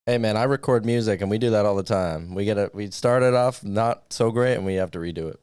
Hey man, I record music and we do that all the time. We start it off not so great and we have to redo it.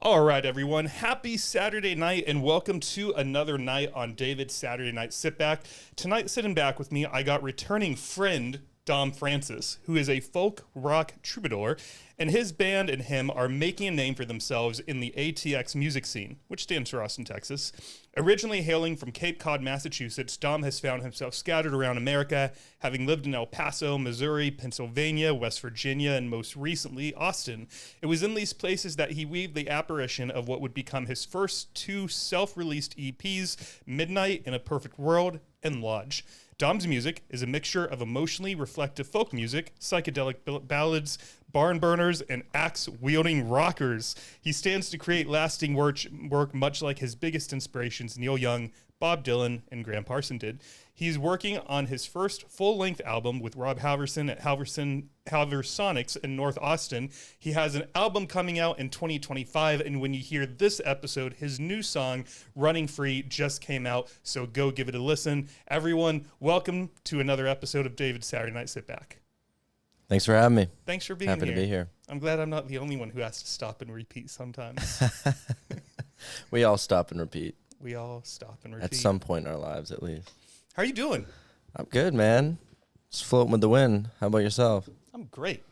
All right, everyone. Happy Saturday night and welcome to another night on David's Saturday Night Sit Back. Tonight, sitting back with me, I got returning friend Dom Francis, who is a folk rock troubadour, and his band and him are making a name for themselves in the ATX music scene, which stands for Austin, Texas. Originally hailing from Cape Cod, Massachusetts, Dom has found himself scattered around America, having lived in El Paso, Missouri, Pennsylvania, West Virginia, and most recently, Austin. It was in these places that he weaved the apparition of what would become his first two self-released EPs, Midnight in a Perfect World and Lodge. Dom's music is a mixture of emotionally reflective folk music, psychedelic ballads, barn burners, and axe-wielding rockers. He stands to create lasting work much like his biggest inspirations, Neil Young, Bob Dylan, and Graham Parsons did. He's working on his first full-length album with Rob Halverson at Halversonics in North Austin. He has an album coming out in 2025, and when you hear this episode, his new song, Running Free, just came out, so go give it a listen. Everyone, welcome to another episode of David's Saturday Night Sit Back. Thanks for having me. Thanks for being here. Happy to be here. I'm glad I'm not the only one who has to stop and repeat sometimes. We all stop and repeat. We all stop and repeat. At some point in our lives, at least. How are you doing? I'm good, man. Just floating with the wind. How about yourself? I'm great.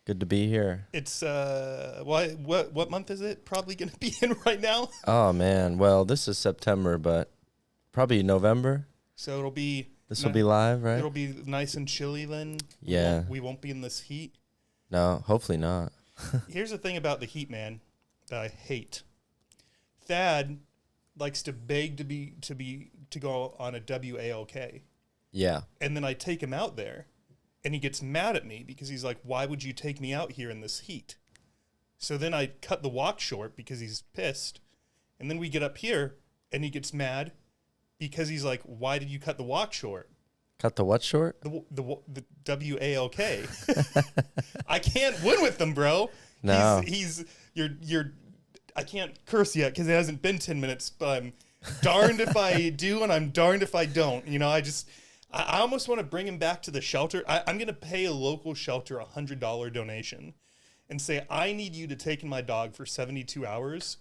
Good to be here. It's what month is it probably going to be in right now? Oh, man. Well, this is September, but probably November. So it'll be... This will be live, right? It'll be nice and chilly then. Yeah. We won't be in this heat. No, hopefully not. Here's the thing about the heat, man, that I hate. Thad likes to beg to go on a WALK. Yeah. And then I take him out there, and he gets mad at me because he's like, "Why would you take me out here in this heat?" So then I cut the walk short because he's pissed, and then we get up here, and he gets mad because he's like, "Why did you cut the walk short?" Cut the what short? The WALK. I can't win with them, bro. No. You're. I can't curse yet because it hasn't been 10 minutes, but I'm darned if I do and I'm darned if I don't. You know, I almost want to bring him back to the shelter. I'm going to pay a local shelter a $100 donation and say, I need you to take in my dog for 72 hours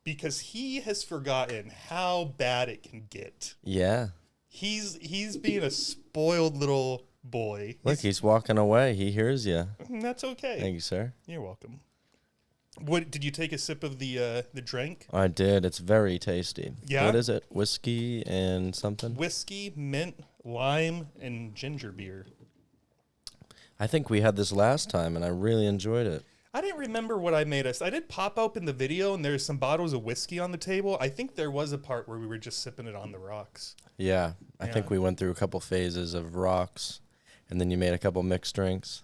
because he has forgotten how bad it can get. Yeah. He's being a spoiled little boy. Look, he's walking away. He hears you. That's okay. Thank you, sir. You're welcome. What did you take a sip of the drink? I did. It's very tasty. Yeah? What is it? Whiskey and something? Whiskey, mint, lime, and ginger beer. I think we had this last time, and I really enjoyed it. I didn't remember what I made us. I did pop open the video, and there's some bottles of whiskey on the table. I think there was a part where we were just sipping it on the rocks. Yeah. I think we went through a couple phases of rocks, and then you made a couple mixed drinks.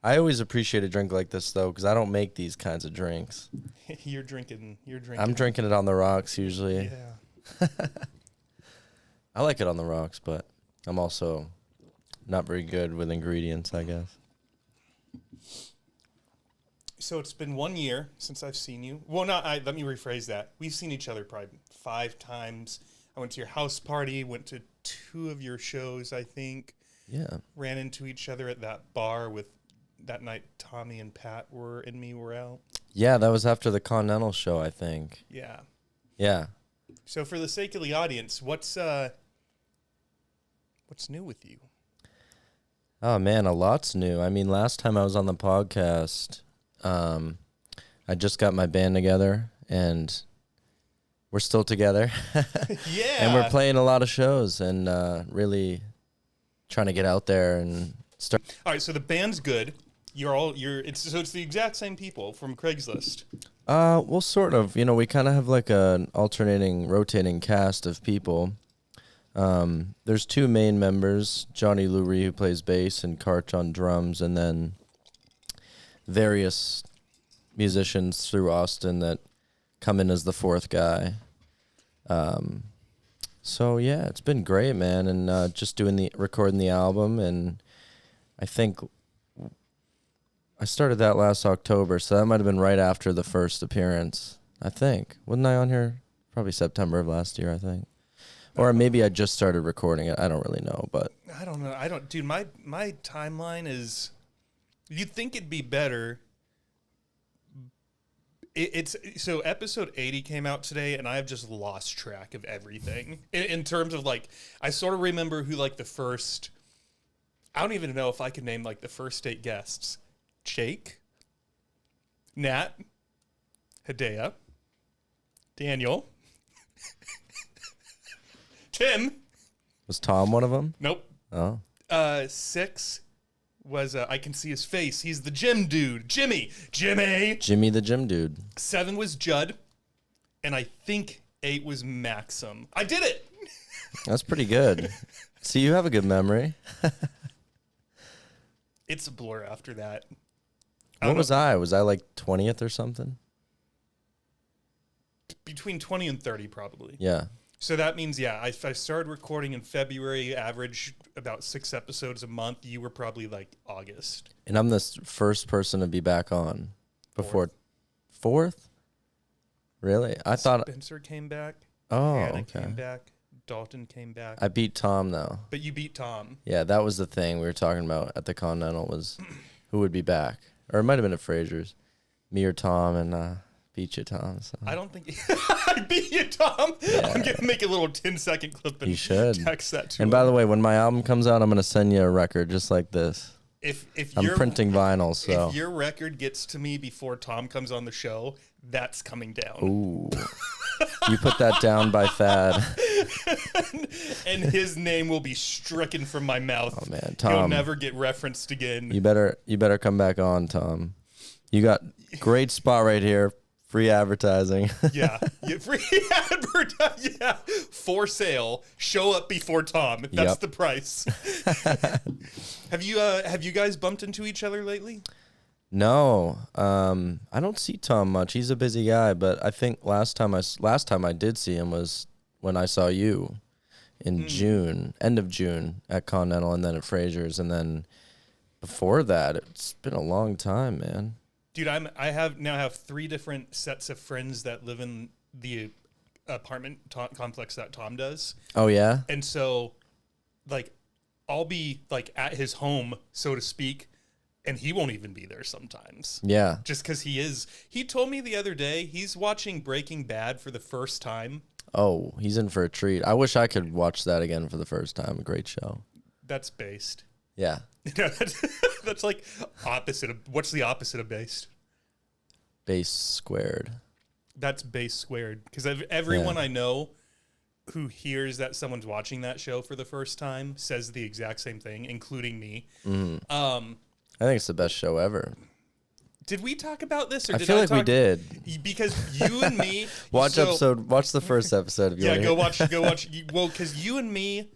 I always appreciate a drink like this, though, because I don't make these kinds of drinks. You're drinking. I'm drinking it on the rocks, usually. Yeah. I like it on the rocks, but I'm also not very good with ingredients, I guess. So it's been 1 year since I've seen you. Well, let me rephrase that. We've seen each other probably 5 times. I went to your house party, went to 2 of your shows, I think. Yeah. Ran into each other at that bar with that night Tommy and Pat were out. Yeah, that was after the Continental show, I think. Yeah. Yeah. So for the sake of the audience, what's new with you? Oh, man, a lot's new. I mean, last time I was on the podcast, I just got my band together, and we're still together. Yeah. And we're playing a lot of shows and really trying to get out there and start. All right, so the band's good. It's the exact same people from Craigslist. Well, sort of. You know, we kind of have like an alternating, rotating cast of people. There's 2 main members, Johnny Lurie, who plays bass, and Karch on drums, and then various musicians through Austin that come in as the 4th guy. So yeah, it's been great, man, and just recording the album, and I think I started that last October, so that might have been right after the first appearance. I think. Wasn't I on here probably September of last year, I think. Or maybe I just started recording it. I don't really know, but I don't know. Dude, my timeline is, you'd think it'd be better. It's so episode 80 came out today, and I have just lost track of everything in terms of like, I sort of remember who like the first, I don't even know if I could name like the first 8 guests. Jake, Nat, Hidea, Daniel, Tim. was Tom one of them? Nope. Oh. 6 was I can see his face. He's the gym dude. Jimmy. Jimmy the gym dude. 7 was Judd. And I think 8 was Maxim. I did it. That's pretty good. See, you have a good memory. It's a blur after that. What was I? Was I like 20th or something? Between 20 and 30 probably. Yeah. So that means, yeah, I started recording in February, average about 6 episodes a month. You were probably like August. And I'm the first person to be back on before. Fourth? Really? I thought. Spencer came back. Oh, Hannah okay. came back. Dalton came back. I beat Tom, though. But you beat Tom. Yeah, that was the thing we were talking about at the Continental was who would be back. Or it might have been at Fraser's. Me or Tom, and beat you, Tom. So. I don't think I beat you, Tom. Yeah. I'm gonna make a little 10-second clip and You should. text that to And him. by the way, when my album comes out, I'm going to send you a record just like this. if I'm your printing vinyl, so. if your record gets to me before Tom comes on the show, that's coming down. Ooh. You put that down by Thad. And his name will be stricken from my mouth. Oh, man. He'll Tom, never get referenced again. you better come back on, Tom. You got great spot right here. Free advertising. Yeah. Free advertising. Yeah. For sale. Show up before Tom. That's Yep. the price. Have you guys bumped into each other lately? No, I don't see Tom much. He's a busy guy, but I think last time I did see him was when I saw you in June, end of June at Continental, and then at Fraser's, and then before that, it's been a long time, man. Dude, I have 3 different sets of friends that live in the apartment complex that Tom does. Oh yeah, And so, like, I'll be, like, at his home, so to speak, and he won't even be there sometimes. yeah. Just because he told me the other day, he's watching Breaking Bad for the first time. Oh, he's in for a treat. I wish I could watch that again for the first time. A great show. That's based. Yeah. That's like opposite of, what's the opposite of based? Base squared. That's base squared. Because everyone I know who hears that someone's watching that show for the first time says the exact same thing, including me. I think it's the best show ever. Did we talk about this? Or I did feel I like we did. Because you and me Watch the first episode. If you Yeah, wanna go hear. watch. Well, because you and me,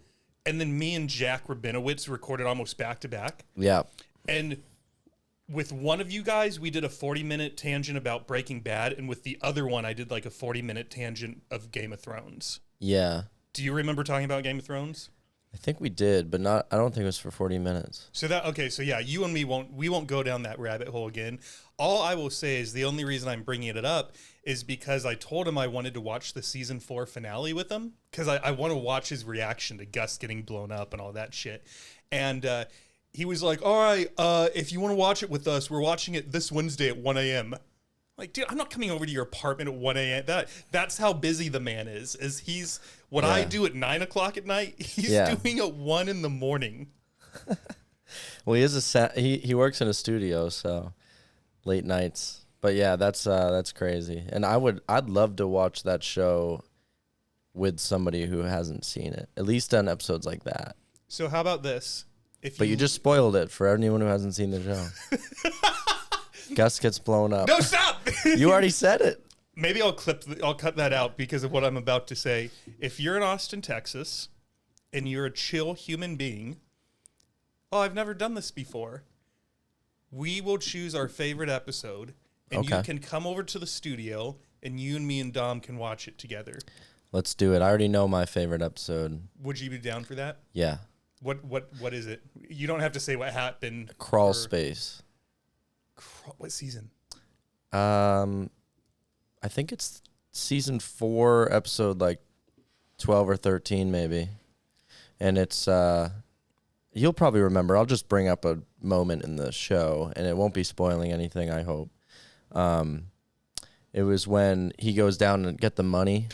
and then me and Jack Rabinowitz recorded almost back to back. Yeah. And with one of you guys, we did a 40-minute tangent about Breaking Bad, and with the other one, I did like a 40-minute tangent of Game of Thrones. Yeah. Do you remember talking about Game of Thrones? I think we did, but not. I don't think it was for 40 minutes. So yeah, you and me won't go down that rabbit hole again. All I will say is the only reason I'm bringing it up is because I told him I wanted to watch the season 4 finale with him because I want to watch his reaction to Gus getting blown up and all that shit. And he was like, "All right, if you want to watch it with us, we're watching it this Wednesday at 1 a.m." Like, dude, I'm not coming over to your apartment at 1 a.m. That's how busy the man is. He's what I do at 9 o'clock at night. He's doing at 1 in the morning. Well, he is he works in a studio, so late nights. But yeah, that's crazy. And I'd love to watch that show with somebody who hasn't seen it, at least on episodes like that. So how about this? But you just spoiled it for anyone who hasn't seen the show. Gus gets blown up. No, stop! You already said it. Maybe I'll cut that out because of what I'm about to say. If you're in Austin, Texas, and you're a chill human being, I've never done this before. We will choose our favorite episode, and you can come over to the studio, and you and me and Dom can watch it together. Let's do it. I already know my favorite episode. Would you be down for that? Yeah. What is it? You don't have to say what happened. Crawl Space. What season? I I think it's season 4, episode like 12 or 13 maybe. And it's you'll probably remember. I'll just bring up a moment in the show, and it won't be spoiling anything, I hope. It was when he goes down and get the money.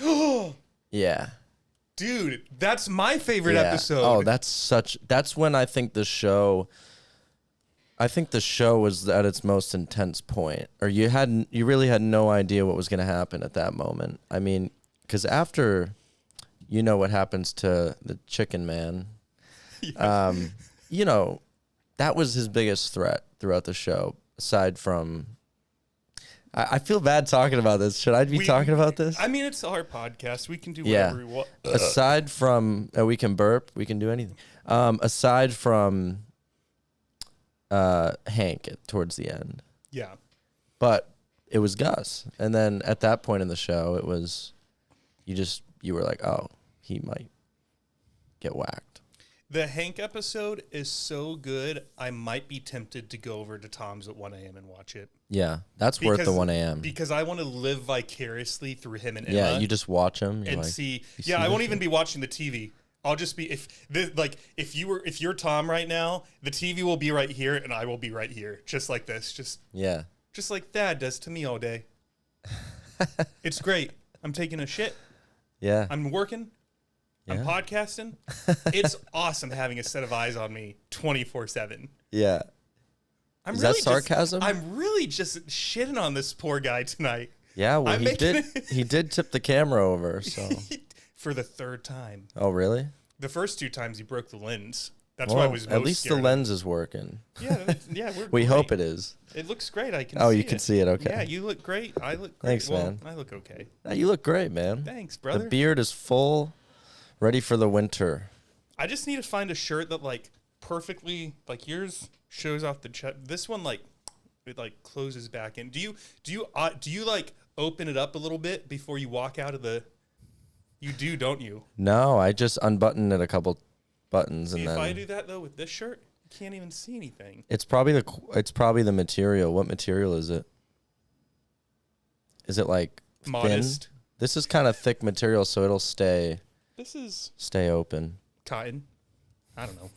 Yeah. Dude, that's my favorite Yeah. episode. Oh, that's when I think the show was at its most intense point, or you really had no idea what was going to happen at that moment. I mean, because after, you know what happens to the chicken man, Yes. you know, that was his biggest threat throughout the show, aside from, I feel bad talking about this. Should I be talking about this? I mean, it's our podcast. We can do Yeah. whatever we want. Aside from, we can burp, we can do anything. Aside from Hank towards the end. Yeah. But it was Gus. And then at that point in the show, it was, you were like, oh, he might get whacked. The Hank episode is so good, I might be tempted to go over to Tom's at 1 a.m. and watch it. Yeah, that's worth the 1 a.m. Because I want to live vicariously through him and Emma. Yeah, you just watch him And see. Yeah, I won't even be watching the TV. I'll just be, if you're Tom right now, the TV will be right here and I will be right here. Just like this. Just like Dad does to me all day. It's great. I'm taking a shit. Yeah. I'm working. I'm podcasting. It's awesome having a set of eyes on me 24/7. Yeah. Is that sarcasm? I'm really just shitting on this poor guy tonight. Yeah, well, he did tip the camera over, so. For the 3rd time. Oh, really? The first 2 times he broke the lens. That's why I was most at least the scared. lens is working. Yeah, we hope it is. It looks great. I can. Oh, see you can see it. Okay. Yeah, you look great. I look great. Thanks, man. I look okay. You look great, man. Thanks, brother. The beard is full, ready for the winter. I just need to find a shirt that like perfectly like yours shows off the chest. This one it like closes back in. Do you like open it up a little bit before you walk out of the? You do, don't you? No, I just unbutton it a couple buttons See, and then. If I do that though with this shirt, you can't even see anything. It's probably the material. What material is it? Is it like Modest? Thin? This is kind of thick material, so it'll stay open. Cotton. I don't know.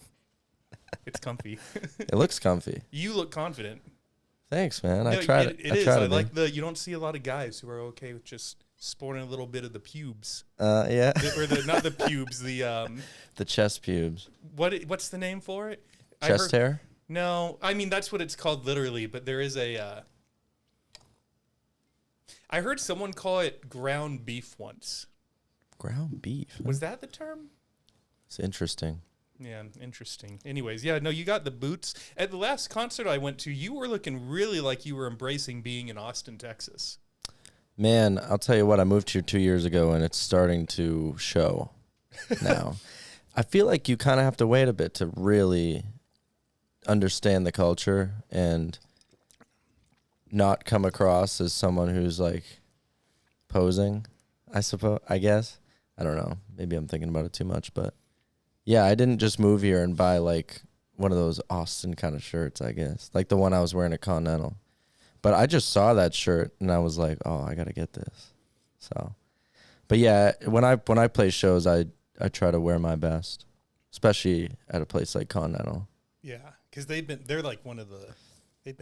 It's comfy. It looks comfy. You look confident. Thanks, man. I No, tried it. It It is. I I like be. you don't see a lot of guys who are okay with just sporting a little bit of the pubes. Yeah. Not the pubes, the the chest pubes. What's the name for it? Chest hair? No, I mean that's what it's called literally, but there is a I heard someone call it ground beef once. Ground beef. Huh? Was that the term? It's interesting. Yeah, interesting. Anyways, yeah, no, you got the boots. At the last concert I went to, you were looking really like you were embracing being in Austin, Texas. Man, I'll tell you what, I moved here 2 years ago and it's starting to show now. I feel like you kind of have to wait a bit to really understand the culture and not come across as someone who's like posing, I guess. I don't know. Maybe I'm thinking about it too much, but yeah, I didn't just move here and buy like one of those Austin kind of shirts, I guess. Like the one I was wearing at Continental. But I just saw that shirt and I was like, "Oh, I got to get this." So, but yeah, when I play shows, I try to wear my best, especially at a place like Continental. Yeah, cuz they've been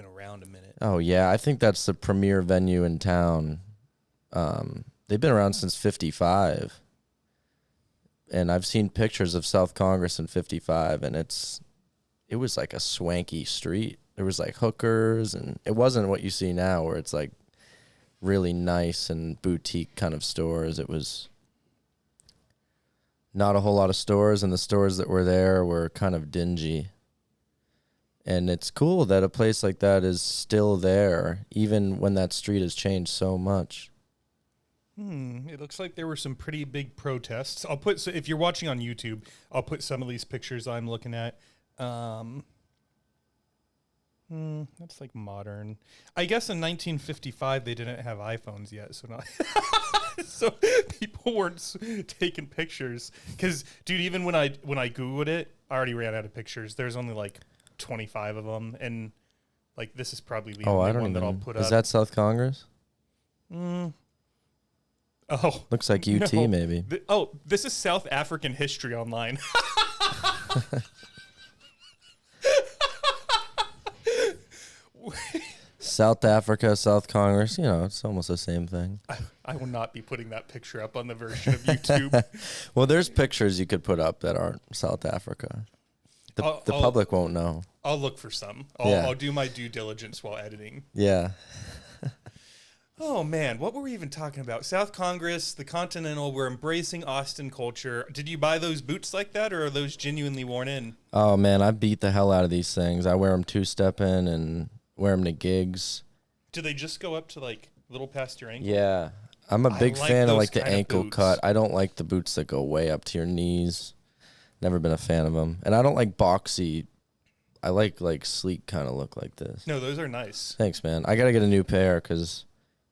around a minute. Oh yeah, I think that's the premier venue in town. They've been around since 55. And I've seen pictures of South Congress in 55 and it was like a swanky street. There was like hookers and it wasn't what you see now where it's like really nice and boutique kind of stores. It was not a whole lot of stores, and the stores that were there were kind of dingy. And it's cool that a place like that is still there, even when that street has changed so much. It looks like there were some pretty big protests. So if you're watching on YouTube, I'll put some of these pictures I'm looking at. That's like modern. I guess in 1955 they didn't have iPhones yet, so not so people weren't taking pictures. Because, dude, even when I Googled it, I already ran out of pictures. There's only like 25 of them, and like this is probably the only one that I'll put up. Is that South Congress? Oh, Looks like UT no. maybe. This is South African history online. South Africa, South Congress, it's almost the same thing. I will not be putting that picture up on the version of YouTube. Well, there's pictures you could put up that aren't South Africa. The public won't know. I'll look for some. I'll do my due diligence while editing. Yeah. Oh, man. What were we even talking about? South Congress, the Continental, we're embracing Austin culture. Did you buy those boots like that, or are those genuinely worn in? Oh, man, I beat the hell out of these things. I wear them two-stepping and wear them to gigs. Do they just go up to, like, a little past your ankle? Yeah. I'm a big fan of, like, the ankle boots. cut. I don't like the boots that go way up to your knees. Never been a fan of them. And I don't like boxy. I like sleek kind of look like this. No, those are nice. Thanks, man. I got to get a new pair because it's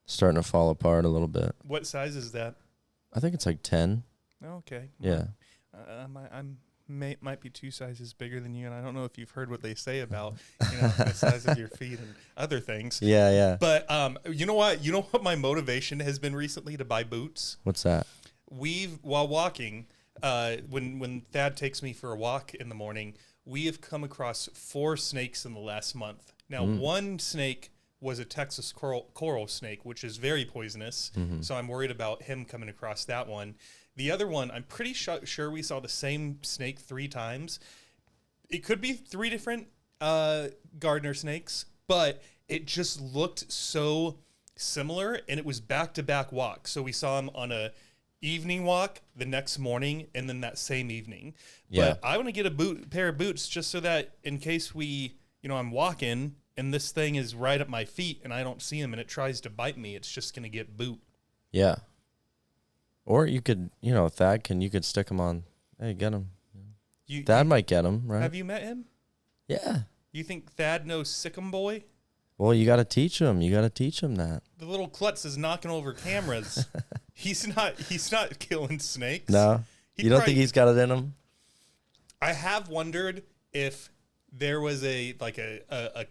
starting to fall apart a little bit. What size is that? I think it's like 10. Okay. Yeah. Might be 2 sizes bigger than you, and I don't know if you've heard what they say about the size of your feet and other things. Yeah, yeah. But you know what? You know what my motivation has been recently to buy boots? What's that? While walking, when Thad takes me for a walk in the morning, we have come across 4 snakes in the last month. Now, one snake was a Texas coral snake, which is very poisonous. Mm-hmm. So I'm worried about him coming across that one. The other one, I'm pretty sure we saw the same snake 3 times. It could be 3 different gardener snakes, but it just looked so similar, and it was back-to-back walks. So we saw him on a evening walk the next morning, and then that same evening. Yeah. But I want to get a pair of boots just so that in case I'm walking and this thing is right at my feet and I don't see him and it tries to bite me, it's just going to get boot. Yeah. Or you could, Thad you could stick him on. Hey, get him. Thad might get him, right? Have you met him? Yeah. You think Thad knows Sick'em Boy? Well, you got to teach him. You got to teach him that. The little klutz is knocking over cameras. He's not killing snakes. No. You don't think he's got it in him? I have wondered if there was a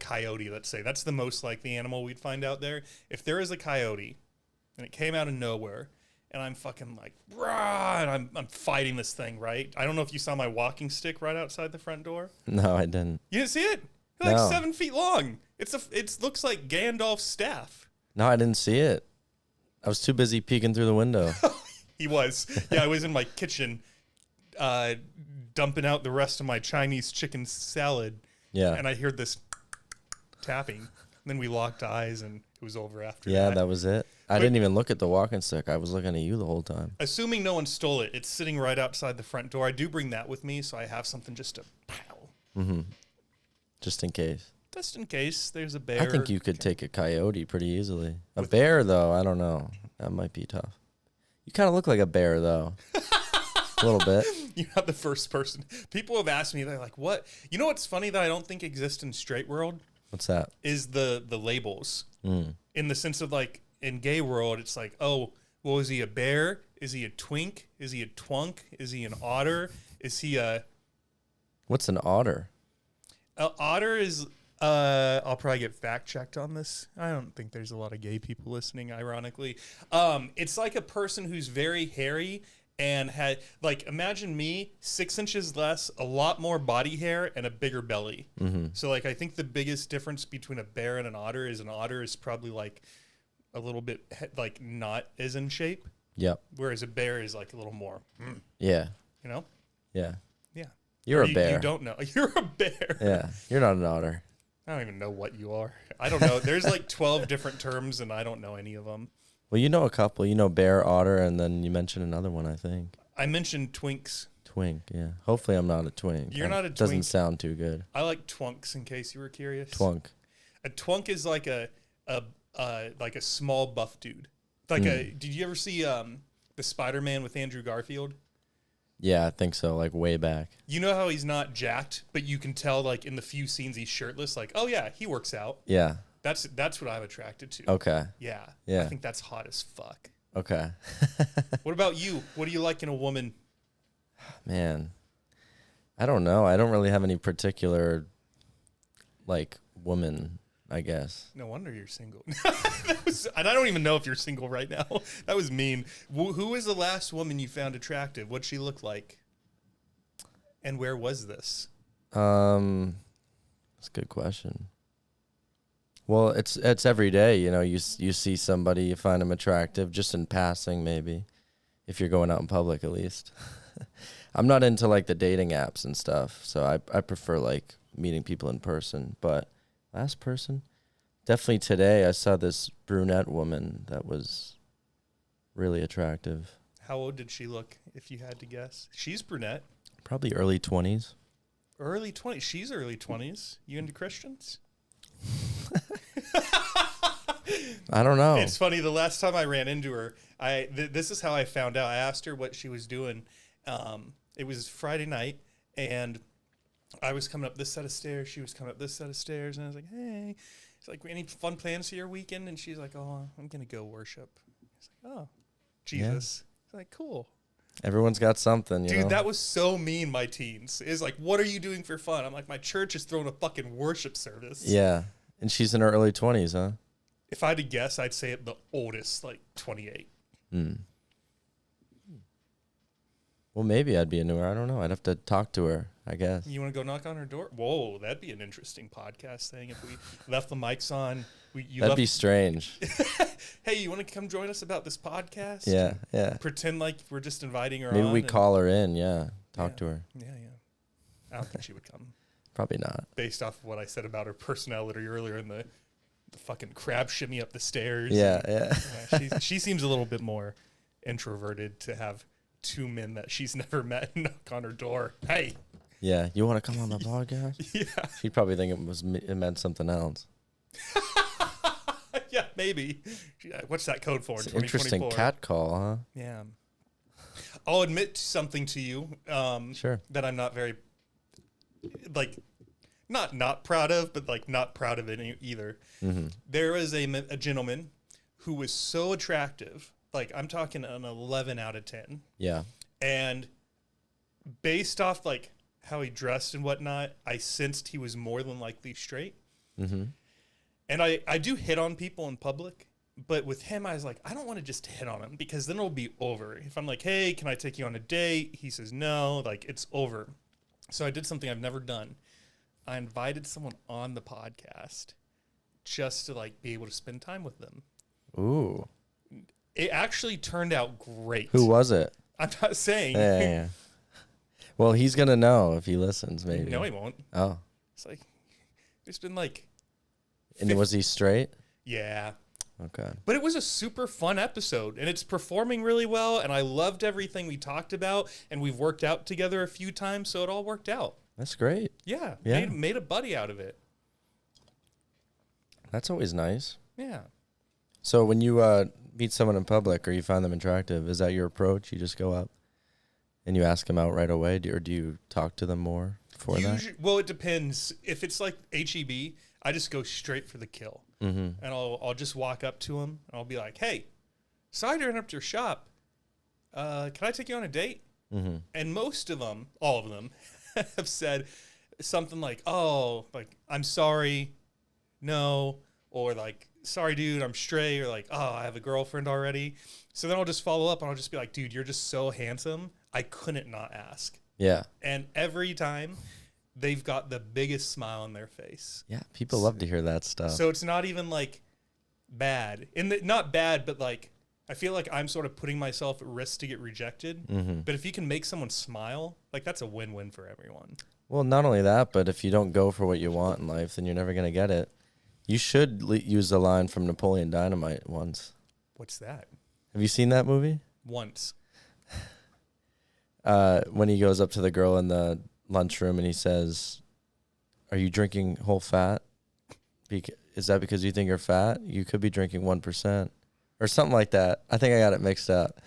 coyote, let's say. That's the most likely animal we'd find out there. If there is a coyote and it came out of nowhere and I'm fucking like, rah, and I'm fighting this thing, right? I don't know if you saw my walking stick right outside the front door. No, I didn't. You didn't see it? It's like 7 feet long. It looks like Gandalf's staff. No, I didn't see it. I was too busy peeking through the window. He was. Yeah, I was in my kitchen dumping out the rest of my Chinese chicken salad. Yeah. And I heard this tapping. And then we locked eyes and it was over after that. Yeah, that was it. I didn't even look at the walking stick. I was looking at you the whole time. Assuming no one stole it, it's sitting right outside the front door. I do bring that with me, so I have something just to pow. Mm-hmm. Just in case. Just in case there's a bear. I think you could take a coyote pretty easily. A bear, though, I don't know. That might be tough. You kind of look like a bear, though. A little bit. You're not the first person. People have asked me, they're like, what? You know what's funny that I don't think exists in straight world? What's that? Is the labels. In the sense of, like, in gay world, it's like, oh, well, is he a bear? Is he a twink? Is he a twunk? Is he an otter? Is he a... What's an otter? An otter is... I'll probably get fact checked on this. I don't think there's a lot of gay people listening, ironically. It's like a person who's very hairy and had, like, imagine me, 6 inches less, a lot more body hair, and a bigger belly. Mm-hmm. So, like, I think the biggest difference between a bear and an otter is probably, like, a little bit, like, not as in shape. Yep. Whereas a bear is, like, a little more. Yeah. You know? Yeah. Yeah. You're a bear. You don't know. You're a bear. Yeah. You're not an otter. I don't even know what you are. I don't know. There's like 12 different terms, and I don't know any of them. Well, you know a couple. You know bear, otter, and then you mentioned another one, I think. I mentioned twinks. Twink, yeah. Hopefully I'm not a twink. You're not a twink. Doesn't sound too good. I like twunks, in case you were curious. Twunk. A twunk is like a small buff dude. Like did you ever see the Spider-Man with Andrew Garfield? Yeah, I think so, like way back. You know how he's not jacked, but you can tell, like, in the few scenes he's shirtless, like, oh, yeah, he works out. Yeah. That's what I'm attracted to. Okay. Yeah. Yeah. I think that's hot as fuck. Okay. What about you? What do you like in a woman? Man, I don't know. I don't really have any particular, like, woman I guess. No wonder you're single. And I don't even know if you're single right now. That was mean. Who was the last woman you found attractive? What'd she look like? And where was this? That's a good question. Well, it's every day, you know, you see somebody, you find them attractive, just in passing maybe, if you're going out in public at least. I'm not into like the dating apps and stuff, so I prefer like meeting people in person. But last person, definitely today I saw this brunette woman that was really attractive. How old did she look, if you had to guess? She's brunette. Probably early 20s. Early 20s. She's early 20s. You into Christians? I don't know. It's funny. The last time I ran into her, this is how I found out. I asked her what she was doing. It was Friday night, and I was coming up this set of stairs. She was coming up this set of stairs, and I was like, "Hey," it's like, "Any fun plans for your weekend?" And she's like, "Oh, I'm gonna go worship." It's like, "Oh, Jesus." Yeah. It's like, cool. Everyone's got something, you know? Dude, that was so mean, my teens. It's like, what are you doing for fun? I'm like, my church is throwing a fucking worship service. Yeah. And she's in her early 20s, huh? If I had to guess, I'd say the oldest, like 28. Well, maybe I'd be into her. I don't know. I'd have to talk to her, I guess. You want to go knock on her door? Whoa, that'd be an interesting podcast thing if we left the mics on. That'd be strange. Hey, you want to come join us about this podcast? Yeah. Pretend like we're just inviting her on. Maybe we call her in, talk to her. Yeah. I don't think she would come. Probably not. Based off of what I said about her personality earlier in the fucking crab shimmy up the stairs. Yeah. She seems a little bit more introverted to have two men that she's never met knock on her door. Hey. Yeah, you want to come on the podcast? Yeah. She'd probably think it meant something else. Yeah, maybe. What's that code for? It's an interesting cat call, huh? Yeah. I'll admit something to you. Sure. That I'm not very, like, not proud of, but like not proud of it either. Mm-hmm. There was a gentleman who was so attractive. Like, I'm talking an 11 out of 10. Yeah. And based off like how he dressed and whatnot, I sensed he was more than likely straight. Mm-hmm. And I do hit on people in public, but with him, I was like, I don't want to just hit on him because then it'll be over. If I'm like, hey, can I take you on a date? He says no, like it's over. So I did something I've never done. I invited someone on the podcast just to like be able to spend time with them. Ooh. It actually turned out great. Who was it? I'm not saying. Yeah. Well, he's going to know if he listens, maybe. No, he won't. Oh. It's like, it's been like. And was he straight? Yeah. Okay. But it was a super fun episode, and it's performing really well, and I loved everything we talked about, and we've worked out together a few times, so it all worked out. That's great. Yeah. Made a buddy out of it. That's always nice. Yeah. So when you meet someone in public or you find them attractive, is that your approach? You just go up and you ask them out right away, or do you talk to them more before that? Well, it depends. If it's like HEB, I just go straight for the kill. Mm-hmm. And I'll just walk up to him, and I'll be like, hey, sorry to interrupt your shop. Can I take you on a date? Mm-hmm. And most of them, all of them, have said something like, oh, like, I'm sorry, no, or like, sorry, dude, I'm straight, or like, oh, I have a girlfriend already. So then I'll just follow up, and I'll just be like, dude, you're just so handsome. I couldn't not ask. Yeah. And every time, they've got the biggest smile on their face. Yeah, people love to hear that stuff. So it's not even like bad. Not bad, but like I feel like I'm sort of putting myself at risk to get rejected. Mm-hmm. But if you can make someone smile, like that's a win-win for everyone. Well, not only that, but if you don't go for what you want in life, then you're never going to get it. You should use the line from Napoleon Dynamite once. What's that? Have you seen that movie? Once. When he goes up to the girl in the lunchroom and he says, "Are you drinking whole fat? Is that because you think you're fat? You could be drinking 1%." Or something like that. I think I got it mixed up.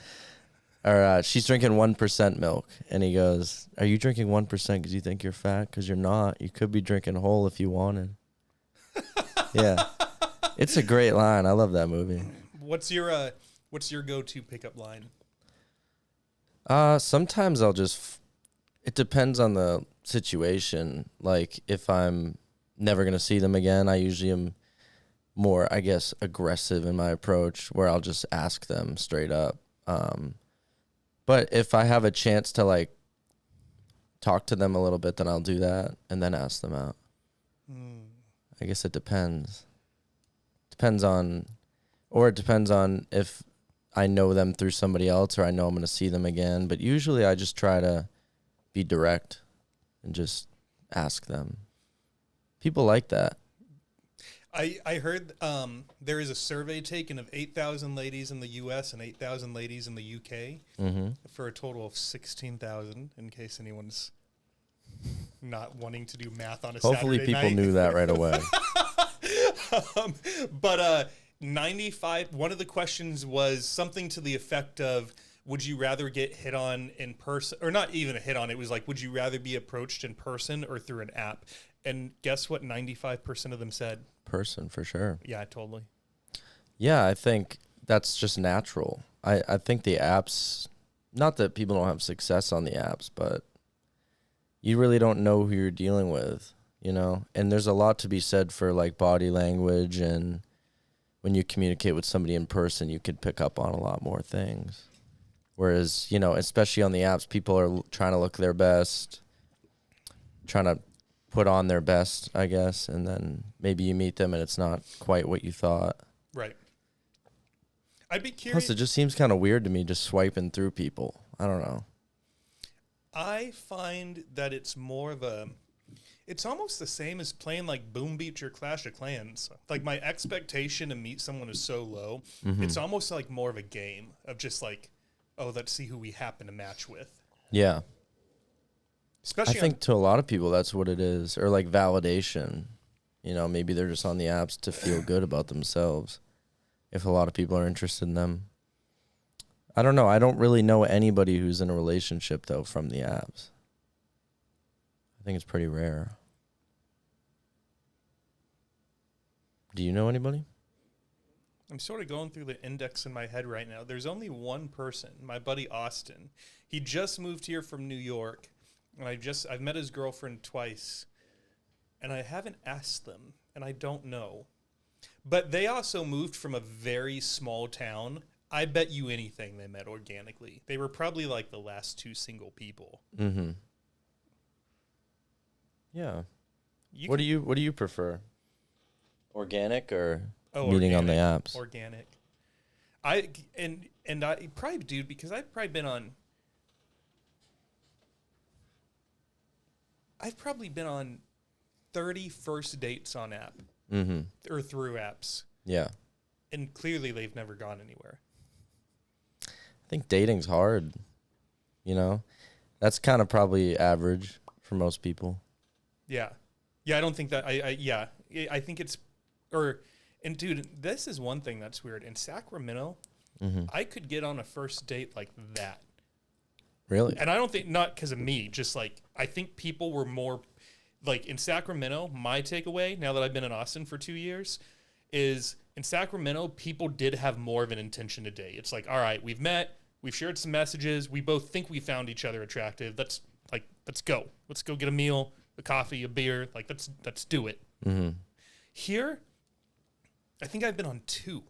Or she's drinking 1% milk. And he goes, "Are you drinking 1% because you think you're fat? Because you're not. You could be drinking whole if you wanted." Yeah. It's a great line. I love that movie. What's your go-to pickup line? Sometimes I'll just... It depends on the situation. Like, if I'm never going to see them again, I usually am more, I guess, aggressive in my approach where I'll just ask them straight up. But if I have a chance to like talk to them a little bit, then I'll do that and then ask them out. I guess it depends. Depends on if I know them through somebody else or I know I'm going to see them again. But usually I just try to be direct and just ask them. People like that. I heard there is a survey taken of 8,000 ladies in the U.S. and 8,000 ladies in the U.K. For a total of 16,000, in case anyone's not wanting to do math on a Hopefully Saturday people night. knew that right away. But 95, one of the questions was something to the effect of, would you rather get hit on in person, or not even a hit on, it was like, would you rather be approached in person or through an app? And guess what 95% of them said? Person, for sure. Yeah, totally. Yeah, I think that's just natural. I think the apps, not that people don't have success on the apps, but you really don't know who you're dealing with, you know? And there's a lot to be said for like body language, and when you communicate with somebody in person, you could pick up on a lot more things. Whereas, you know, especially on the apps, people are trying to look their best, trying to put on their best, I guess, and then maybe you meet them and it's not quite what you thought. Right. I'd be curious. Plus, it just seems kind of weird to me just swiping through people. I don't know. I find that it's more of a, it's almost the same as playing like Boom Beach or Clash of Clans. Like my expectation to meet someone is so low. It's almost like more of a game of just like, oh, let's see who we happen to match with. Yeah. Especially I think to a lot of people that's what it is, or like validation. You know, maybe they're just on the apps to feel good about themselves. If a lot of people are interested in them. I don't know. I don't really know anybody who's in a relationship though from the apps. I think it's pretty rare. Do you know anybody? I'm sort of going through the index in my head right now. There's only one person, my buddy Austin. He just moved here from New York, and I've met his girlfriend twice, and I haven't asked them, and I don't know. But they also moved from a very small town. I bet you anything they met organically. They were probably like the last two single people. Mm-hmm. Yeah. What do you prefer? Organic or meeting on the apps? Organic. I probably, dude, because I've probably been on 30 first dates on app. Or through apps. Yeah. And clearly they've never gone anywhere. I think dating's hard, you know? That's kind of probably average for most people. Yeah. Yeah, I don't think that, I think it's, and dude, this is one thing that's weird. In Sacramento, I could get on a first date like that. Really? And I don't think, not because of me, just like, I think people were more, like in Sacramento, my takeaway, now that I've been in Austin for 2 years, is in Sacramento, people did have more of an intention to date. It's like, all right, we've met, we've shared some messages, we both think we found each other attractive. Let's go. Let's go get a meal, a coffee, a beer. Like, let's do it. Here, I think I've been on 2.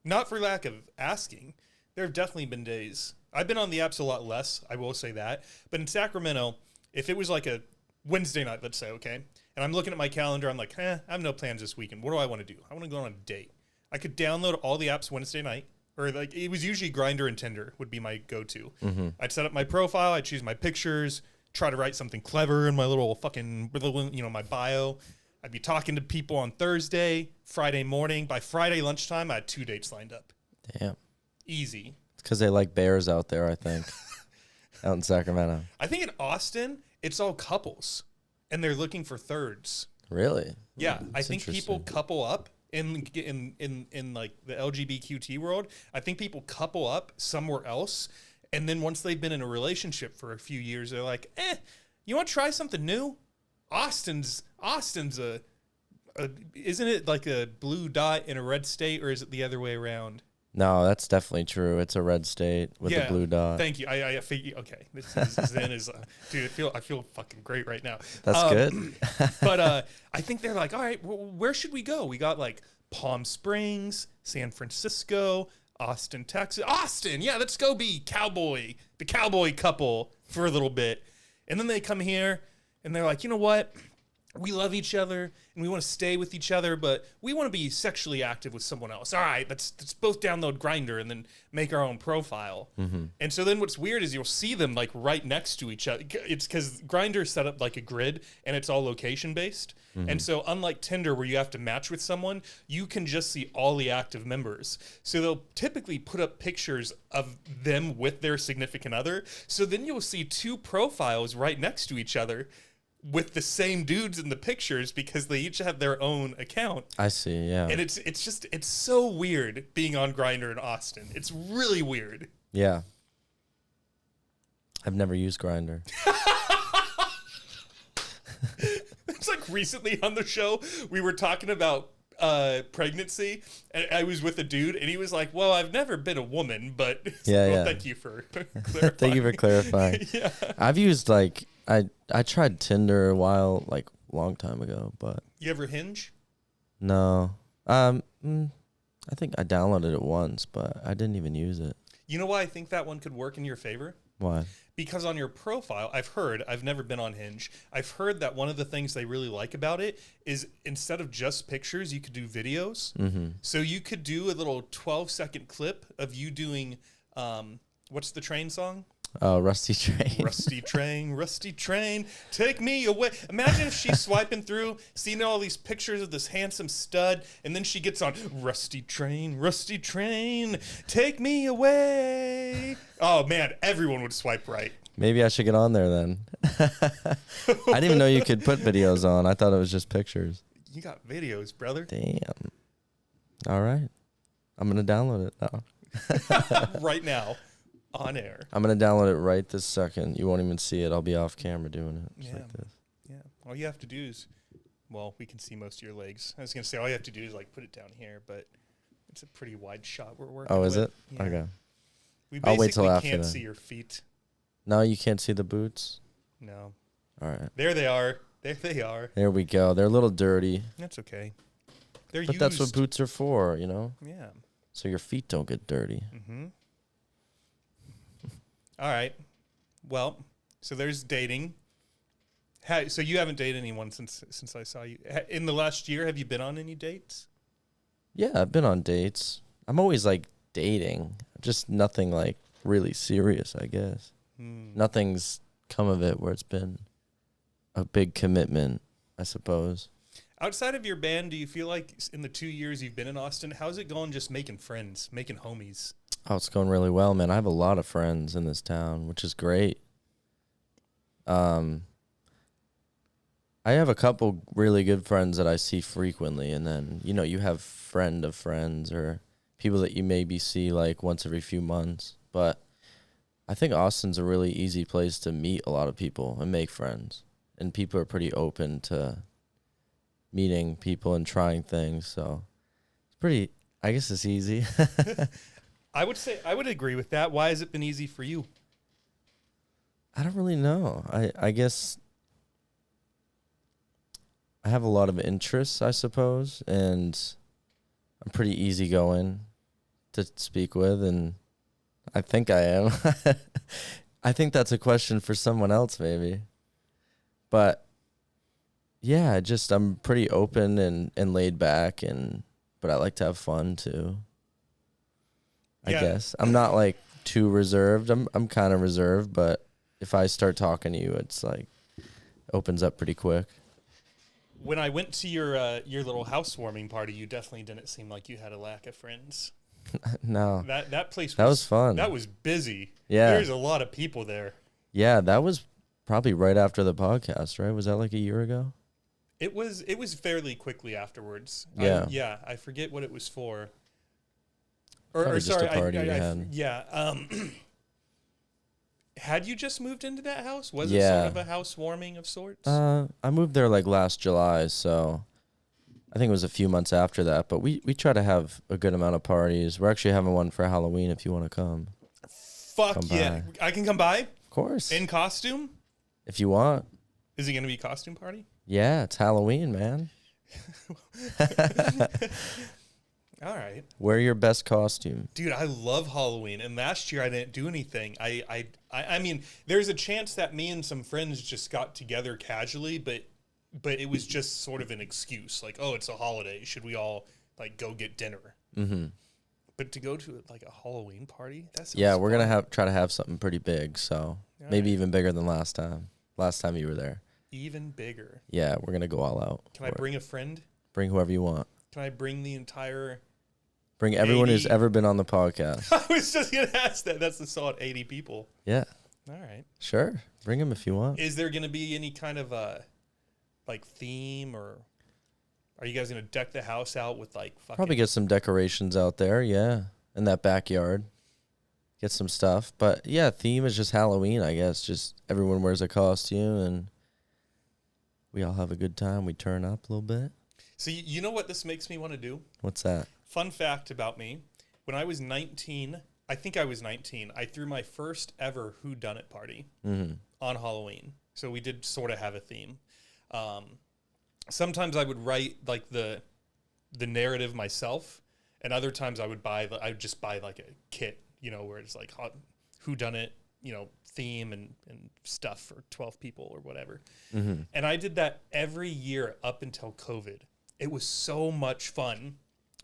Not for lack of asking. There have definitely been days. I've been on the apps a lot less, I will say that. But in Sacramento, if it was like a Wednesday night, let's say, okay, and I'm looking at my calendar, I'm like, I have no plans this weekend. What do I want to do? I want to go on a date. I could download all the apps Wednesday night, or like it was usually Grindr and Tinder would be my go-to. I'd set up my profile, I'd choose my pictures, try to write something clever in my little fucking, my bio. I'd be talking to people on Thursday, Friday morning. By Friday lunchtime, I had 2 dates lined up. Damn. Easy. It's because they like bears out there, I think, out in Sacramento. I think in Austin, it's all couples, and they're looking for thirds. Really? Yeah, I think people couple up in like the LGBTQT world. I think people couple up somewhere else, and then once they've been in a relationship for a few years, they're like, you want to try something new? Austin's a isn't it like a blue dot in a red state, or is it the other way around? No, that's definitely true. It's a red state with a blue dot. Thank you. I figure. Okay, this is dude. I feel fucking great right now. That's good. But I think they're like, all right, well, where should we go? We got like Palm Springs, San Francisco, Austin, Texas. Austin, yeah, let's go be the cowboy couple for a little bit. And then they come here and they're like, you know what? We love each other and we want to stay with each other, but we want to be sexually active with someone else. All right, let's both download Grindr and then make our own profile. Mm-hmm. And so then what's weird is you'll see them like right next to each other. It's because Grindr is set up like a grid and it's all location based. Mm-hmm. And so unlike Tinder where you have to match with someone, you can just see all the active members. So they'll typically put up pictures of them with their significant other. So then you'll see two profiles right next to each other with the same dudes in the pictures because they each have their own account. I see, yeah. And it's so weird being on Grindr in Austin. It's really weird. Yeah. I've never used Grindr. It's like recently on the show, we were talking about pregnancy, and I was with a dude, and he was like, well, I've never been a woman, but thank you for clarifying. Thank you for clarifying. Yeah. I've used, I tried Tinder a while, a long time ago, but... You ever Hinge? No. I think I downloaded it once, but I didn't even use it. You know why I think that one could work in your favor? Why? Because on your profile, I've never been on Hinge. I've heard that one of the things they really like about it is instead of just pictures, you could do videos. Mm-hmm. So you could do a little 12-second clip of you doing, what's the train song? Oh, Rusty Train. Rusty train, take me away. Imagine if she's swiping through, seeing all these pictures of this handsome stud, and then she gets on Rusty train, take me away. Oh, man, everyone would swipe right. Maybe I should get on there then. I didn't even know you could put videos on. I thought it was just pictures. You got videos, brother. Damn. All right. I'm going to download it now. Right now. On air. I'm going to download it right this second. You won't even see it. I'll be off camera doing it. Just like this. Yeah. All you have to do is, well, we can see most of your legs. I was going to say, all you have to do is put it down here, but it's a pretty wide shot we're working with. Oh, is it? Yeah. Okay. We I'll wait till basically after can't that. see your feet. No, you can't see the boots? No. All right. There they are. There they are. There we go. They're a little dirty. That's okay. They're But used. that's what boots are for, Yeah. So your feet don't get dirty. Mm-hmm. All right. Well, so there's dating. So you haven't dated anyone since I saw you. In the last year, have you been on any dates? Yeah, I've been on dates. I'm always dating. Just nothing really serious, I guess. Nothing's come of it where it's been a big commitment, I suppose. Outside of your band, do you feel like in the 2 years you've been in Austin, how's it going just making friends, making homies? Oh, it's going really well, man. I have a lot of friends in this town, which is great. I have a couple really good friends that I see frequently, and then, you have friend of friends or people that you maybe see once every few months. But I think Austin's a really easy place to meet a lot of people and make friends. And people are pretty open to meeting people and trying things, so I guess it's easy. I would agree with that. Why has it been easy for you? I don't really know. I guess I have a lot of interests, I suppose, and I'm pretty easygoing to speak with, and I think I am. I think that's a question for someone else, maybe. But yeah, I'm pretty open and laid back, but I like to have fun too. I guess I'm not too reserved. I'm kind of reserved, but if I start talking to you, it's opens up pretty quick. When I went to your little housewarming party, you definitely didn't seem like you had a lack of friends. No. That place was fun. That was busy. Yeah. There's a lot of people there. Yeah, that was probably right after the podcast, right? Was that a year ago? It was fairly quickly afterwards. Yeah. I forget what it was for. Probably just a party you had. Yeah. Had you just moved into that house? Was it Yeah. sort of a housewarming of sorts? I moved there last July, so I think it was a few months after that. But we try to have a good amount of parties. We're actually having one for Halloween if you want to come. Fuck come yeah. by. I can come by? Of course. In costume? If you want. Is it going to be a costume party? Yeah, it's Halloween, man. All right. Wear your best costume. Dude, I love Halloween, and last year I didn't do anything. I mean, there's a chance that me and some friends just got together casually, but it was just sort of an excuse, like, oh, it's a holiday, should we all like go get dinner? Mm-hmm. But to go to like a Halloween party, that's We're gonna try to have something pretty big, so maybe even bigger than last time. Last time you were there, even bigger. Yeah, we're gonna go all out. Can I bring a friend? Bring whoever you want. Can I bring the entire? Bring everyone who's ever been on the podcast. I was just gonna ask that. That's the solid 80 people. Yeah. All right. Sure. Bring them if you want. Is there gonna be any kind of like theme, or are you guys gonna deck the house out with like fucking? Probably get some decorations out there. Yeah, in that backyard. Get some stuff, but yeah, theme is just Halloween, I guess. Just everyone wears a costume and we all have a good time. We turn up a little bit. So you know what this makes me want to do? What's that? Fun fact about me. When I was 19, I think I was 19, I threw my first ever whodunit party on Halloween. So we did sort of have a theme. Sometimes I would write like the narrative myself, and other times I would just buy like a kit, you know, where it's like whodunit, you know, theme and stuff for 12 people or whatever. Mm-hmm. And I did that every year up until COVID. It was so much fun.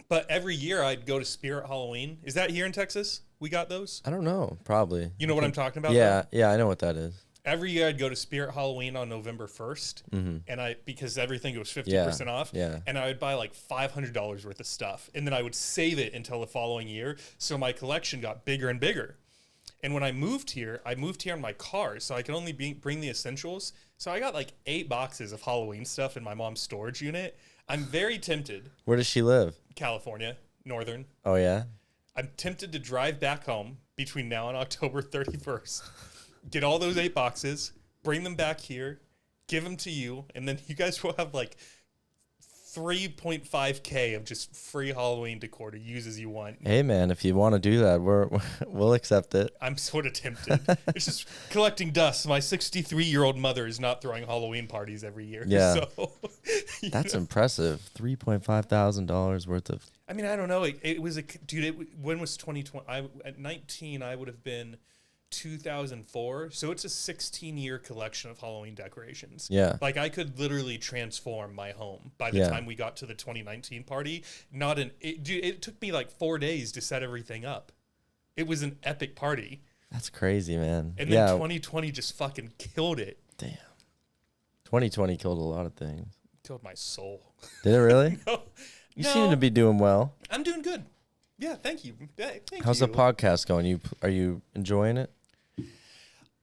But every year I'd go to Spirit Halloween. Is that here in Texas? We got those? I don't know. Probably. You know what I'm talking about? Yeah, though? Yeah, I know what that is. Every year I'd go to Spirit Halloween on November 1st, and because everything was 50% off, and I would buy like $500 worth of stuff, and then I would save it until the following year, so my collection got bigger and bigger. And when I moved here in my car, so I could only bring the essentials. So I got like 8 boxes of Halloween stuff in my mom's storage unit. I'm very tempted. Where does she live? California, Northern. Oh, yeah? I'm tempted to drive back home between now and October 31st, get all those 8 boxes, bring them back here, give them to you, and then you guys will have like 3.5K of just free Halloween decor to use as you want. Hey, man, if you want to do that, we'll accept it. I'm sort of tempted. It's just collecting dust. My 63-year-old mother is not throwing Halloween parties every year. Yeah. So, that's impressive. $3,500 worth of... I mean, I don't know. It was dude, when was 2020? At 19, I would have been 2004. So it's a 16-year collection of Halloween decorations. Yeah. Like I could literally transform my home by the time we got to the 2019 party. It took me like 4 days to set everything up. It was an epic party. That's crazy, man. And then 2020 just fucking killed it. Damn. 2020 killed a lot of things. Killed my soul. Did it really? No. You seem to be doing well. I'm doing good. Yeah, thank you. How's the podcast going? Are you enjoying it?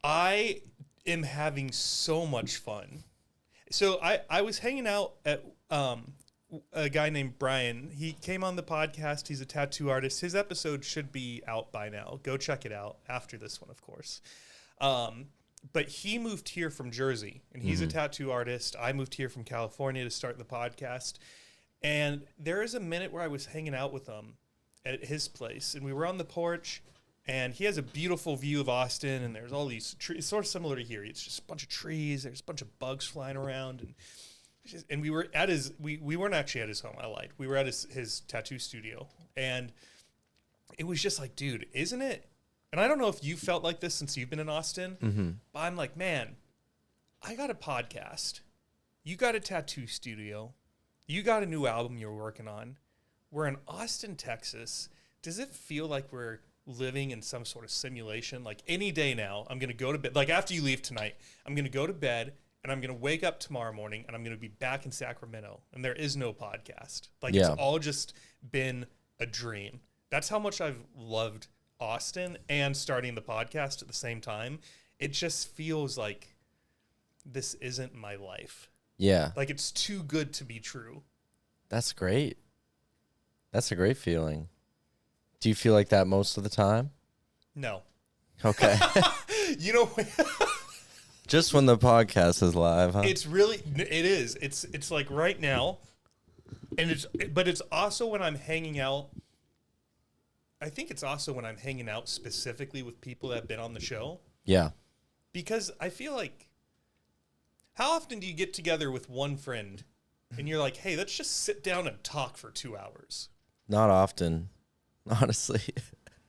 I am having so much fun. So I was hanging out at a guy named Brian. He came on the podcast. He's a tattoo artist. His episode should be out by now. Go check it out after this one, of course. But he moved here from Jersey, and he's a tattoo artist. I moved here from California to start the podcast. And there is a minute where I was hanging out with him at his place, and we were on the porch, and he has a beautiful view of Austin, and there's all these trees. It's sort of similar to here. It's just a bunch of trees. There's a bunch of bugs flying around, and we were at his. We weren't actually at his home. I lied. We were at his tattoo studio, and it was just like, dude, isn't it? And I don't know if you felt like this since you've been in Austin, but I'm like, man, I got a podcast. You got a tattoo studio. You got a new album you're working on. We're in Austin, Texas. Does it feel like we're living in some sort of simulation? Like any day now, I'm going to go to bed. Like after you leave tonight, I'm going to go to bed and I'm going to wake up tomorrow morning and I'm going to be back in Sacramento. And there is no podcast. Like it's all just been a dream. That's how much I've loved Austin and starting the podcast at the same time. It just feels like this isn't my life. Yeah. Like it's too good to be true. That's great. That's a great feeling. Do you feel like that most of the time? No. Okay. You know, just when the podcast is live, huh? It's really, it is. It's like right now, and but it's also when I'm hanging out. I think it's also when I'm hanging out specifically with people that have been on the show. Yeah. Because I feel like, how often do you get together with one friend and you're like, hey, let's just sit down and talk for 2 hours? Not often, honestly.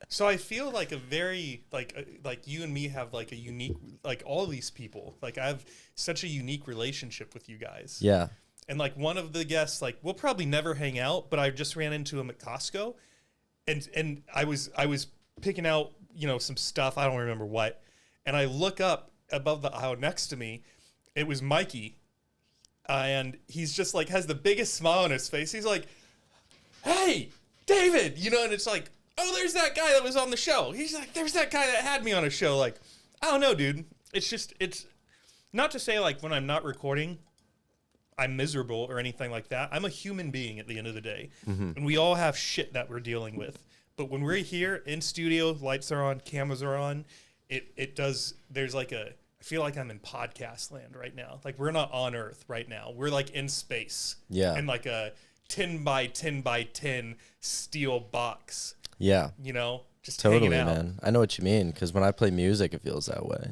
So I feel like a very like you and me have like a unique, like all these people, like I have such a unique relationship with you guys. Yeah. And like one of the guests, like we'll probably never hang out, but I just ran into him at Costco, and I was picking out some stuff, I don't remember what, and I look up above the aisle next to me, it was Mikey, and he's just like has the biggest smile on his face. He's like, "Hey, David," and it's like, "Oh, there's that guy that was on the show." He's like, "There's that guy that had me on a show." Like, I don't know, dude. It's not to say like when I'm not recording, I'm miserable or anything like that. I'm a human being at the end of the day. And we all have shit that we're dealing with. But when we're here in studio, lights are on, cameras are on, there's like I feel like I'm in podcast land right now. Like we're not on Earth right now. We're like in space. Yeah. In like a 10 by 10 by 10 steel box. Yeah. Just Totally, hanging out. man. I know what you mean, because when I play music, it feels that way.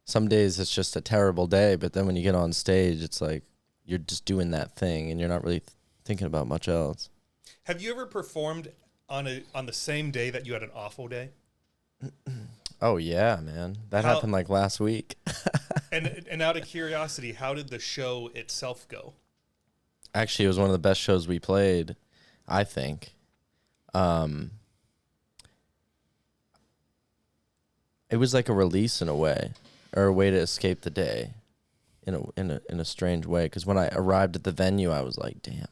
Some days it's just a terrible day, but then when you get on stage, it's like you're just doing that thing, and you're not really thinking about much else. Have you ever performed on the same day that you had an awful day? Oh, yeah, man. That happened like last week. And out of curiosity, how did the show itself go? Actually, it was one of the best shows we played, I think. It was like a release in a way, or a way to escape the day in a strange way. Because when I arrived at the venue, I was like, damn,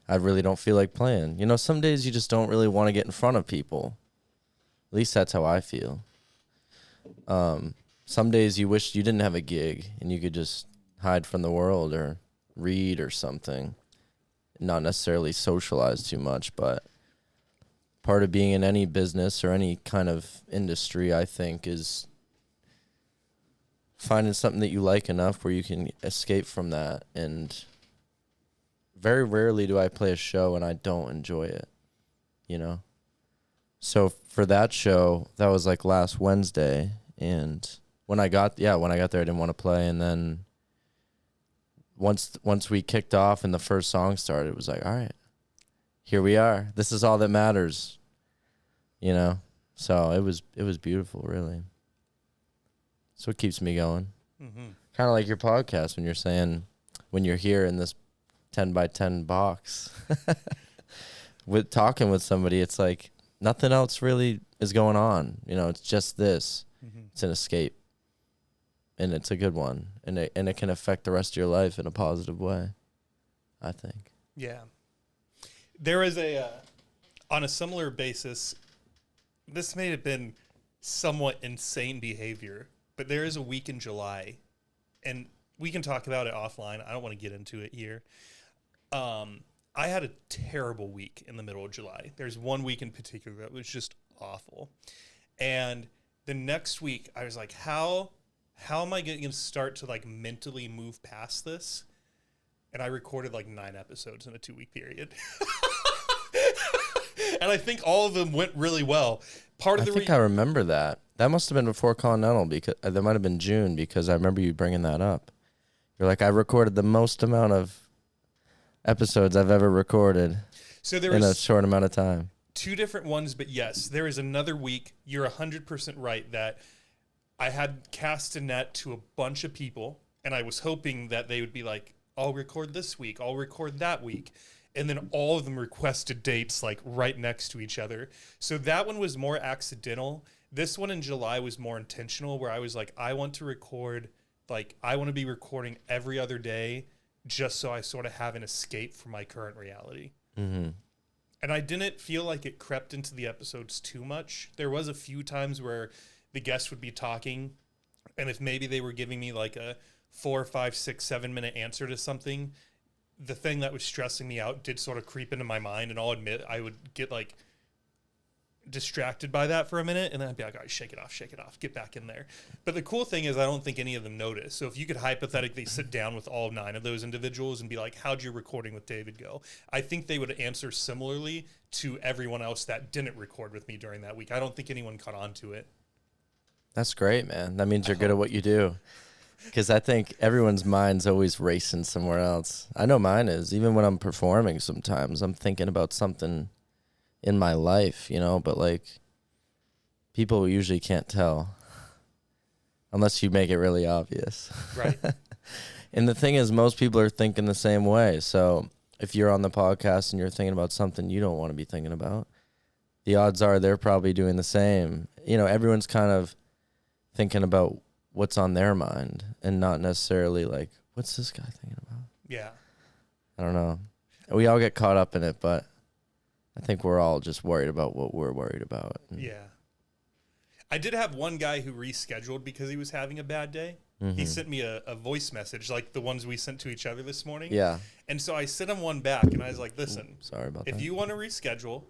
I really don't feel like playing. Some days you just don't really want to get in front of people. At least that's how I feel. Some days you wish you didn't have a gig and you could just hide from the world or read or something. Not necessarily socialize too much, but part of being in any business or any kind of industry, I think, is finding something that you like enough where you can escape from that. And very rarely do I play a show and I don't enjoy it, So for that show, that was like last Wednesday, and when I got there, I didn't want to play, and then once we kicked off and the first song started, it was like, all right, here we are. This is all that matters, So it was beautiful, really. So it keeps me going. Mm-hmm. Kind of like your podcast when you're saying, when you're here in this 10 by 10 box with talking with somebody, it's like nothing else really is going on. It's just this. Mm-hmm. It's an escape. And it's a good one. And it can affect the rest of your life in a positive way, I think. Yeah. There is on a similar basis, this may have been somewhat insane behavior, but there is a week in July, and we can talk about it offline. I don't want to get into it here. I had a terrible week in the middle of July. There's one week in particular that was just awful. And the next week, I was like, how am I going to start to like mentally move past this? And I recorded like 9 episodes in a 2-week period. And I think all of them went really well. I think I remember that. That must have been before Continental, because that might have been June, because I remember you bringing that up. You're like, I recorded the most amount of episodes I've ever recorded in a short amount of time. 2 different ones, but yes, there is another week. You're 100% right that I had cast a net to a bunch of people, and I was hoping that they would be like, I'll record this week, I'll record that week. And then all of them requested dates like right next to each other. So that one was more accidental. This one in July was more intentional, where I was like, I want to record, like I want to be recording every other day just so I sort of have an escape from my current reality. Mm-hmm. And I didn't feel like it crept into the episodes too much. There was a few times where the guests would be talking, and if maybe they were giving me like a 4, 5, 6, 7 minute answer to something, the thing that was stressing me out did sort of creep into my mind, and I'll admit I would get like distracted by that for a minute, and then I'd be like, all right, shake it off, get back in there. But the cool thing is I don't think any of them notice. So if you could hypothetically sit down with all 9 of those individuals and be like, how'd your recording with David go? I think they would answer similarly to everyone else that didn't record with me during that week. I don't think anyone caught on to it. That's great, man. That means you're good at what you do. Because I think everyone's mind's always racing somewhere else. I know mine is. Even when I'm performing sometimes, I'm thinking about something in my life, but like people usually can't tell unless you make it really obvious. Right. And the thing is, most people are thinking the same way. So if you're on the podcast and you're thinking about something you don't want to be thinking about, the odds are they're probably doing the same. Everyone's kind of thinking about what's on their mind and not necessarily like, what's this guy thinking about? Yeah. I don't know. We all get caught up in it, but I think we're all just worried about what we're worried about. Yeah. I did have one guy who rescheduled because he was having a bad day. Mm-hmm. He sent me a voice message like the ones we sent to each other this morning. Yeah. And so I sent him one back and I was like, listen, sorry about if that. you want to reschedule,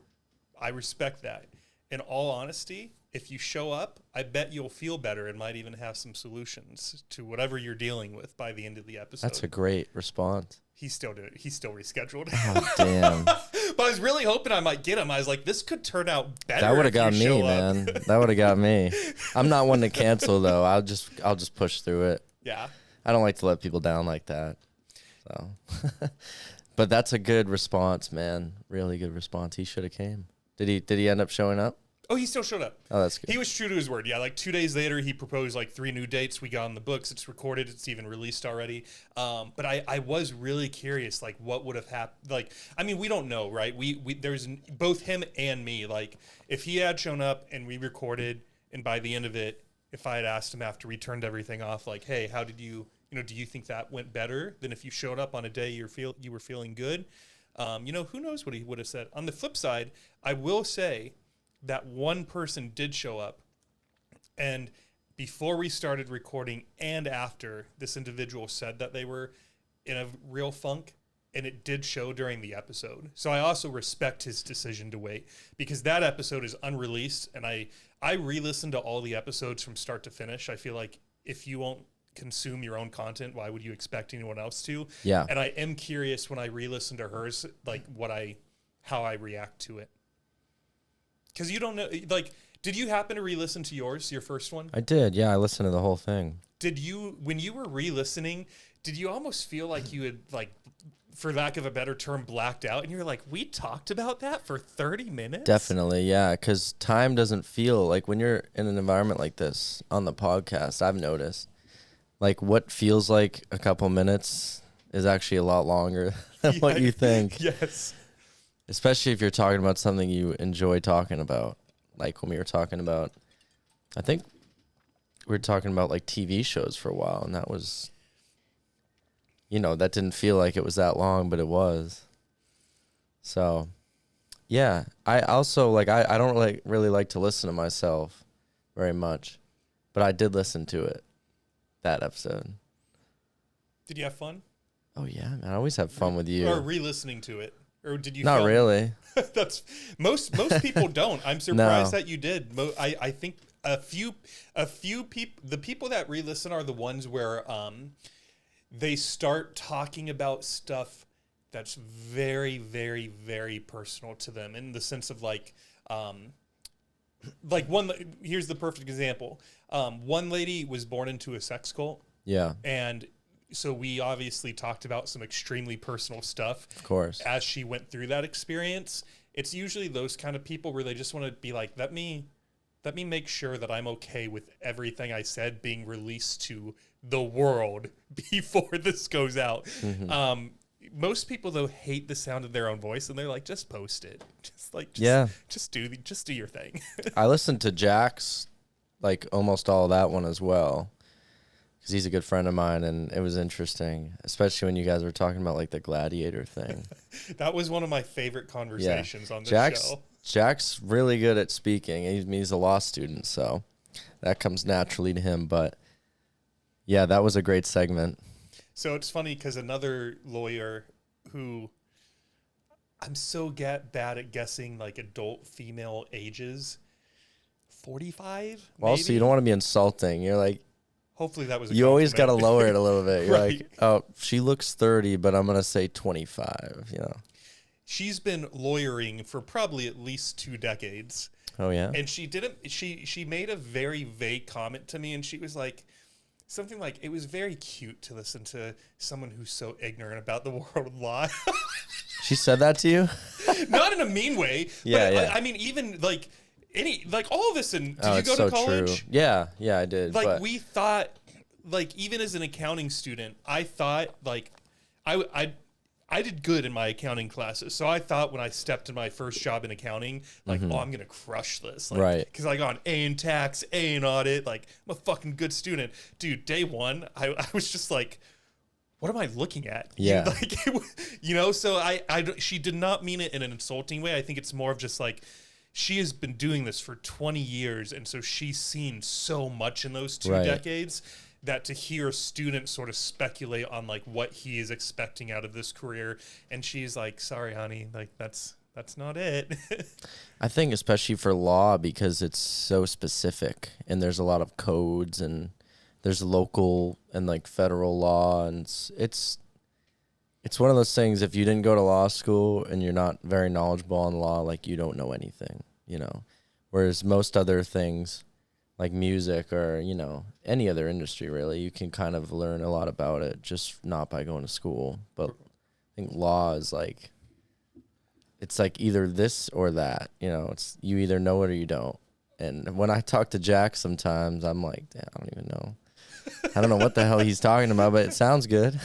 I respect that. In all honesty, if you show up, I bet you'll feel better and might even have some solutions to whatever you're dealing with by the end of the episode. That's a great response. He still did it. He still rescheduled. Oh, damn. But I was really hoping I might get him. I was like, this could turn out better. That would have if got you me, show up. man. That would have got me. I'm not one to cancel though. I'll just push through it. Yeah. I don't like to let people down like that. So, but that's a good response, man. Really good response. He should have came. Did he end up showing up? Oh, he still showed up. Oh, that's good. He was true to his word. Yeah, like 2 days later, he proposed like 3 new dates. We got on the books. It's recorded. It's even released already. But I was really curious, like what would have happened. Like, I mean, we don't know, right? We there's both him and me. Like, if he had shown up and we recorded, and by the end of it, if I had asked him after we turned everything off, like, hey, how did you, do you think that went better than if you showed up on a day you were feeling good? Who knows what he would have said. On the flip side, I will say that one person did show up, and before we started recording and after, this individual said that they were in a real funk, and it did show during the episode. So I also respect his decision to wait, because that episode is unreleased, and I re-listened to all the episodes from start to finish. I feel like if you won't consume your own content, why would you expect anyone else to? Yeah. And I am curious when I re-listen to hers, like how I react to it. Because you don't know, like, did you happen to re-listen to your first one? I did, yeah. I listened to the whole thing. Did you, when you were re-listening, did you almost feel like you had, like, for lack of a better term, blacked out? And you were like, we talked about that for 30 minutes? Definitely, yeah. Because time doesn't feel, like when you're in an environment like this on the podcast, I've noticed, like what feels like a couple minutes is actually a lot longer than what you think. Yes. Especially if you're talking about something you enjoy talking about. Like when we were talking about, I think we were talking about like TV shows for a while, and that was, that didn't feel like it was that long, but it was. So, yeah. I also, like, I don't really like to listen to myself very much, but I did listen to it, that episode. Did you have fun? Oh, yeah, man. I always have fun with you. Or re-listening to it? Or did you? Not really. That's most people don't. I'm surprised that you did. I think a few people. The people that re-listen are the ones where they start talking about stuff that's very, very, very personal to them, in the sense of like one. Here's the perfect example. One lady was born into a sex cult. Yeah. And so we obviously talked about some extremely personal stuff. Of course. As she went through that experience. It's usually those kind of people where they just want to be like, let me make sure that I'm okay with everything I said being released to the world before this goes out. Mm-hmm. Most people though hate the sound of their own voice, and they're like, just post it. Just do your thing. I listened to Jack's, like almost all of that one as well, because he's a good friend of mine, and it was interesting, especially when you guys were talking about like the gladiator thing. That was one of my favorite conversations on this show. Jack's really good at speaking. He's a law student, so that comes naturally to him. But yeah, that was a great segment. So it's funny because another lawyer who, I'm so bad at guessing like adult female ages, 45? Well, so you don't want to be insulting. You're like, hopefully that was a you always got to compliment. lower it a little bit. You're Right. like, oh, she looks 30, but I'm going to say 25, She's been lawyering for probably at least 2 decades. Oh, yeah? And she made a very vague comment to me, and she was like, something like, it was very cute to listen to someone who's so ignorant about the world of law. She said that to you? Not in a mean way. Yeah, but yeah. I mean, even like all of this. Did you It's go so to college? true. Yeah, I did. Like but we thought, like even as an accounting student, I thought like I did good in my accounting classes. So I thought when I stepped in my first job in accounting, like, oh, I'm going to crush this. Like, Right. Because I got an A in tax, A in audit. Like, I'm a fucking good student. Dude, day one, I was just like, what am I looking at? Yeah. So she did not mean it in an insulting way. I think it's more of just like, she has been doing this for 20 years. And so she's seen so much in those two decades that to hear a student sort of speculate on like what he is expecting out of this career, and she's like, sorry, honey, like that's not it. I think especially for law, because it's so specific and there's a lot of codes and there's local and like federal law, and it's one of those things, if you didn't go to law school and you're not very knowledgeable on law, like you don't know anything, whereas most other things like music or, any other industry, really, you can kind of learn a lot about it, just not by going to school. But I think law is like, it's like either this or that, it's you either know it or you don't. And when I talk to Jack sometimes, I'm like, damn, I don't even know. I don't know what the hell he's talking about, but it sounds good.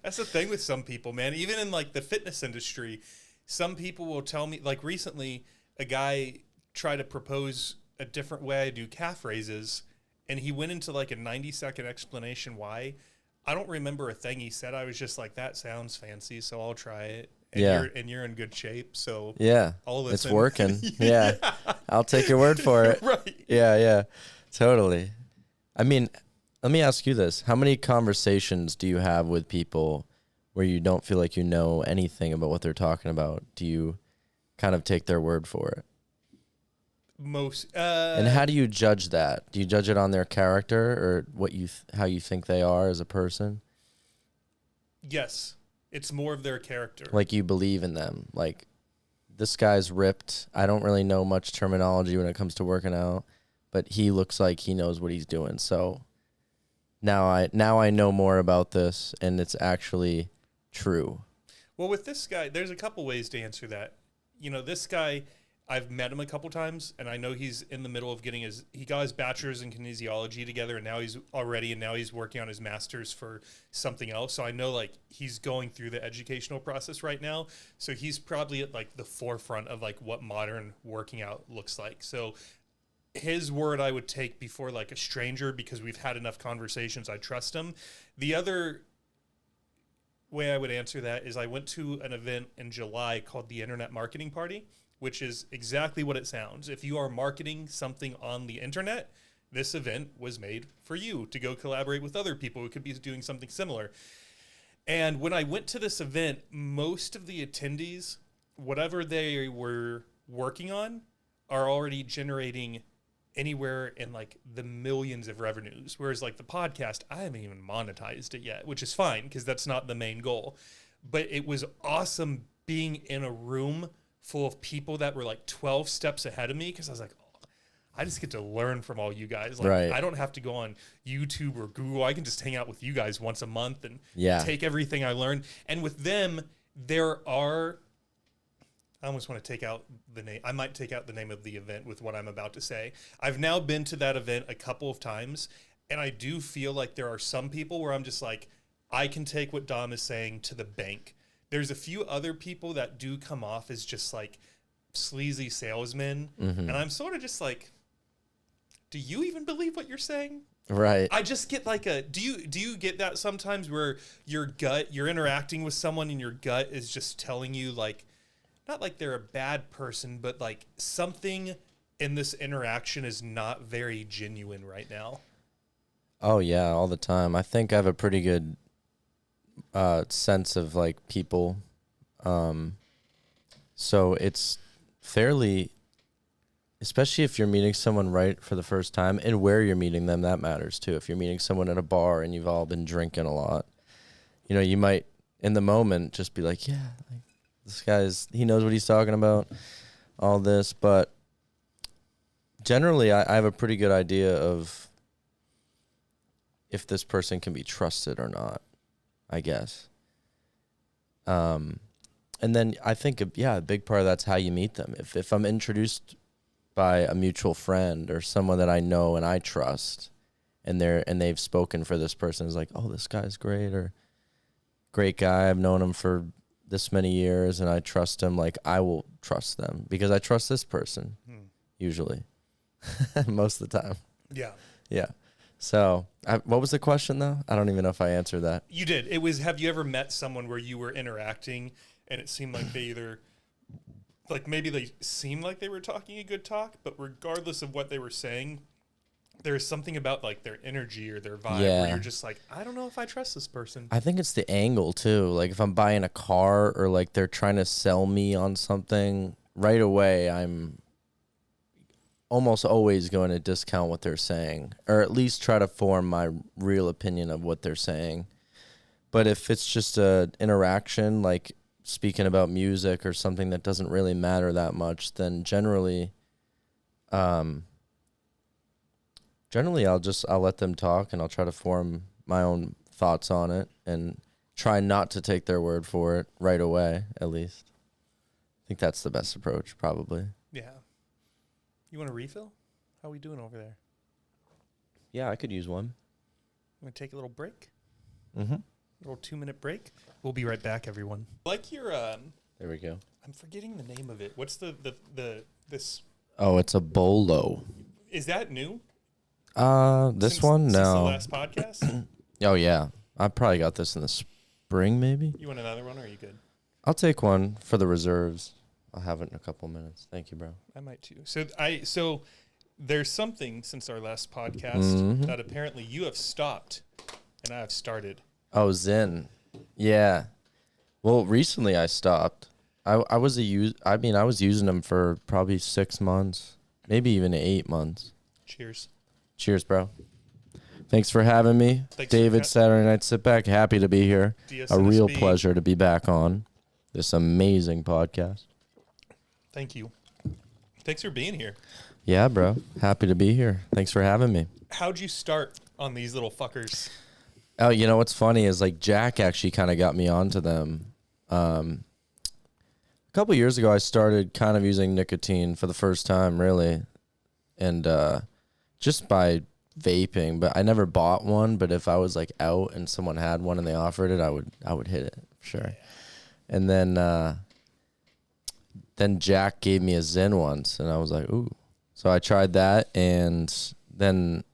That's the thing with some people, man. Even in like the fitness industry, some people will tell me, like recently, a guy tried to propose a different way I do calf raises, and he went into like a 90-second explanation why. I don't remember a thing he said. I was just like, that sounds fancy, so I'll try it. And you're in good shape, so yeah, I'll listen. It's working. Yeah, I'll take your word for it. Right. Yeah, totally. I mean, let me ask you this: how many conversations do you have with people where you don't feel like you know anything about what they're talking about? Do you kind of take their word for it? And how do you judge that? Do you judge it on their character or how you think they are as a person? Yes, it's more of their character. Like you believe in them. Like, this guy's ripped. I don't really know much terminology when it comes to working out, but he looks like he knows what he's doing. So now I know more about this, and it's actually true. Well, with this guy, there's a couple ways to answer that. This guy, I've met him a couple times, and I know he's in the middle of getting he got his bachelor's in kinesiology together, and now he's working on his master's for something else. So I know like he's going through the educational process right now. So he's probably at like the forefront of like what modern working out looks like. So his word I would take before like a stranger, because we've had enough conversations. I trust him. The other way I would answer that is I went to an event in July called the Internet Marketing Party, which is exactly what it sounds. If you are marketing something on the internet, this event was made for you to go collaborate with other people who could be doing something similar. And when I went to this event, most of the attendees, whatever they were working on, are already generating anywhere in like the millions of revenues. Whereas like the podcast, I haven't even monetized it yet, which is fine because that's not the main goal. But it was awesome being in a room full of people that were like 12 steps ahead of me, because I was like, oh, I just get to learn from all you guys. Like, right. I don't have to go on YouTube or Google. I can just hang out with you guys once a month and take everything I learned. And with them, there are, I almost want to take out the name. I might take out the name of the event with what I'm about to say. I've now been to that event a couple of times, and I do feel like there are some people where I'm just like, I can take what Dom is saying to the bank. There's a few other people that do come off as just like sleazy salesmen. Mm-hmm. And I'm sort of just like, do you even believe what you're saying? Right. I just get like do you get that sometimes where you're interacting with someone and your gut is just telling you like, not like they're a bad person, but like something in this interaction is not very genuine right now? Oh yeah, all the time. I think I have a pretty good sense of like people, so it's fairly, especially if you're meeting someone right for the first time, and where you're meeting them, that matters too. If you're meeting someone at a bar and you've all been drinking a lot, you might in the moment just be like, yeah, like, this he knows what he's talking about, all this. But generally I have a pretty good idea of if this person can be trusted or not, I guess. And then I think, a big part of that's how you meet them. If I'm introduced by a mutual friend or someone that I know and I trust, and they've spoken for this person, is like, oh, this guy's great, or great guy, I've known him for this many years and I trust him, like I will trust them because I trust this person usually. Most of the time. Yeah. So what was the question though? I don't even know if I answered that. You did. It was, have you ever met someone where you were interacting and it seemed like they either, like maybe they seemed like they were talking a good talk, but regardless of what they were saying, there's something about like their energy or their vibe where you're just like, I don't know if I trust this person. I think it's the angle too. Like if I'm buying a car or like they're trying to sell me on something, right away I'm almost always going to discount what they're saying, or at least try to form my real opinion of what they're saying. But if it's just a interaction, like speaking about music or something that doesn't really matter that much, then generally I'll let them talk and I'll try to form my own thoughts on it and try not to take their word for it right away, at least. I think that's the best approach, probably. Yeah. You want a refill? How are we doing over there? Yeah, I could use one. I'm going to take a little break. Mm-hmm. A little 2-minute break. We'll be right back, everyone. Like your, There we go. I'm forgetting the name of it. What's this? Oh, it's a bolo. Is that new? This one? Since the No. last podcast? Oh, yeah. I probably got this in the spring, maybe. You want another one or are you good? I'll take one for the reserves. I'll have it in a couple minutes. Thank you, bro. I might too. So there's something since our last podcast that apparently you have stopped and I have started. Oh, Zen. Yeah. Well, recently I stopped. I was using them for probably 6 months, maybe even 8 months. Cheers. Cheers, bro. Thanks for having me. David, Saturday Night Sit Back. Happy to be here. A real pleasure to be back on this amazing podcast. Thank you. Thanks for being here. Yeah, bro. Happy to be here. Thanks for having me. How'd you start on these little fuckers? Oh, you know what's funny is like Jack actually kind of got me onto them. A couple years ago, I started kind of using nicotine for the first time, really, and just by vaping. But I never bought one. But if I was like out and someone had one and they offered it, I would hit it for sure. And then Jack gave me a Zen once, and I was like, ooh. So I tried that, and then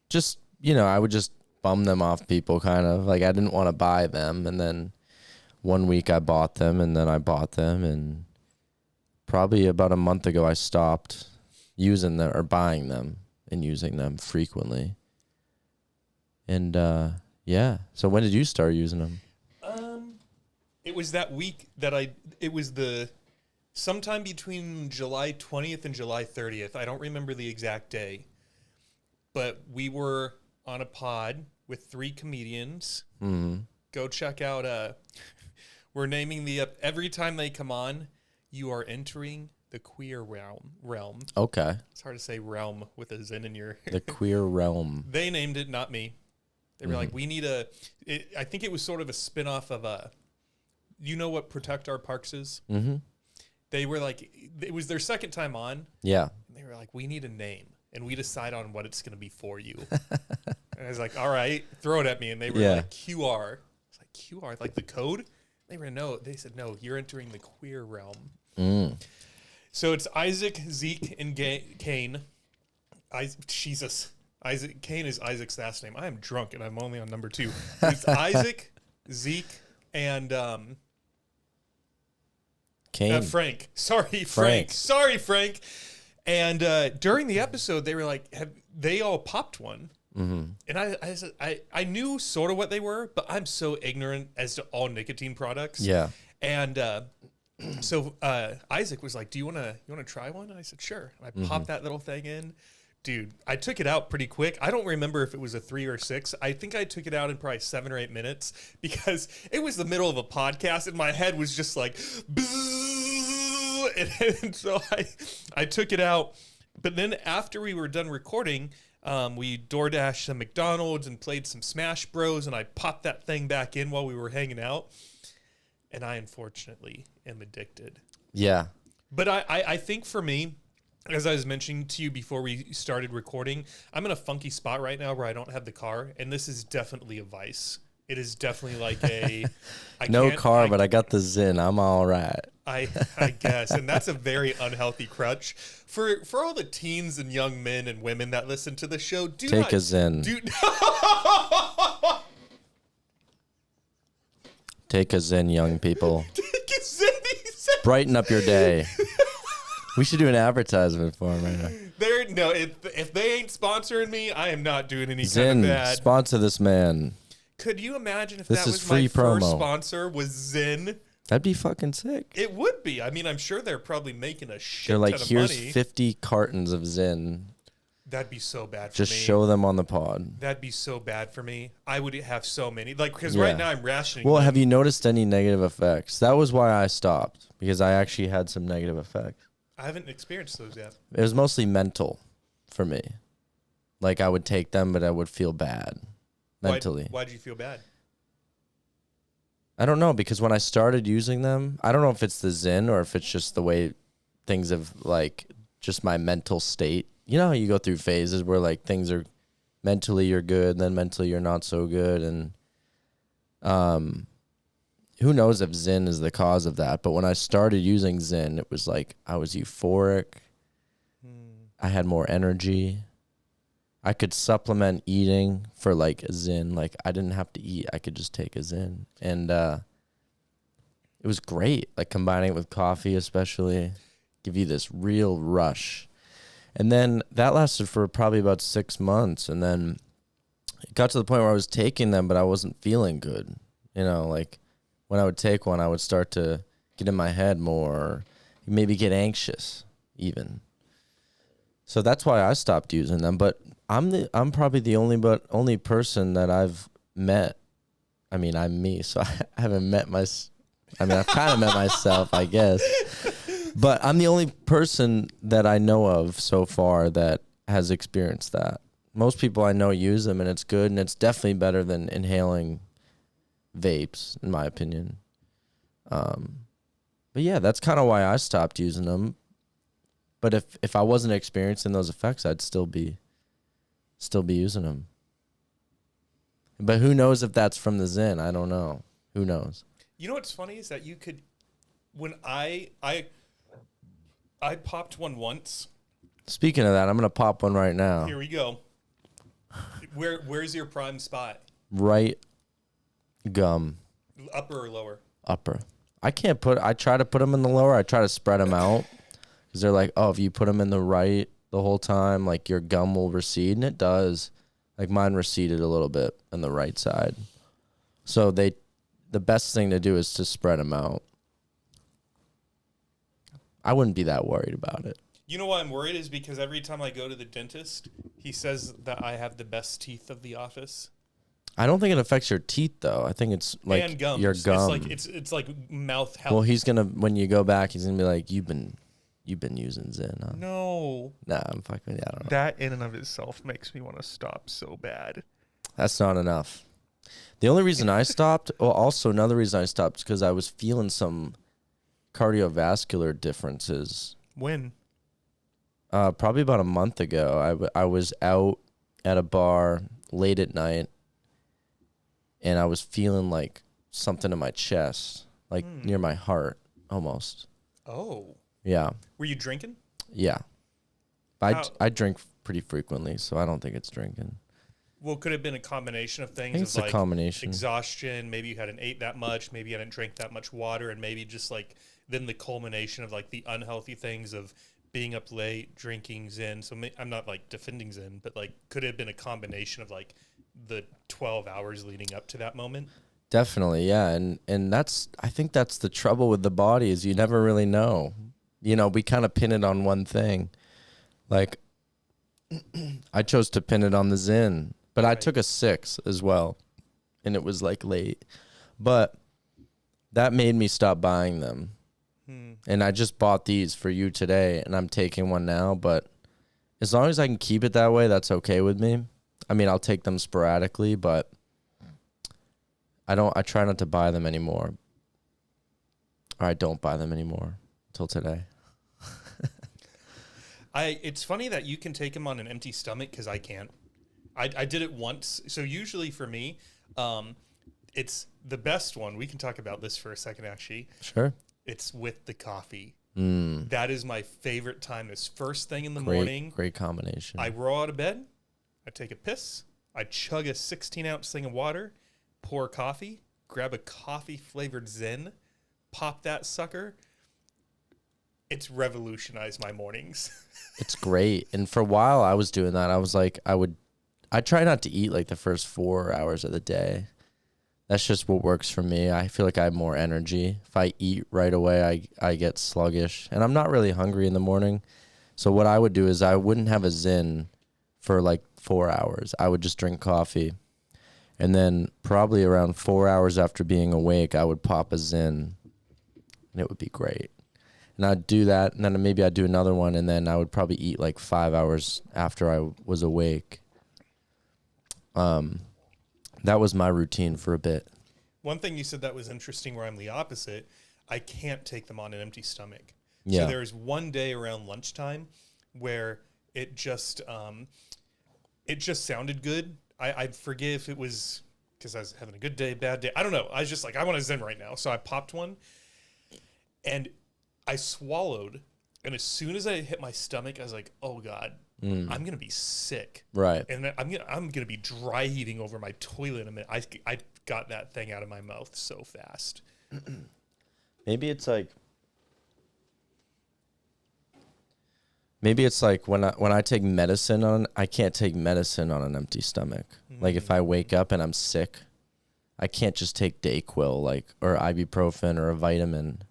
just, I would just bum them off people kind of. Like, I didn't want to buy them, and then one week I bought them, and then I bought them, and probably about a month ago I stopped using them or buying them and using them frequently. And, yeah. So when did you start using them? It was that week that sometime between July 20th and July 30th. I don't remember the exact day, but we were on a pod with 3 comedians. Mm-hmm. Go check out, we're naming every time they come on, you are entering the queer realm. Okay. It's hard to say realm with a Zen in your... The queer realm. They named it, not me. They were like, we need I think it was sort of a spinoff of you know what Protect Our Parks is? Mm-hmm. They were like, it was their second time on. Yeah. And they were like, we need a name, and we decide on what it's going to be for you. And I was like, all right, throw it at me. And they were like, QR. It's like, QR, like the code? They were, no. They said, no, you're entering the queer realm. So it's Isaac, Zeke, and Kane. Jesus. Kane is Isaac's last name. I am drunk, and I'm only on number 2. It's Isaac, Zeke, and... Frank. Sorry, Frank. Sorry, Frank. And during the episode, they were like, they all popped one. Mm-hmm. And I said, I knew sort of what they were, but I'm so ignorant as to all nicotine products. Yeah. And so Isaac was like, do you want to try one? And I said, sure. And I popped that little thing in. Dude, I took it out pretty quick. I don't remember if it was a 3 or 6. I think I took it out in probably 7 or 8 minutes because it was the middle of a podcast and my head was just like, and so I took it out. But then after we were done recording, We DoorDashed some McDonald's and played some Smash Bros. And I popped that thing back in while we were hanging out. And I unfortunately am addicted. Yeah. But I think for me, as I was mentioning to you before we started recording, I'm in a funky spot right now where I don't have the car. And this is definitely a vice. It is definitely like a... No car, but I got the Zyn. I'm all right. I guess. And that's a very unhealthy crutch. For all the teens and young men and women that listen to the show, Take a Zyn. Take a Zyn, young people. Take a Zyn. Brighten up your day. We should do an advertisement for them right now. If they ain't sponsoring me, I am not doing any Zyn, kind of that. sponsor this man. Could you imagine if This that is was free my promo. first sponsor was Zyn? That'd be fucking sick. It would be. I mean, I'm sure they're probably making a shit They're like, ton of here's money. 50 cartons of Zyn. That'd be so bad for Just me. show them on the pod. That'd be so bad for me. I would have so many. Like, because Yeah. right now I'm rationing. Well, them. have you noticed any negative effects? That was why I stopped, because I actually had some negative effects. I haven't experienced those yet. It was mostly mental for me. Like, I would take them, but I would feel bad mentally. Why'd you feel bad? I don't know, because when I started using them, I don't know if it's the Zyn or if it's just the way things have, like, just my mental state. You know how you go through phases where, like, things are mentally you're good, then mentally you're not so good, and who knows if Zyn is the cause of that. But when I started using Zyn, it was like I was euphoric. I had more energy. I could supplement eating for like a Zyn. Like I didn't have to eat. I could just take a Zyn. And it was great. Like combining it with coffee especially. Give you this real rush. And then that lasted for probably about 6 months. And then it got to the point where I was taking them, but I wasn't feeling good. You know, like when I would take one, I would start to get in my head more, or maybe get anxious even. So that's why I stopped using them. But I'm probably the only person that I've met. I mean, I'm me, so I haven't met I've kind of met myself, I guess. But I'm the only person that I know of so far that has experienced that. Most people I know use them, and it's good, and it's definitely better than inhaling vapes, in my opinion. But yeah, that's kind of why I stopped using them. But if I wasn't experiencing those effects, I'd still be using them. But who knows if that's from the Zyn? I don't know. Who knows? You know what's funny is that you could, when I popped one once. Speaking of that, I'm gonna pop one right now. Here we go. Where's your prime spot? Right gum. Upper or lower? Upper. I try to put them in the lower. I try to spread them out because they're like, oh, if you put them in the right the whole time, like your gum will recede, and it does. Like mine receded a little bit on the right side. So the best thing to do is to spread them out. I wouldn't be that worried about it. You know why I'm worried is because every time I go to the dentist, he says that I have the best teeth of the office. I don't think it affects your teeth though. I think it's like and gums. your gum. It's like mouth health. Well, he's gonna when you go back, he's gonna be like, you've been using Zyn, huh? No. Nah, I'm fucking. I don't know. That in and of itself makes me want to stop so bad. That's not enough. The only reason I stopped, well, also another reason I stopped, is because I was feeling some cardiovascular differences. When? Probably about a month ago. I was out at a bar late at night, and I was feeling like something in my chest, like near my heart, almost. Oh. Yeah. Were you drinking? Yeah. I drink pretty frequently, so I don't think it's drinking. Well, could it have been a combination of things? I think it's of a combination. Exhaustion, maybe you hadn't ate that much, maybe you hadn't drank that much water, and maybe just like then the culmination of like the unhealthy things of being up late, drinking Zyn. So I'm not like defending Zyn, but like could it have been a combination of like the 12 hours leading up to that moment? Definitely, yeah. And I think that's the trouble with the body is you never really know. You know, we kind of pin it on one thing. Like, I chose to pin it on the Zyn, but I took a 6 as well, and it was like late. But that made me stop buying them. And I just bought these for you today, and I'm taking one now, but as long as I can keep it that way, that's okay with me. I mean, I'll take them sporadically, but I try not to buy them anymore. Or I don't buy them anymore until today. It's funny that you can take them on an empty stomach because I can't. I did it once. So usually for me, it's the best one. We can talk about this for a second, actually. Sure. It's with the coffee. Mm. That is my favorite time. This first thing in the morning. Great combination. I roll out of bed. I take a piss. I chug a 16-ounce thing of water. Pour coffee. Grab a coffee-flavored Zen. Pop that sucker. It's revolutionized my mornings. It's great. And for a while I was doing that. I was like, I try not to eat like the first 4 hours of the day. That's just what works for me. I feel like I have more energy. If I eat right away, I get sluggish. And I'm not really hungry in the morning. So what I would do is I wouldn't have a Zen for like 4 hours. I would just drink coffee. And then probably around 4 hours after being awake, I would pop a Zen. And it would be great. And I'd do that, and then maybe I'd do another one, and then I would probably eat like 5 hours after I was awake. That was my routine for a bit. One thing you said that was interesting where I'm the opposite. I can't take them on an empty stomach. Yeah. So there's one day around lunchtime where it just sounded good. I forget if it was because I was having a good day, bad day. I don't know. I was just like, I want a Zen right now. So I popped one, and I swallowed. And as soon as I hit my stomach, I was like, oh, God. I'm gonna be sick, Right? And I'm gonna be dry heaving over my toilet in a minute. I got that thing out of my mouth so fast. Maybe it's like when I take medicine I can't take medicine on an empty stomach. Like if I wake up and I'm sick, I can't just take Dayquil or ibuprofen or a vitamin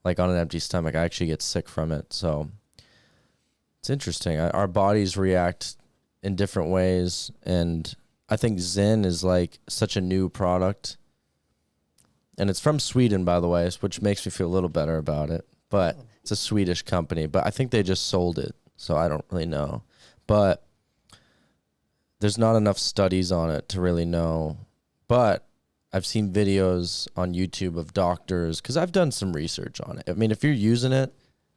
like on an empty stomach. I actually get sick from it. So it's interesting. Our bodies react in different ways, and I think Zen is like such a new product. And it's from Sweden, by the way, which makes me feel a little better about it. But it's a Swedish company, but I think they just sold it, so I don't really know. But there's not enough studies on it to really know. But I've seen videos on YouTube of doctors, because I've done some research on it. I mean, if you're using it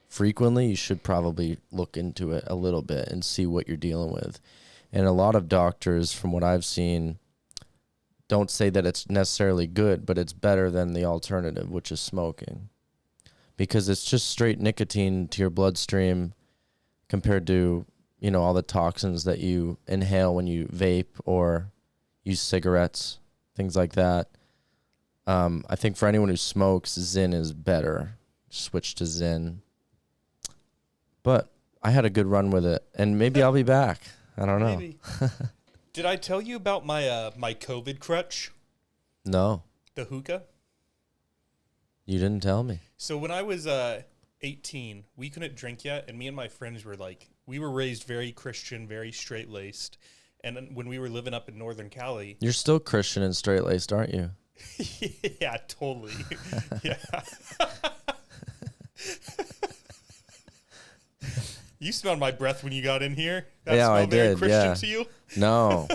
frequently, you should probably look into it a little bit and see what you're dealing with. And a lot of doctors, from what I've seen, don't say that it's necessarily good, but it's better than the alternative, which is smoking. Because it's just straight nicotine to your bloodstream compared to, all the toxins that you inhale when you vape or use cigarettes, things like that. I think for anyone who smokes, Zen is better. Switch to Zen. But I had a good run with it, and maybe I'll be back. I don't know. Maybe. Did I tell you about my my COVID crutch? No. The hookah? You didn't tell me. So when I was 18, we couldn't drink yet, and me and my friends were we were raised very Christian, very straight-laced. And then when we were living up in Northern Cali... You're still Christian and straight-laced, aren't you? Yeah, totally. Yeah. You smelled my breath when you got in here. That yeah, smelled I very did. Christian Yeah. to you? No.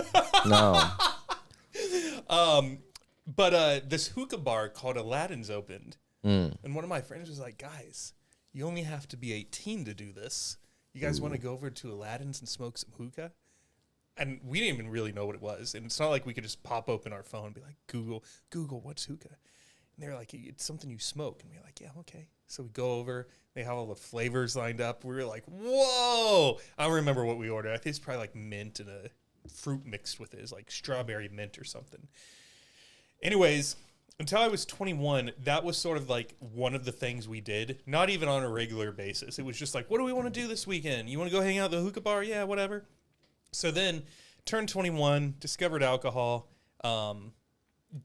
But this hookah bar called Aladdin's opened. And one of my friends was like, guys, you only have to be 18 to do this. You guys want to go over to Aladdin's and smoke some hookah? And we didn't even really know what it was. And it's not like we could just pop open our phone and be like, Google, what's hookah? And they're like, it's something you smoke. And we're like, yeah, okay. So we go over. They have all the flavors lined up. We were like, whoa. I don't remember what we ordered. I think it's probably like mint and a fruit mixed with it. It's like strawberry mint or something. Anyways, until I was 21, that was sort of like one of the things we did. Not even on a regular basis. It was just like, what do we want to do this weekend? You want to go hang out at the hookah bar? Yeah, whatever. So then turned 21, discovered alcohol,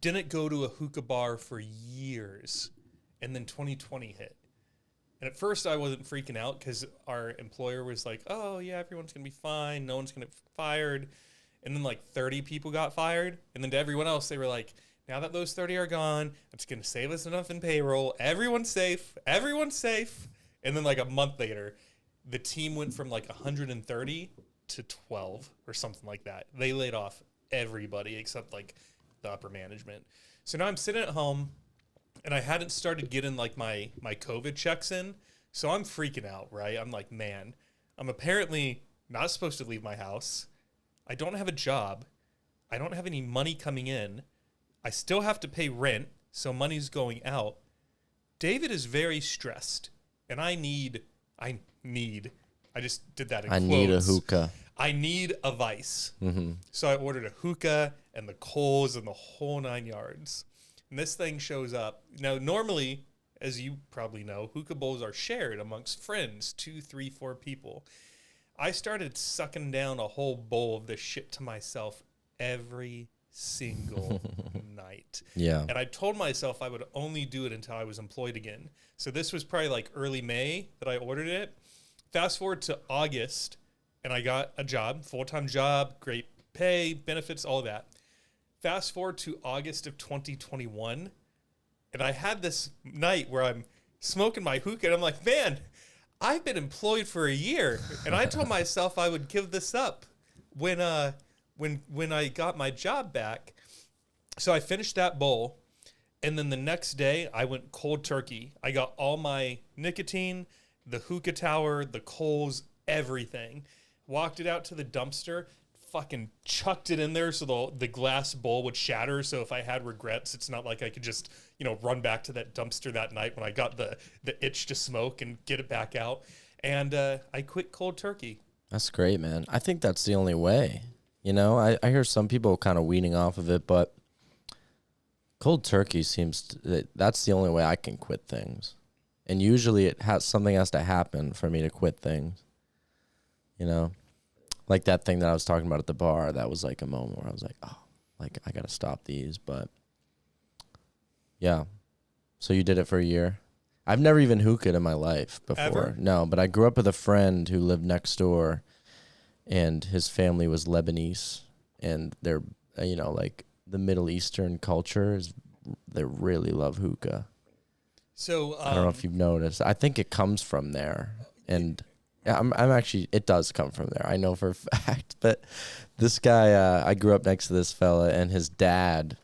didn't go to a hookah bar for years. And then 2020 hit. And at first I wasn't freaking out because our employer was like, oh, yeah, everyone's going to be fine. No one's going to get fired. And then like 30 people got fired. And then to everyone else, they were like, now that those 30 are gone, it's going to save us enough in payroll. Everyone's safe. Everyone's safe. And then like a month later, the team went from like 130 to 12 or something like that. They laid off everybody except like the upper management. So now I'm sitting at home and I hadn't started getting like my COVID checks in. So I'm freaking out, right? I'm like, man, I'm apparently not supposed to leave my house. I don't have a job. I don't have any money coming in. I still have to pay rent, so money's going out. David is very stressed, and I just did that in quotes. I need a hookah. I need a vice. Mm-hmm. So I ordered a hookah and the coals and the whole 9 yards. And this thing shows up. Now, normally, as you probably know, hookah bowls are shared amongst friends, 2, 3, 4 people. I started sucking down a whole bowl of this shit to myself every single night. Yeah. And I told myself I would only do it until I was employed again. So this was probably like early May that I ordered it. Fast forward to August, and I got a job, full-time job, great pay, benefits, all that. Fast forward to August of 2021, and I had this night where I'm smoking my hookah, and I'm like, man, I've been employed for a year, and I told myself I would give this up when I got my job back. So I finished that bowl, and then the next day I went cold turkey. I got all my nicotine, the hookah tower, the coals, everything. Walked it out to the dumpster, fucking chucked it in there so the glass bowl would shatter. So if I had regrets, it's not like I could just, run back to that dumpster that night when I got the itch to smoke and get it back out. And I quit cold turkey. That's great, man. I think that's the only way. I hear some people kind of weaning off of it, but cold turkey that's the only way I can quit things. And usually something has to happen for me to quit things. Like that thing that I was talking about at the bar, that was like a moment where I was like, oh, like I got to stop these. But yeah. So you did it for a year? I've never even hookah'd in my life before. Ever? No, but I grew up with a friend who lived next door, and his family was Lebanese, and they're, like the Middle Eastern culture they really love hookah. So I don't know if you've noticed. I think it comes from there, and I'm actually, it does come from there. I know for a fact. But this guy, I grew up next to this fella, and his dad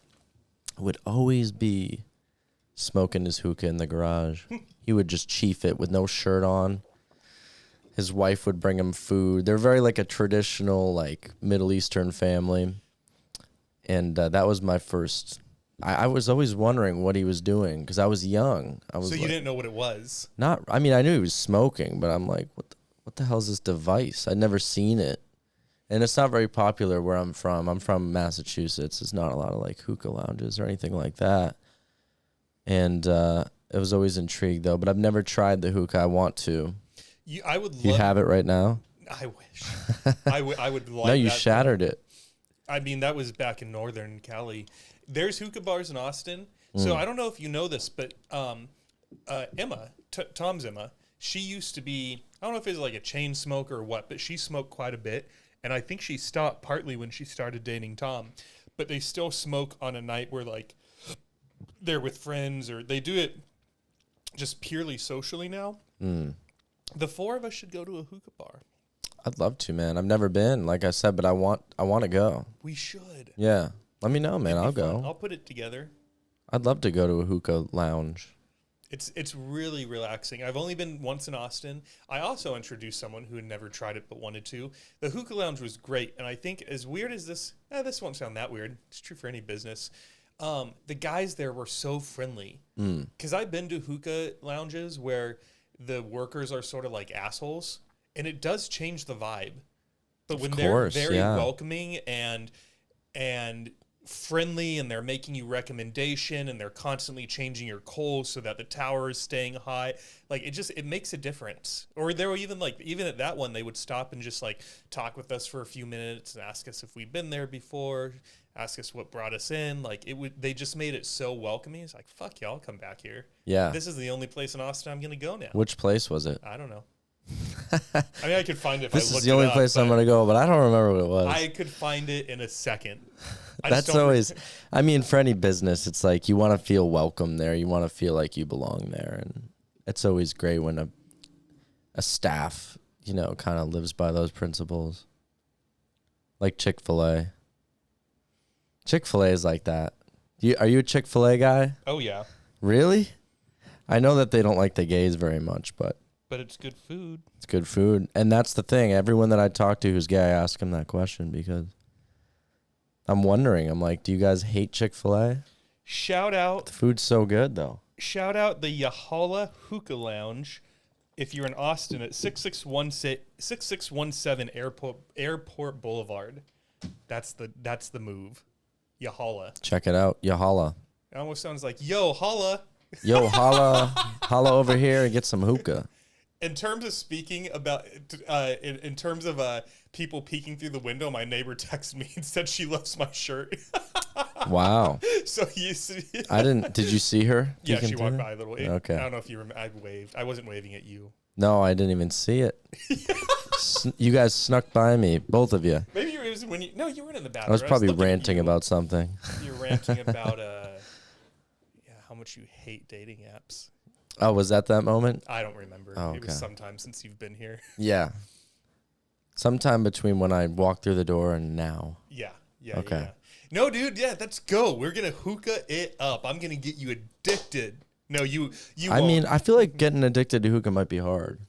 would always be smoking his hookah in the garage. He would just chief it with no shirt on. His wife would bring him food. They're very like a traditional, like Middle Eastern family. And that was my first. I was always wondering what he was doing because I was young. So you didn't know what it was? I mean, I knew he was smoking, but I'm like, what the hell is this device? I'd never seen it. And it's not very popular where I'm from. I'm from Massachusetts. There's not a lot of like hookah lounges or anything like that. And it was always intrigued though, but I've never tried the hookah. I want to. You have it right now? I wish. I would like. No, you shattered it. I mean, that was back in Northern Cali. There's hookah bars in Austin. So I don't know if you know this, but Emma, Tom's Emma, she used to be, I don't know if it was like a chain smoker or what, but she smoked quite a bit. And I think she stopped partly when she started dating Tom. But they still smoke on a night where like they're with friends or they do it just purely socially now. The four of us should go to a hookah bar. I'd love to, man. I've never been, like I said, but I want to go. We should. Yeah. Let me know, man. I'll go. I'll put it together. I'd love to go to a hookah lounge. It's really relaxing. I've only been once in Austin. I also introduced someone who had never tried it but wanted to. The hookah lounge was great, and I think as weird as this won't sound that weird. It's true for any business. The guys there were so friendly. Because I've been to hookah lounges where the workers are sort of like assholes, and it does change the vibe. But when they're very welcoming and friendly, and they're making you recommendation, and they're constantly changing your coals so that the tower is staying high, like it makes a difference. Or they were even at that one, they would stop and just like talk with us for a few minutes and ask us if we'd been there before, ask us what brought us in. Like they just made it so welcoming. It's like, fuck yeah, I'll come back here. Yeah, this is the only place in Austin I'm gonna go now. Which place was it? I don't know. I mean, I could find it if I looked it up. This is the only place I'm going to go, but I don't remember what it was. I could find it in a second. That's always, I mean, for any business, it's like you want to feel welcome there. You want to feel like you belong there. And it's always great when a staff kind of lives by those principles. Like Chick-fil-A. Chick-fil-A is like that. Are you a Chick-fil-A guy? Oh, yeah. Really? I know that they don't like the gays very much, but it's good food. it's good food. And that's the thing. Everyone that I talk to who's gay, I ask them that question because I'm wondering. I'm like, do you guys hate Chick-fil-A? Shout out. The food's so good, though. Shout out the Yahala Hookah Lounge. If you're in Austin at 6617 Airport Boulevard. That's the move. Yahala. Check it out. Yahala. It almost sounds like, yo, holla. Yo, holla. Holla over here and get some hookah. In terms of speaking about, in terms of people peeking through the window, my neighbor texted me and said she loves my shirt. Wow. So you see, Did you see her? yeah, peeking she through walked there? by a little. Okay. I don't know if you remember. I waved. I wasn't waving at you. No, I didn't even see it. You guys snuck by me, both of you. Maybe it was when you. No, you weren't in the bathroom. I was probably looking at ranting you. about something. You're ranting about how much you hate dating apps. Oh, was that moment? I don't remember. Oh, It was okay. sometime since you've been here. Yeah. Sometime between when I walked through the door and now. Yeah. Okay. Yeah. No, dude. Yeah, let's go. We're gonna hookah it up. I'm gonna get you addicted. No, you. I won't. mean, I feel like getting addicted to hookah might be hard.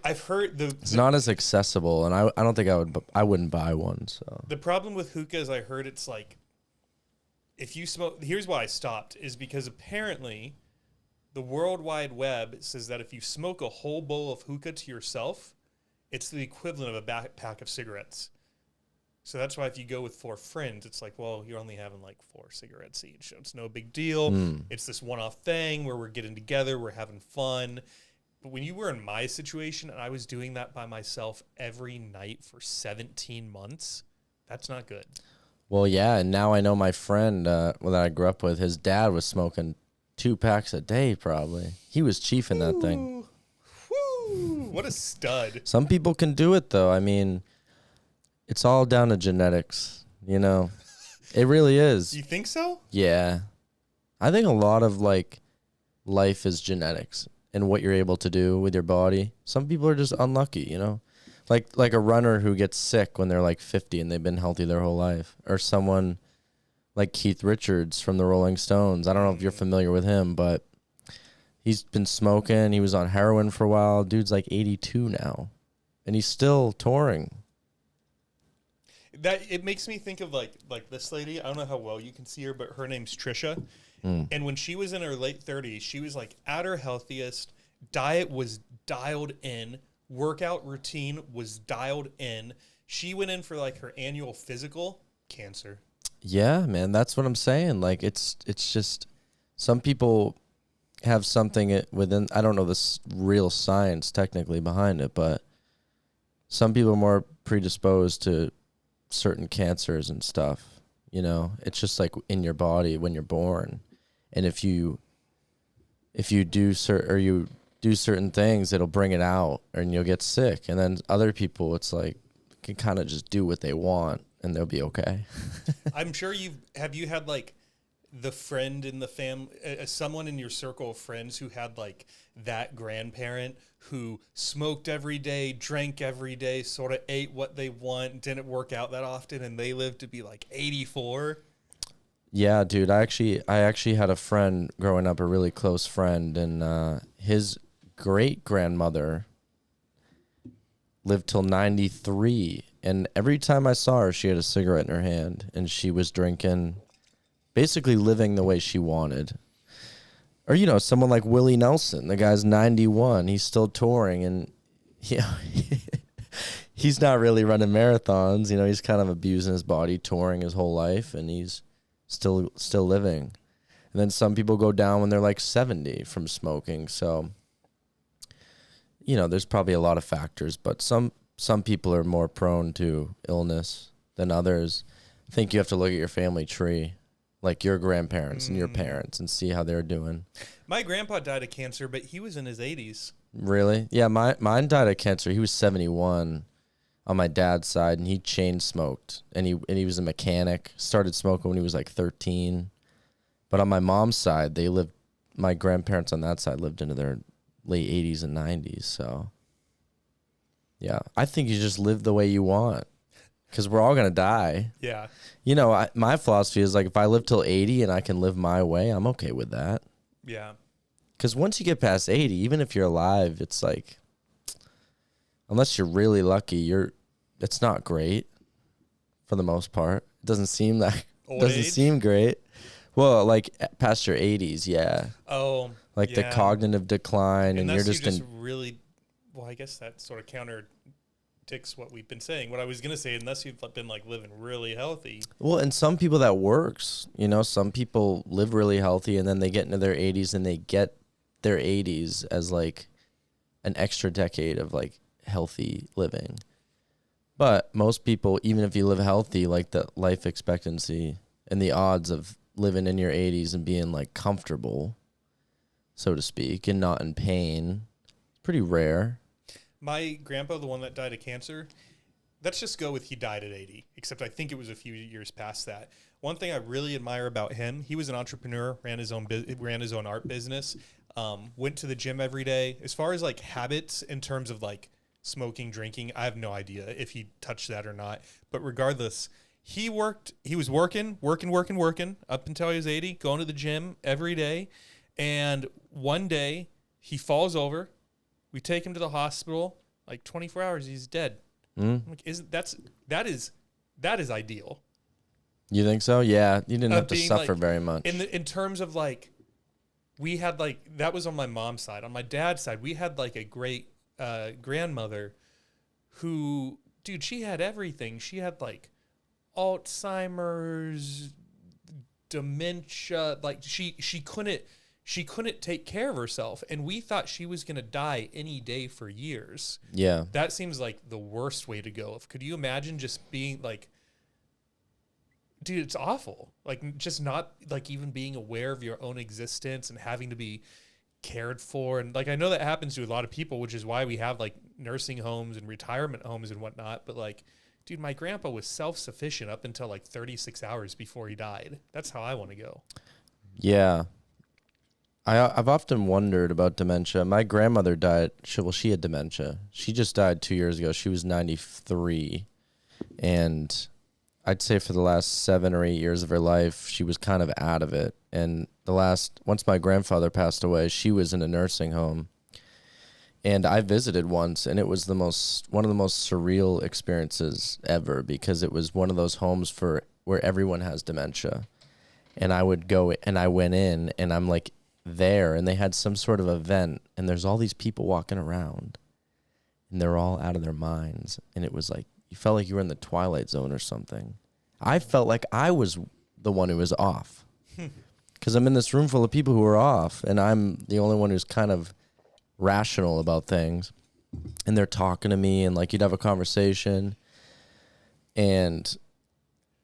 I've heard It's not as accessible, and I don't think I wouldn't buy one. So the problem with hookah is I heard it's like, if you smoke. Here's why I stopped is because apparently, the World Wide Web says that if you smoke a whole bowl of hookah to yourself, it's the equivalent of a pack of cigarettes. So that's why if you go with 4 friends, it's like, well, you're only having like 4 cigarettes each. So it's no big deal. It's this one-off thing where we're getting together, we're having fun. But when you were in my situation and I was doing that by myself every night for 17 months, that's not good. Well, yeah, and now I know my friend that I grew up with, his dad was smoking 2 packs a day probably. He was chiefing that thing. Woo! What a stud. Some people can do it, though. I mean, it's all down to genetics, It really is. You think so? Yeah. I think a lot of, life is genetics and what you're able to do with your body. Some people are just unlucky, Like a runner who gets sick when they're 50 and they've been healthy their whole life. Or someone like Keith Richards from the Rolling Stones. I don't know if you're familiar with him, but he's been smoking. He was on heroin for a while. Dude's 82 now, and he's still touring. That it makes me think of like this lady. I don't know how well you can see her, but her name's Trisha. And when she was in her late 30s, she was at her healthiest. Diet was dialed in. Workout routine was dialed in. She went in for her annual physical. Cancer. Yeah, man, that's what I'm saying. It's just some people have something within. I don't know the real science technically behind it, but some people are more predisposed to certain cancers and stuff. It's just in your body when you're born, and if you do certain things, it'll bring it out, and you'll get sick. And then other people, it's can kind of just do what they want, and they'll be okay. I'm sure you had the friend in the family, someone in your circle of friends who had that grandparent who smoked every day, drank every day, sort of ate what they want, didn't work out that often, and they lived to be 84. Yeah, dude. I actually had a friend growing up, a really close friend, and his great grandmother lived till 93. And every time I saw her, she had a cigarette in her hand, and she was drinking, basically living the way she wanted. Or, someone like Willie Nelson, the guy's 91. He's still touring, and he's not really running marathons. He's kind of abusing his body, touring his whole life, and he's still living. And then some people go down when they're 70 from smoking. So, there's probably a lot of factors, but some people are more prone to illness than others. I think you have to look at your family tree, like your grandparents and your parents, and see how they're doing. My grandpa died of cancer, but he was in his 80s. Really? Yeah, mine died of cancer. He was 71 on my dad's side, and he chain smoked, and he was a mechanic. Started smoking when he was 13. But on my mom's side, my grandparents on that side lived into their late 80s and 90s, so Yeah. I think you just live the way you want because we're all going to die. Yeah. You know, my philosophy is like if I live till 80 and I can live my way, I'm okay with that. Yeah. Because once you get past 80, even if you're alive, it's like, unless you're really lucky, it's not great for the most part. It doesn't seem great. Well, like past your 80s, yeah. Oh, like the yeah. cognitive decline, and you're Unless just you just in. really, well, I guess that sort of contradicts what we've been saying. What I was gonna say, unless you've been like living really healthy. Well, and some people that works. You know, some people live really healthy, and then they get into their 80s, and they get their 80s as like an extra decade of like healthy living. But most people, even if you live healthy, like the life expectancy and the odds of living in your 80s and being like comfortable, so to speak, and not in pain, it's pretty rare. My grandpa, the one that died of cancer, let's just go with he died at 80, except I think it was a few years past that. One thing I really admire about him, he was an entrepreneur, ran his own art business, went to the gym every day. As far as like habits in terms of like smoking, drinking, I have no idea if he touched that or not. But regardless, he was working up until he was 80, going to the gym every day. And one day he falls over. We take him to the hospital. Like 24 hours, he's dead. Mm. Like, that is ideal. You think so? Yeah, you didn't have to suffer like, very much. In terms of like, we had like, that was on my mom's side. On my dad's side, we had like a great grandmother who, dude, she had everything. She had like Alzheimer's, dementia. Like she couldn't take care of herself, and we thought she was going to die any day for years. Yeah. That seems like the worst way to go. Could you imagine just being like, dude, it's awful. Like just not like even being aware of your own existence and having to be cared for. And like, I know that happens to a lot of people, which is why we have like nursing homes and retirement homes and whatnot. But like, dude, my grandpa was self-sufficient up until like 36 hours before he died. That's how I want to go. Yeah. I've often wondered about dementia. My grandmother died. She had dementia. She just died 2 years ago. She was 93. And I'd say for the last 7 or 8 years of her life, she was kind of out of it. And once my grandfather passed away, she was in a nursing home. And I visited once, and it was one of the most surreal experiences ever, because it was one of those homes where everyone has dementia. And I would go, and I went in, and I'm like there, and they had some sort of event, and there's all these people walking around, and they're all out of their minds. And it was like, you felt like you were in the Twilight Zone or something. I felt like I was the one who was off, because I'm in this room full of people who are off, and I'm the only one who's kind of rational about things. And they're talking to me, and like you'd have a conversation, and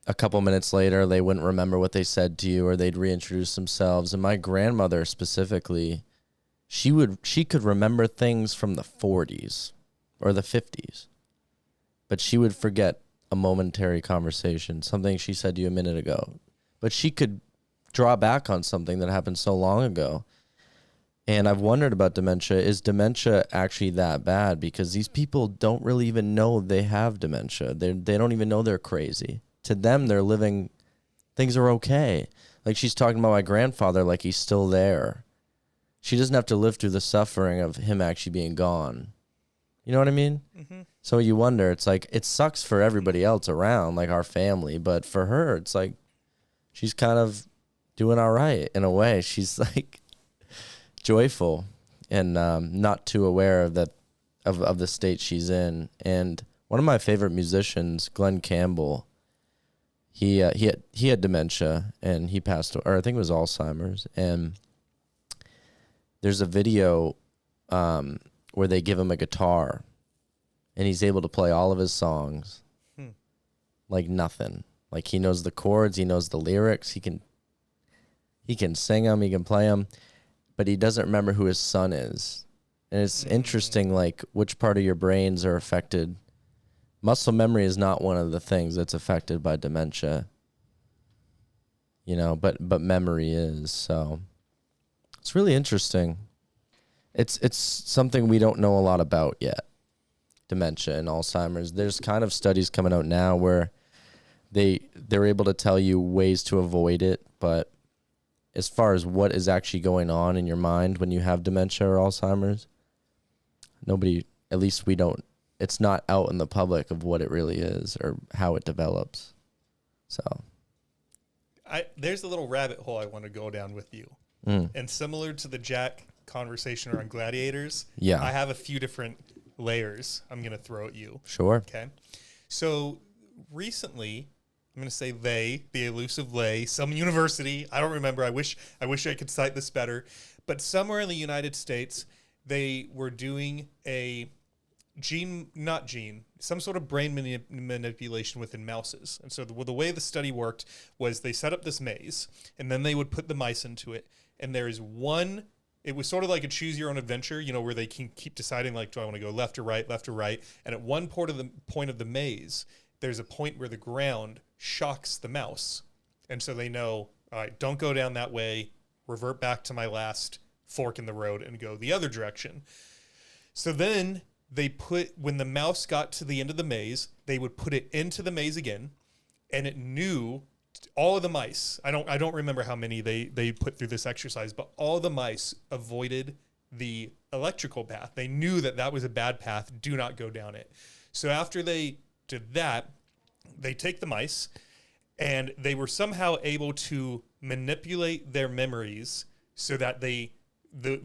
a couple minutes later they wouldn't remember what they said to you, or they'd reintroduce themselves. And my grandmother specifically, she could remember things from the 40s or the 50s, but she would forget a momentary conversation, something she said to you a minute ago. But she could draw back on something that happened so long ago. And I've wondered about dementia. Is dementia actually that bad? Because these people don't really even know they have dementia. They don't even know they're crazy. To them, they're living, things are okay. Like she's talking about my grandfather like he's still there. She doesn't have to live through the suffering of him actually being gone. You know what I mean? Mm-hmm. So you wonder, it's like, it sucks for everybody else around, like our family. But for her, it's like, she's kind of doing all right in a way. She's like joyful and not too aware of that, of the state she's in. And one of my favorite musicians, Glenn Campbell, he had dementia, and he passed, or I think it was Alzheimer's. And there's a video where they give him a guitar, and he's able to play all of his songs like nothing. Like he knows the chords, he knows the lyrics, he can sing them, he can play them, but he doesn't remember who his son is. And it's interesting, like which part of your brains are affected. Muscle memory is not one of the things that's affected by dementia, you know, but memory is. So it's really interesting. It's something we don't know a lot about yet. dementia and Alzheimer's. There's kind of studies coming out now where they're able to tell you ways to avoid it, but as far as what is actually going on in your mind when you have dementia or Alzheimer's, nobody, at least we don't, it's not out in the public of what it really is or how it develops. So there's a little rabbit hole I want to go down with you. And similar to the Jack conversation around gladiators, Yeah. I have a few different layers I'm going to throw at you. Sure. Okay. So recently, I'm going to say the elusive some university, I don't remember. I wish I could cite this better, but somewhere in the United States, they were doing a some sort of brain manipulation within mouses. And so the way the study worked was they set up this maze, and then they would put the mice into it. And there is it was sort of like a choose your own adventure, where they can keep deciding, like, do I want to go left or right? And at one point of the maze, there's a point where the ground shocks the mouse. And so they know, all right, don't go down that way, revert back to my last fork in the road and go the other direction. So then when the mouse got to the end of the maze, they would put it into the maze again, and it knew all of the mice. I don't remember how many they put through this exercise, but all the mice avoided the electrical path. They knew that was a bad path. Do not go down it. So after they did that, they take the mice, and they were somehow able to manipulate their memories so that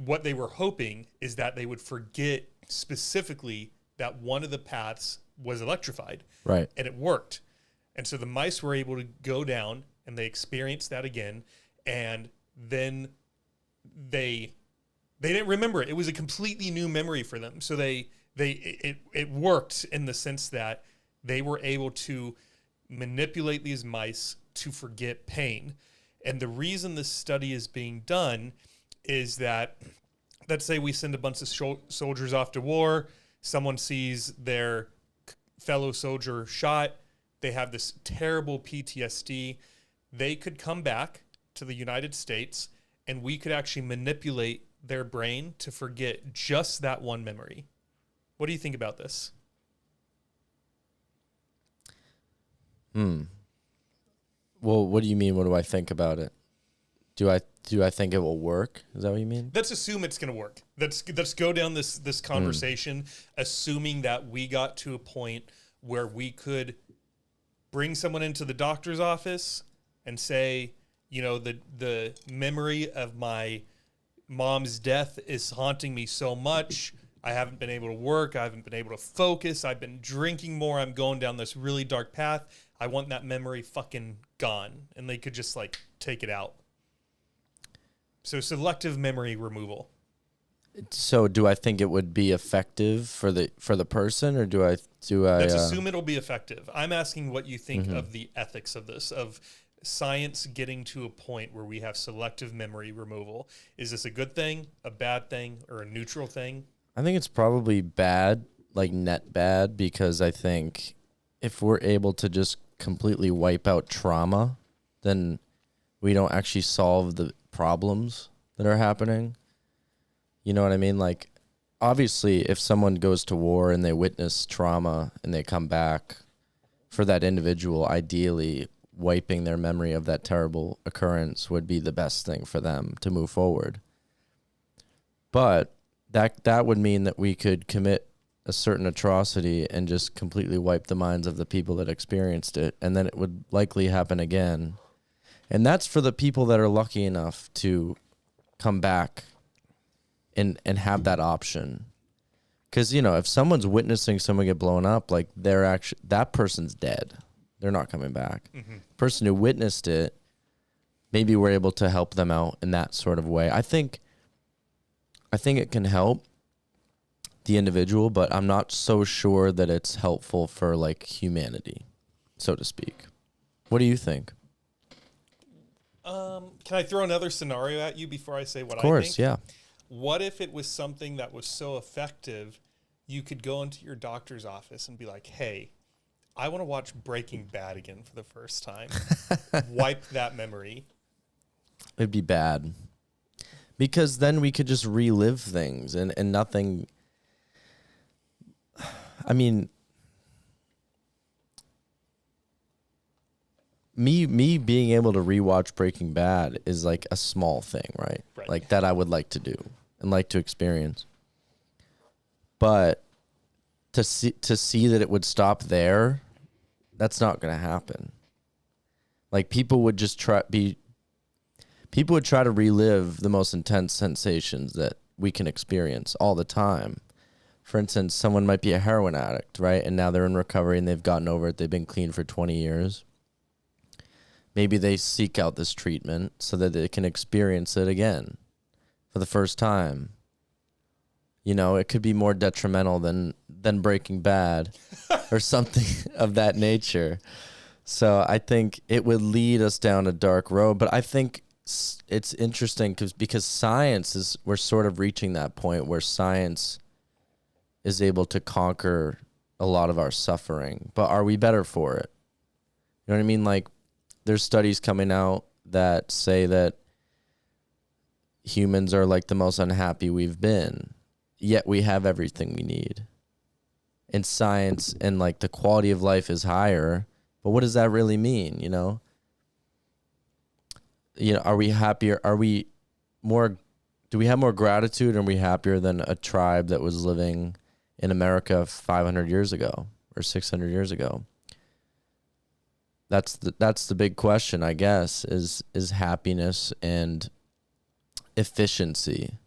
what they were hoping is that they would forget specifically that one of the paths was electrified. Right. And it worked. And so the mice were able to go down, and they experienced that again. And then they didn't remember it. It was a completely new memory for them. So it worked in the sense that they were able to manipulate these mice to forget pain. And the reason this study is being done is that, let's say we send a bunch of soldiers off to war. Someone sees their fellow soldier shot. They have this terrible PTSD. They could come back to the United States, and we could actually manipulate their brain to forget just that one memory. What do you think about this? Well, what do you mean? What do I think about it? Do I think it will work? Is that what you mean? Let's assume it's going to work. Let's go down this conversation, assuming that we got to a point where we could bring someone into the doctor's office and say, the memory of my mom's death is haunting me so much. I haven't been able to work. I haven't been able to focus. I've been drinking more. I'm going down this really dark path. I want that memory fucking gone. And they could just take it out. So selective memory removal. So do I think it would be effective for the person, or do I Let's assume it'll be effective. I'm asking what you think of the ethics of this, of science getting to a point where we have selective memory removal. Is this a good thing, a bad thing, or a neutral thing? I think it's probably bad, net bad, because I think if we're able to just completely wipe out trauma, then we don't actually solve the problems that are happening. You know what I mean? Obviously, if someone goes to war and they witness trauma and they come back, for that individual, ideally, wiping their memory of that terrible occurrence would be the best thing for them to move forward. But that would mean that we could commit a certain atrocity and just completely wipe the minds of the people that experienced it, and then it would likely happen again. And that's for the people that are lucky enough to come back and have that option. Because, if someone's witnessing someone get blown up, that person's dead. They're not coming back. Mm-hmm. The person who witnessed it, maybe we're able to help them out in that sort of way. I think it can help the individual, but I'm not so sure that it's helpful for humanity, so to speak. What do you think? Can I throw another scenario at you before I say what I think? Of course, yeah. What if it was something that was so effective, you could go into your doctor's office and be like, hey, I want to watch Breaking Bad again for the first time. Wipe that memory. It'd be bad. Because then we could just relive things and nothing. I mean, me being able to rewatch Breaking Bad is like a small thing, right? Right. Like that I would like to do and like to experience. But to see that it would stop there, that's not going to happen. Like people would try to relive the most intense sensations that we can experience all the time. For instance, someone might be a heroin addict, right? And now they're in recovery and they've gotten over it. They've been clean for 20 years. Maybe they seek out this treatment so that they can experience it again for the first time. You know, it could be more detrimental than Breaking Bad or something of that nature. So I think it would lead us down a dark road. But I think it's interesting because we're sort of reaching that point where science is able to conquer a lot of our suffering. But are we better for it? You know what I mean? Like, there's studies coming out that say that humans are like the most unhappy we've been, yet we have everything we need. And science and like the quality of life is higher. But what does that really mean, you know? You know, are we happier? Do we have more gratitude? Are we happier than a tribe that was living in America 500 years ago or 600 years ago? That's the big question, I guess, is happiness and efficiency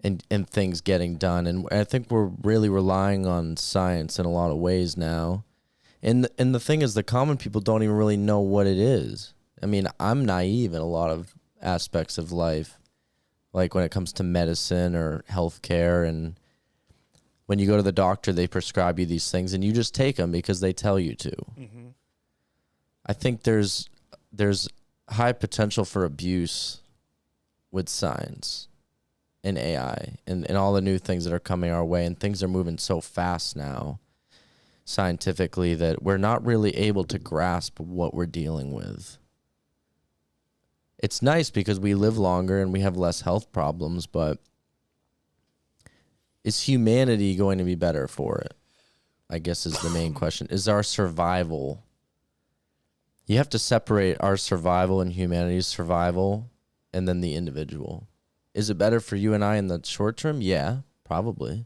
and things getting done. And I think we're really relying on science in a lot of ways now. And the thing is, the common people don't even really know what it is. I mean, I'm naive in a lot of aspects of life, like when it comes to medicine or healthcare. And when you go to the doctor, they prescribe you these things, and you just take them because they tell you to. Mm-hmm. I think there's high potential for abuse with science and AI and all the new things that are coming our way, and things are moving so fast now scientifically that we're not really able to grasp what we're dealing with. It's nice because we live longer and we have less health problems, but is humanity going to be better for it? I guess is the main question. Is our survival... You have to separate our survival and humanity's survival and then the individual. Is it better for you and I in the short term? Yeah, probably.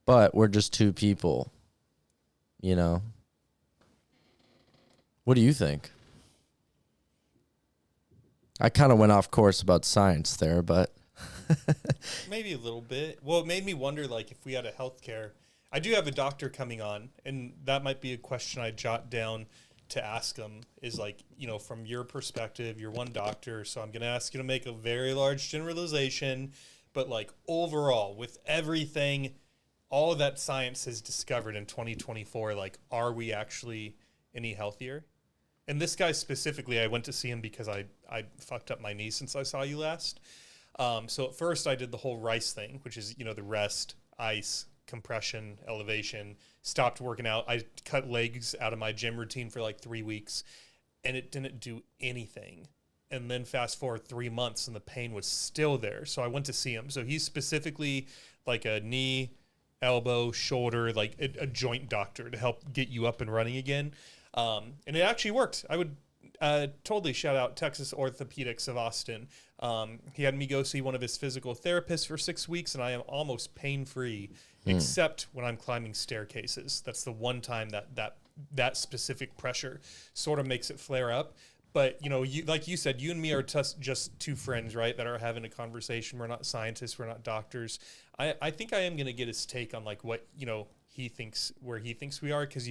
But we're just two people, you know? What do you think? I kind of went off course about science there, but... Maybe a little bit. Well, it made me wonder, like, if we had a healthcare... I do have a doctor coming on, and that might be a question I jot down to ask them is, like, you know, from your perspective, you're one doctor, so I'm going to ask you to make a very large generalization, but like overall with everything, all that science has discovered in 2024, like, are we actually any healthier? And this guy specifically, I went to see him because I fucked up my knee since I saw you last. So at first I did the whole RICE thing, which is, you know, the rest, ice, compression, elevation, stopped working out. I cut legs out of my gym routine for like 3 weeks and it didn't do anything. And then fast forward 3 months and the pain was still there. So I went to see him. So he's specifically like a knee, elbow, shoulder, like a joint doctor to help get you up and running again. And it actually worked. I would totally shout out Texas Orthopedics of Austin. He had me go see one of his physical therapists for 6 weeks, and I am almost pain-free, except when I'm climbing staircases. That's the one time that specific pressure sort of makes it flare up. But, you know, like you said, you and me are just two friends, right, that are having a conversation. We're not scientists. We're not doctors. I think I am going to get his take on, like, what, you know, he thinks, where he thinks we are, because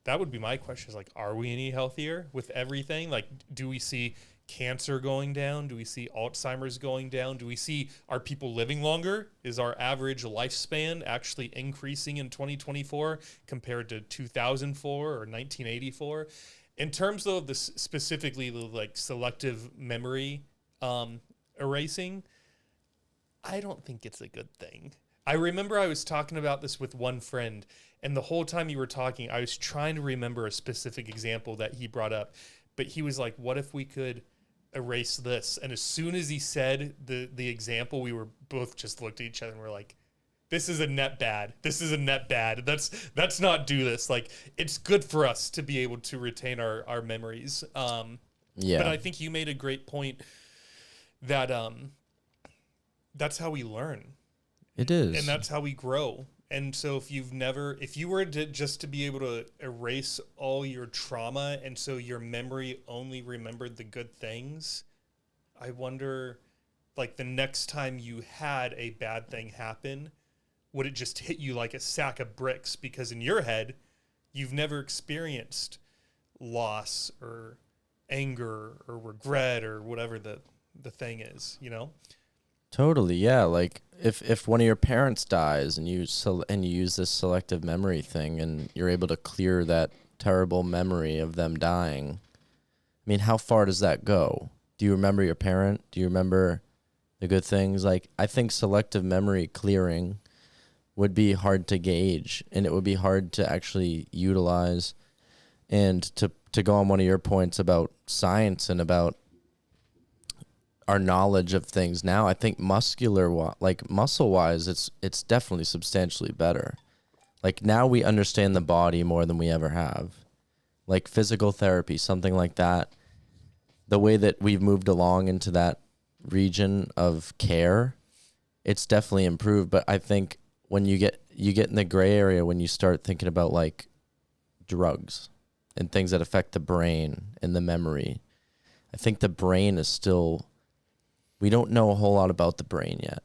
that would be my question is, like, are we any healthier with everything? Like, do we see cancer going down? Do we see Alzheimer's going down? Do we see, are people living longer? Is our average lifespan actually increasing in 2024 compared to 2004 or 1984? In terms of this, specifically the, like, selective memory erasing, I don't think it's a good thing. I remember I was talking about this with one friend, and the whole time you were talking, I was trying to remember a specific example that he brought up. But he was like, what if we could erase this? And as soon as he said the example, we were both just looked at each other and we're like, this is a net bad. This is a net bad. That's not do this. Like, it's good for us to be able to retain our memories. Yeah. But I think you made a great point that that's how we learn. It is. And that's how we grow. And so if you were to just to be able to erase all your trauma and so your memory only remembered the good things, I wonder, like, the next time you had a bad thing happen, would it just hit you like a sack of bricks? Because in your head, you've never experienced loss or anger or regret or whatever the thing is, you know? Totally, yeah. Like if one of your parents dies and you use this selective memory thing and you're able to clear that terrible memory of them dying, I mean, how far does that go? Do you remember your parent? Do you remember the good things? Like, I think selective memory clearing would be hard to gauge, and it would be hard to actually utilize. And to go on one of your points about science and about our knowledge of things now, I think muscle wise, it's definitely substantially better. Like, now we understand the body more than we ever have. Like physical therapy, something like that. The way that we've moved along into that region of care, it's definitely improved. But I think when you get in the gray area when you start thinking about like drugs and things that affect the brain and the memory, I think the brain is still, we don't know a whole lot about the brain yet.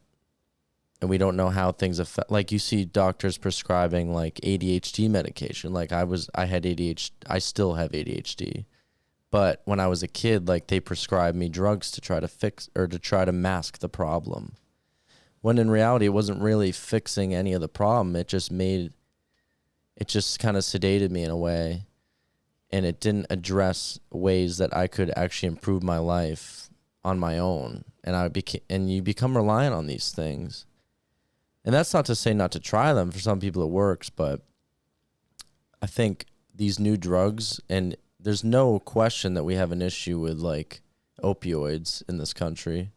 And we don't know how things affect, like you see doctors prescribing like ADHD medication. Like I had ADHD, I still have ADHD. But when I was a kid, like they prescribed me drugs to try to fix or to try to mask the problem. When in reality, it wasn't really fixing any of the problem. It just kind of sedated me in a way. And it didn't address ways that I could actually improve my life on my own. And you become reliant on these things. And that's not to say not to try them. For some people it works, but I think these new drugs, and there's no question that we have an issue with like opioids in this country,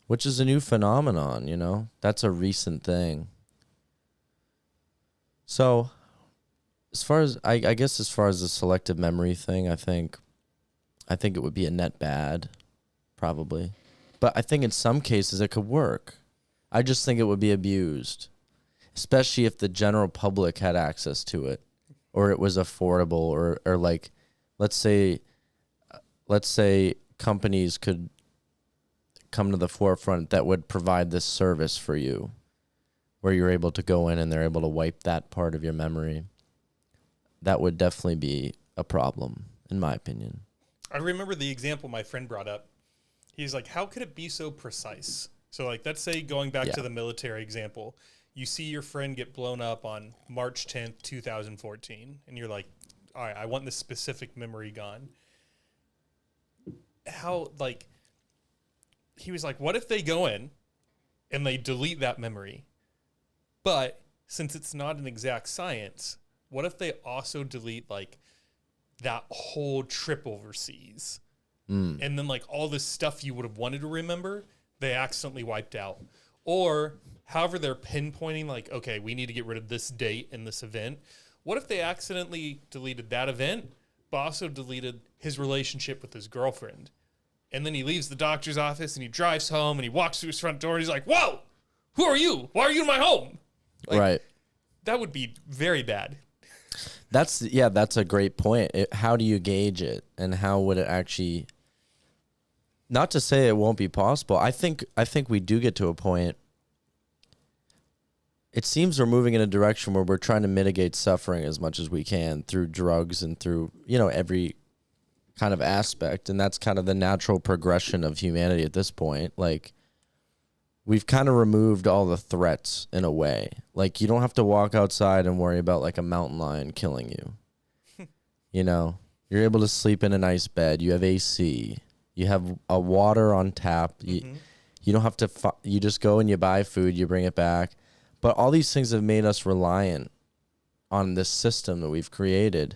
which is a new phenomenon, you know? That's a recent thing. So as far as I guess as far as the selective memory thing, I think it would be a net bad, probably. But I think in some cases it could work. I just think it would be abused, especially if the general public had access to it, or it was affordable, or like, let's say companies could come to the forefront that would provide this service for you, where you're able to go in and they're able to wipe that part of your memory. That would definitely be a problem, in my opinion. I remember the example my friend brought up. He's like, how could it be so precise? So, like, let's say going back to the military example, you see your friend get blown up on March 10th, 2014, and you're like, all right, I want this specific memory gone. How, like, he was like, what if they go in and they delete that memory? But since it's not an exact science, what if they also delete, like, that whole trip overseas? And then, like, all this stuff you would have wanted to remember, they accidentally wiped out. Or however they're pinpointing, like, okay, we need to get rid of this date and this event. What if they accidentally deleted that event, but also deleted his relationship with his girlfriend? And then he leaves the doctor's office and he drives home and he walks through his front door and he's like, whoa, who are you? Why are you in my home? Like, right. That would be very bad. That's a great point. How do you gauge it, and how would it actually? Not to say it won't be possible. I think we do get to a point. It seems we're moving in a direction where we're trying to mitigate suffering as much as we can through drugs and through, every kind of aspect. And that's kind of the natural progression of humanity at this point. Like, we've kind of removed all the threats in a way. Like, you don't have to walk outside and worry about like a mountain lion killing you. You're able to sleep in a nice bed. You have AC. You have a water on tap. You don't have to, you just go and you buy food, you bring it back. But all these things have made us reliant on this system that we've created.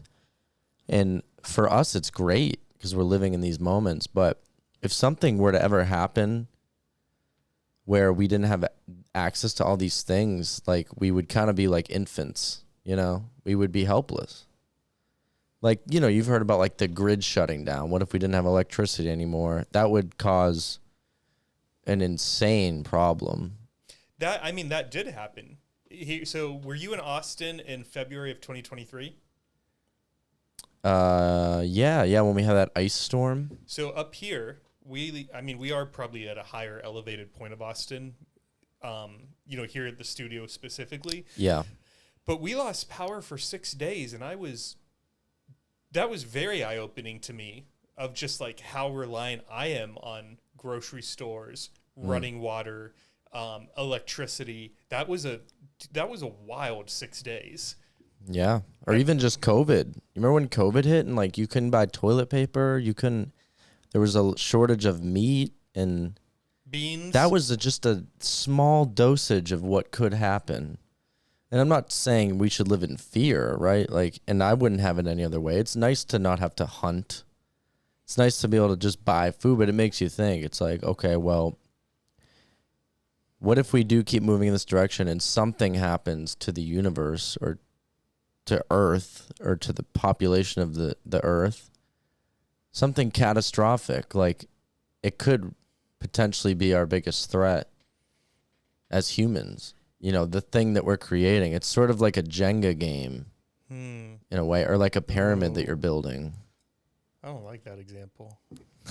And for us, it's great because we're living in these moments. But if something were to ever happen, where we didn't have access to all these things, like we would kind of be like infants, you know? We would be helpless. Like, you know, you've heard about like the grid shutting down. What if we didn't have electricity anymore? That would cause an insane problem. That did happen. So were you in Austin in February of 2023? Yeah, when we had that ice storm. So up here, we are probably at a higher elevated point of Austin, here at the studio specifically. Yeah. But we lost power for 6 days, and that was very eye-opening to me of just like how reliant I am on grocery stores, running water, electricity. That was a wild 6 days. Yeah. Or even just COVID. You remember when COVID hit and like you couldn't buy toilet paper? There was a shortage of meat and beans. That was just a small dosage of what could happen. And I'm not saying we should live in fear, right? Like, and I wouldn't have it any other way. It's nice to not have to hunt. It's nice to be able to just buy food, but it makes you think. It's like, okay, well, what if we do keep moving in this direction and something happens to the universe or to Earth or to the population of the Earth? Something catastrophic, like it could potentially be our biggest threat as humans. You know, the thing that we're creating. It's sort of like a Jenga game in a way, or like a pyramid that you're building. I don't like that example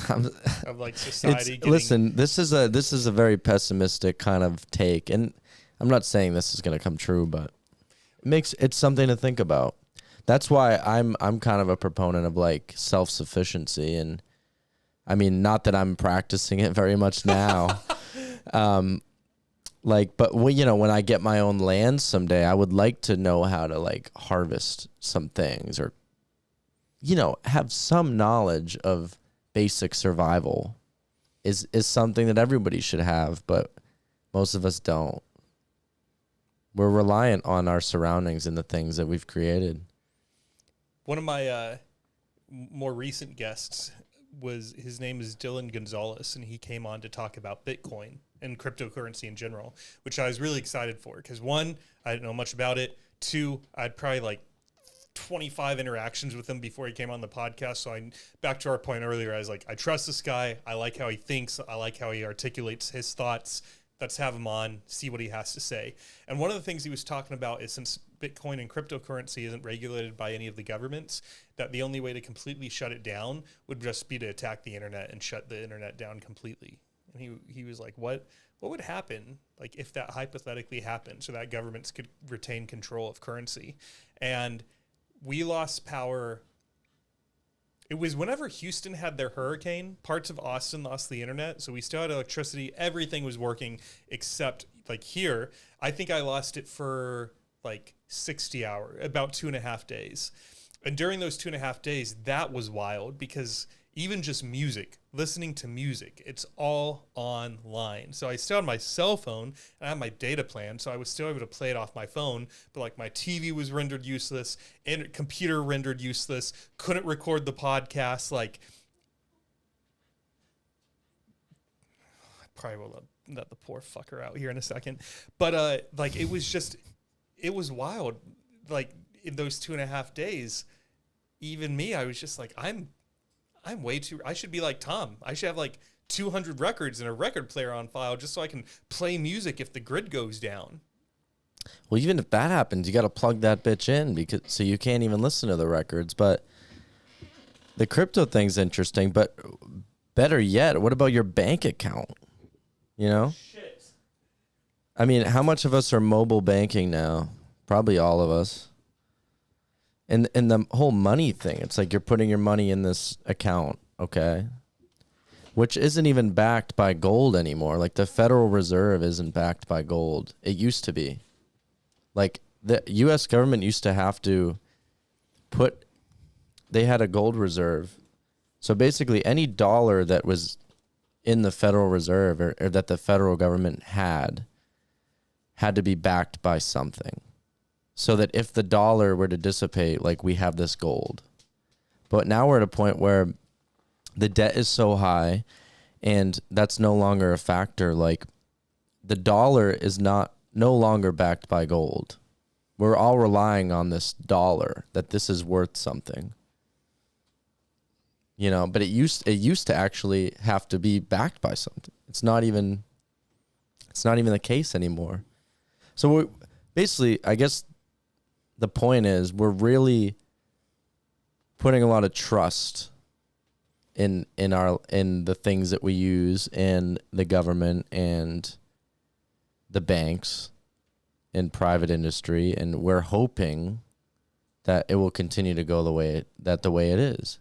of like society. Listen, this is a very pessimistic kind of take, and I'm not saying this is going to come true, but it's something to think about. That's why I'm kind of a proponent of like self-sufficiency, and I mean, not that I'm practicing it very much now. But when I get my own land someday, I would like to know how to like harvest some things or, have some knowledge of basic survival is something that everybody should have, but most of us don't. We're reliant on our surroundings and the things that we've created. One of my more recent guests his name is Dylan Gonzalez, and he came on to talk about Bitcoin and cryptocurrency in general, which I was really excited for because one, I didn't know much about it. Two, I'd probably like 25 interactions with him before he came on the podcast. So back to our point earlier, I was like, I trust this guy. I like how he thinks. I like how he articulates his thoughts. Let's have him on, see what he has to say. And one of the things he was talking about is since Bitcoin and cryptocurrency isn't regulated by any of the governments, that the only way to completely shut it down would just be to attack the internet and shut the internet down completely. And he was like, what would happen like if that hypothetically happened so that governments could retain control of currency? And we lost power. It was whenever Houston had their hurricane, parts of Austin lost the internet. So we still had electricity. Everything was working except like here. I think I lost it for like 60 hours, about 2.5 days. And during those 2.5 days, that was wild because even just music, listening to music, it's all online. So I still had my cell phone and I had my data plan. So I was still able to play it off my phone, but like my TV was rendered useless and computer rendered useless. Couldn't record the podcast. Like I probably will let the poor fucker out here in a second. But like it was wild. Like in those 2.5 days, even me, I was just like, I'm way too, I should be like Tom. I should have like 200 records and a record player on file just so I can play music if the grid goes down. Well, even if that happens, you got to plug that bitch in so you can't even listen to the records. But the crypto thing's interesting, but better yet, what about your bank account? Shit. I mean, how much of us are mobile banking now? Probably all of us. And the whole money thing, it's like you're putting your money in this account, okay? Which isn't even backed by gold anymore. Like the Federal Reserve isn't backed by gold. It used to be. Like the U.S. government used to have to they had a gold reserve. So basically any dollar that was in the Federal Reserve or that the federal government had to be backed by something. So that if the dollar were to dissipate, like we have this gold. But now we're at a point where the debt is so high and that's no longer a factor. Like the dollar is no longer backed by gold. We're all relying on this dollar, that this is worth something. You know, but it used to actually have to be backed by something. It's not even the case anymore. So basically, I guess the point is we're really putting a lot of trust in the things that we use in the government and the banks and private industry, and we're hoping that it will continue to go the way it is.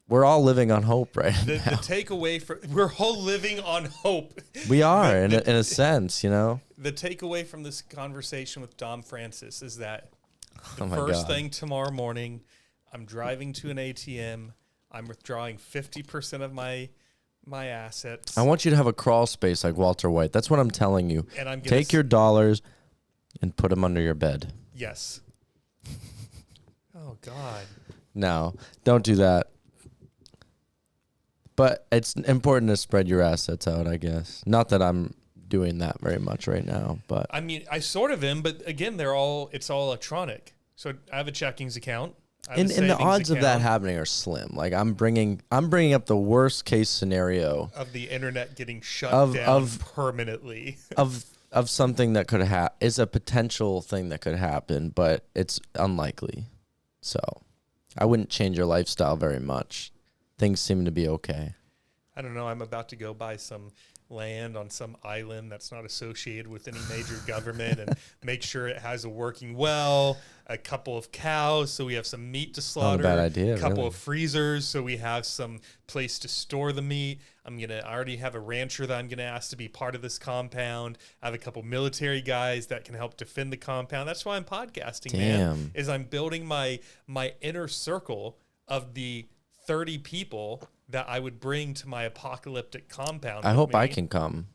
We're all living on hope right now. The takeaway we're all living on hope. We are, in a sense, you know. The takeaway from this conversation with Dom Francis is that the Oh my first God. thing tomorrow morning, I'm driving to an ATM. I'm withdrawing 50% of my assets. I want you to have a crawl space like Walter White. That's what I'm telling you. And I'm gonna Take your dollars and put them under your bed. Yes. Oh God. No, don't do that. But it's important to spread your assets out, I guess. Not that I'm doing that very much right now, but I mean, I sort of am, but again, it's all electronic. So I have a checkings account. I have a and the savings odds of that account. happening are slim. Like I'm bringing up the worst case scenario Of the internet getting shut Of- down of- permanently. of something that could is a potential thing that could happen, but it's unlikely. So I wouldn't change your lifestyle very much. Things seem to be okay. I don't know. I'm about to go buy some land on some island that's not associated with any major government and make sure it has a working well, a couple of cows so we have some meat to slaughter, bad idea, a couple really. of freezers so we have some place to store the meat. I already have a rancher that I'm going to ask to be part of this compound. I have a couple military guys that can help defend the compound. That's why I'm podcasting, man, is I'm building my inner circle of the 30 people that I would bring to my apocalyptic compound. I with hope me. I can come.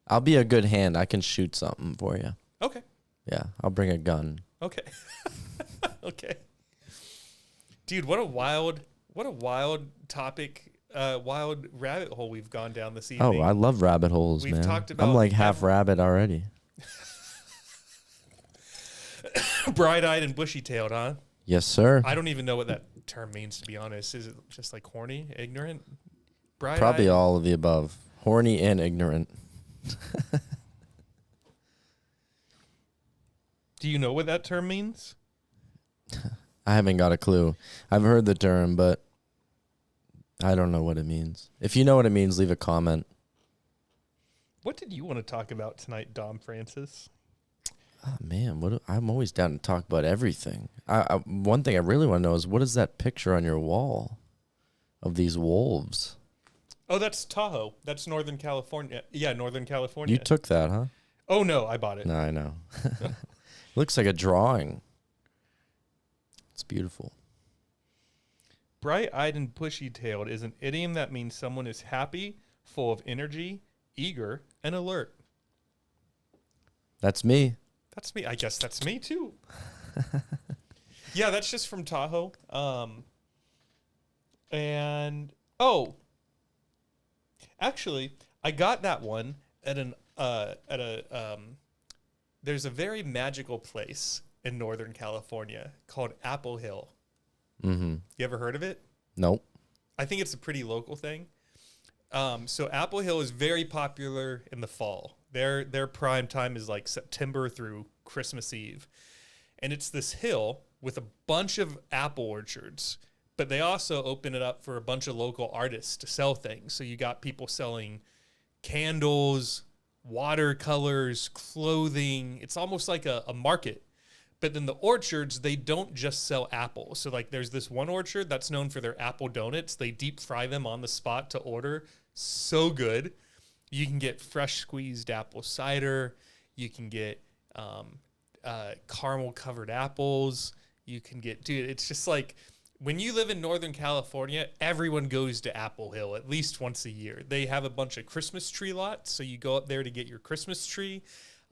I'll be a good hand. I can shoot something for you. Okay. Yeah, I'll bring a gun. Okay. Okay. Dude, what a wild topic, wild rabbit hole we've gone down this evening. Oh, I love rabbit holes, We've man. talked about I'm like half rabbit already. Bright-eyed and bushy-tailed, huh? Yes, sir. I don't even know what that term means, to be honest. Is it just like horny, ignorant? Bright-eyed? Probably all of the above. Horny and ignorant. Do you know what that term means? I haven't got a clue. I've heard the term, but I don't know what it means. If you know what it means, leave a comment. What did you want to talk about tonight, Dom Francis? Oh, man, I'm always down to talk about everything. One thing I really want to know is, what is that picture on your wall of these wolves? Oh, that's Tahoe. That's Northern California. Yeah, Northern California. You took that, huh? Oh, no, I bought it. No, I know. Looks like a drawing. It's beautiful. Bright-eyed and bushy-tailed is an idiom that means someone is happy, full of energy, eager, and alert. That's me. That's me. I guess that's me, too. Yeah, that's just from Tahoe. Actually, I got that one at there's a very magical place in Northern California called Apple Hill. Mm-hmm. You ever heard of it? Nope. I think it's a pretty local thing. So Apple Hill is very popular in the fall. Their prime time is like September through Christmas Eve. And it's this hill with a bunch of apple orchards, but they also open it up for a bunch of local artists to sell things. So you got people selling candles, watercolors, clothing. It's almost like a market. But then the orchards, they don't just sell apples. So like there's this one orchard that's known for their apple donuts. They deep fry them on the spot to order. So good. You can get fresh squeezed apple cider. You can get caramel covered apples. You can get, dude, it's just like when you live in Northern California, everyone goes to Apple Hill at least once a year. They have a bunch of Christmas tree lots. So you go up there to get your Christmas tree.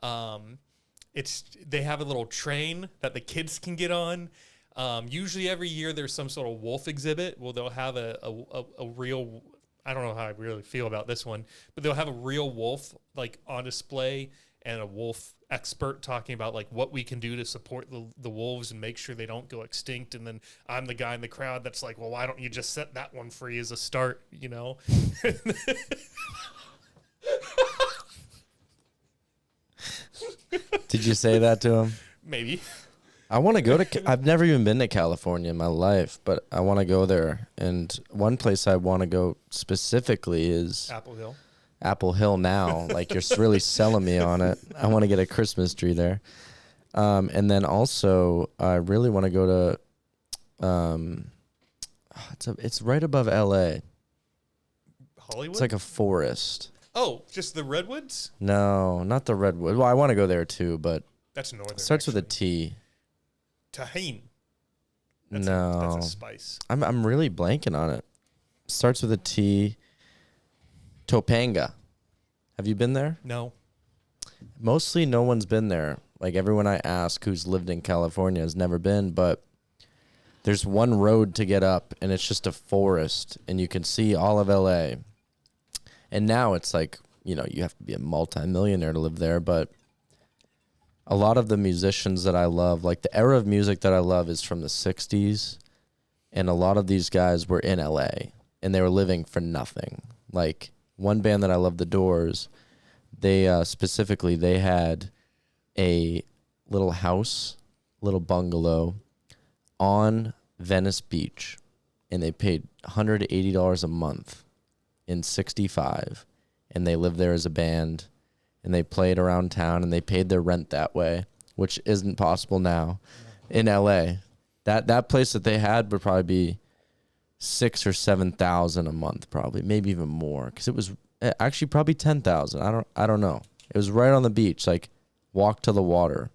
They have a little train that the kids can get on. Usually every year there's some sort of wolf exhibit. Well, they'll have a real I don't know how I really feel about this one, but they'll have a real wolf like on display and a wolf expert talking about like what we can do to support the wolves and make sure they don't go extinct. And then I'm the guy in the crowd that's like, well, why don't you just set that one free as a start, you know? Did you say that to him? Maybe. I want to go to. I've never even been to California in my life, but I want to go there. And one place I want to go specifically is Apple Hill. Apple Hill. Now, like you're really selling me on it. I want to get a Christmas tree there. And then also, I really want to go to. It's right above L.A. Hollywood. It's like a forest. Oh, just the redwoods? No, not the redwood. Well, I want to go there too, but That's northern. it starts with a actually. T. Tahine. No, That's a spice. I'm really blanking on it. Starts with a T. Topanga. Have you been there? No. Mostly no one's been there. Like everyone I ask who's lived in California has never been, but there's one road to get up and it's just a forest and you can see all of LA. And now it's like, you know, you have to be a multimillionaire to live there, but a lot of the musicians that I love, like the era of music that I love is from the 60s, and a lot of these guys were in LA and they were living for nothing. Like one band that I love, The Doors, they specifically, they had a little house, little bungalow on Venice Beach, and they paid $180 a month in 65, and they lived there as a band, and they played around town, and they paid their rent that way, which isn't possible now in LA. That place that they had would probably be 6,000 or 7,000 a month, probably, maybe even more, because it was actually probably 10,000. I don't know. It was right on the beach, like walk to the water,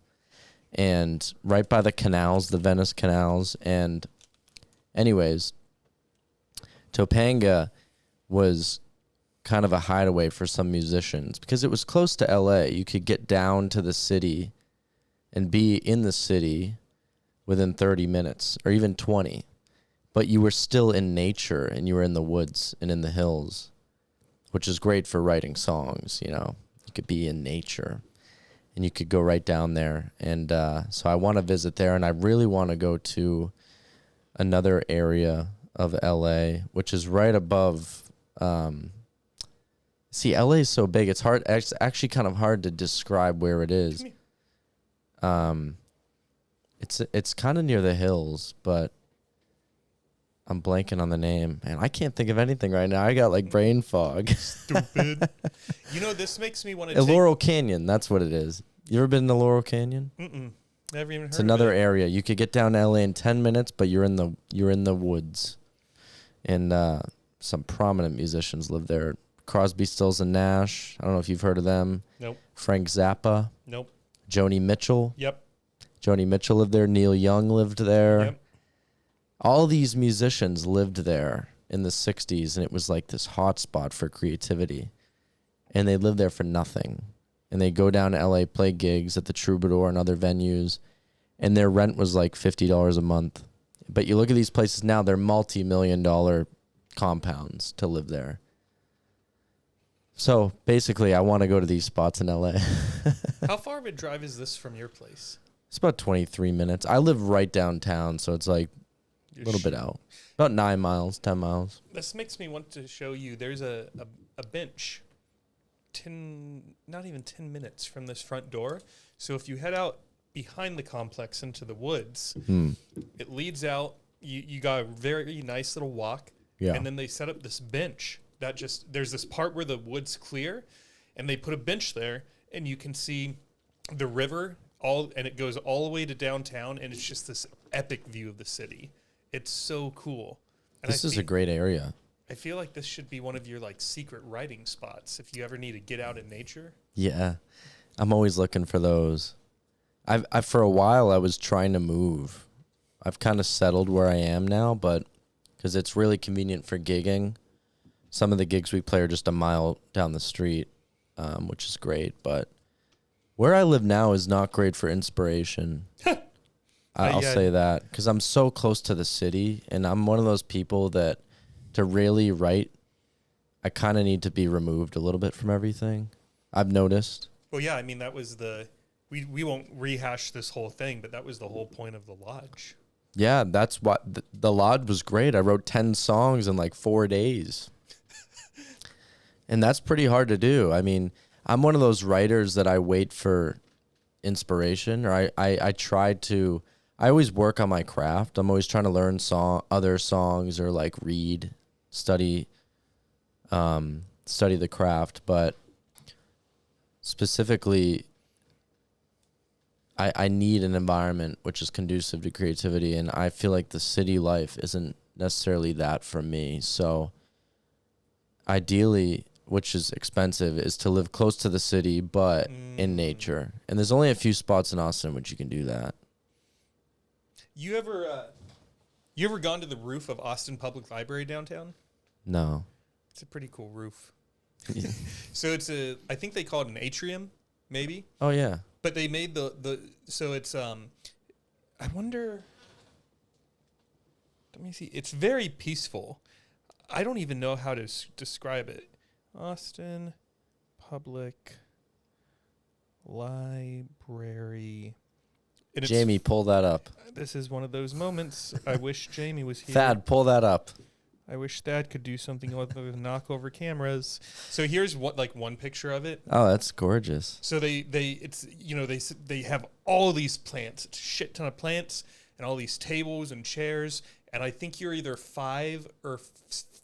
and right by the canals, the Venice canals. And anyways, Topanga was kind of a hideaway for some musicians because it was close to LA. You could get down to the city and be in the city within 30 minutes or even 20, but you were still in nature and you were in the woods and in the hills, which is great for writing songs. You know, you could be in nature and you could go right down there. And so I want to visit there, and I really want to go to another area of LA, which is right above. See, LA is so big; it's hard. It's actually kind of hard to describe where it is. It's kind of near the hills, but I'm blanking on the name, and I can't think of anything right now. I got like brain fog. Stupid. You know, this makes me want to. Laurel Canyon, that's what it is. You ever been to Laurel Canyon? Mm-mm. Never even heard. It's another of it. area. You could get down to LA in 10 minutes, but you're in the woods, and some prominent musicians live there. Crosby, Stills, and Nash. I don't know if you've heard of them. Nope. Frank Zappa. Nope. Joni Mitchell. Yep. Joni Mitchell lived there. Neil Young lived there. Yep. All these musicians lived there in the 60s, and it was like this hot spot for creativity. And they lived there for nothing. And they go down to LA, play gigs at the Troubadour and other venues, and their rent was like $50 a month. But you look at these places now, they're multi-million-dollar compounds to live there. So basically, I want to go to these spots in LA. How far of a drive is this from your place? It's about 23 minutes. I live right downtown, so it's like a little bit out. About 9 miles, 10 miles. This makes me want to show you. There's a bench, not even 10 minutes from this front door. So if you head out behind the complex into the woods, it leads out. You got a very nice little walk. Yeah. And then they set up this bench that just, there's this part where the wood's clear, and they put a bench there, and you can see the river and it goes all the way to downtown, and it's just this epic view of the city. It's so cool. And This is a great area. I feel like this should be one of your like secret writing spots if you ever need to get out in nature. Yeah. I'm always looking for those. I for a while I was trying to move. I've kind of settled where I am now, but because it's really convenient for gigging. Some of the gigs we play are just a mile down the street, which is great. But where I live now is not great for inspiration. I'll say that because I'm so close to the city, and I'm one of those people that to really write I kind of need to be removed a little bit from everything. I've noticed. Well, yeah, I mean, that was we won't rehash this whole thing, but that was the whole point of the lodge. Yeah, that's what the Lodge was great. I wrote 10 songs in like 4 days. And that's pretty hard to do. I mean, I'm one of those writers that I wait for inspiration, or I try to, I always work on my craft. I'm always trying to learn other songs or like read, study the craft. But specifically, I need an environment which is conducive to creativity, and I feel like the city life isn't necessarily that for me. So ideally, which is expensive, is to live close to the city but in nature. And there's only a few spots in Austin which you can do that. You ever gone to the roof of Austin Public Library downtown? No. It's a pretty cool roof. So I think they call it an atrium, maybe. Oh yeah. But they made so it's I wonder, let me see. It's very peaceful. I don't even know how to describe it. Austin Public Library. Jamie, pull that up. This is one of those moments. I wish Jamie was here. Thad, pull that up. I wish Thad could do something other than knock over cameras. So here's one picture of it. Oh, that's gorgeous. So they have all these plants, a shit ton of plants, and all these tables and chairs. And I think you're either 5 or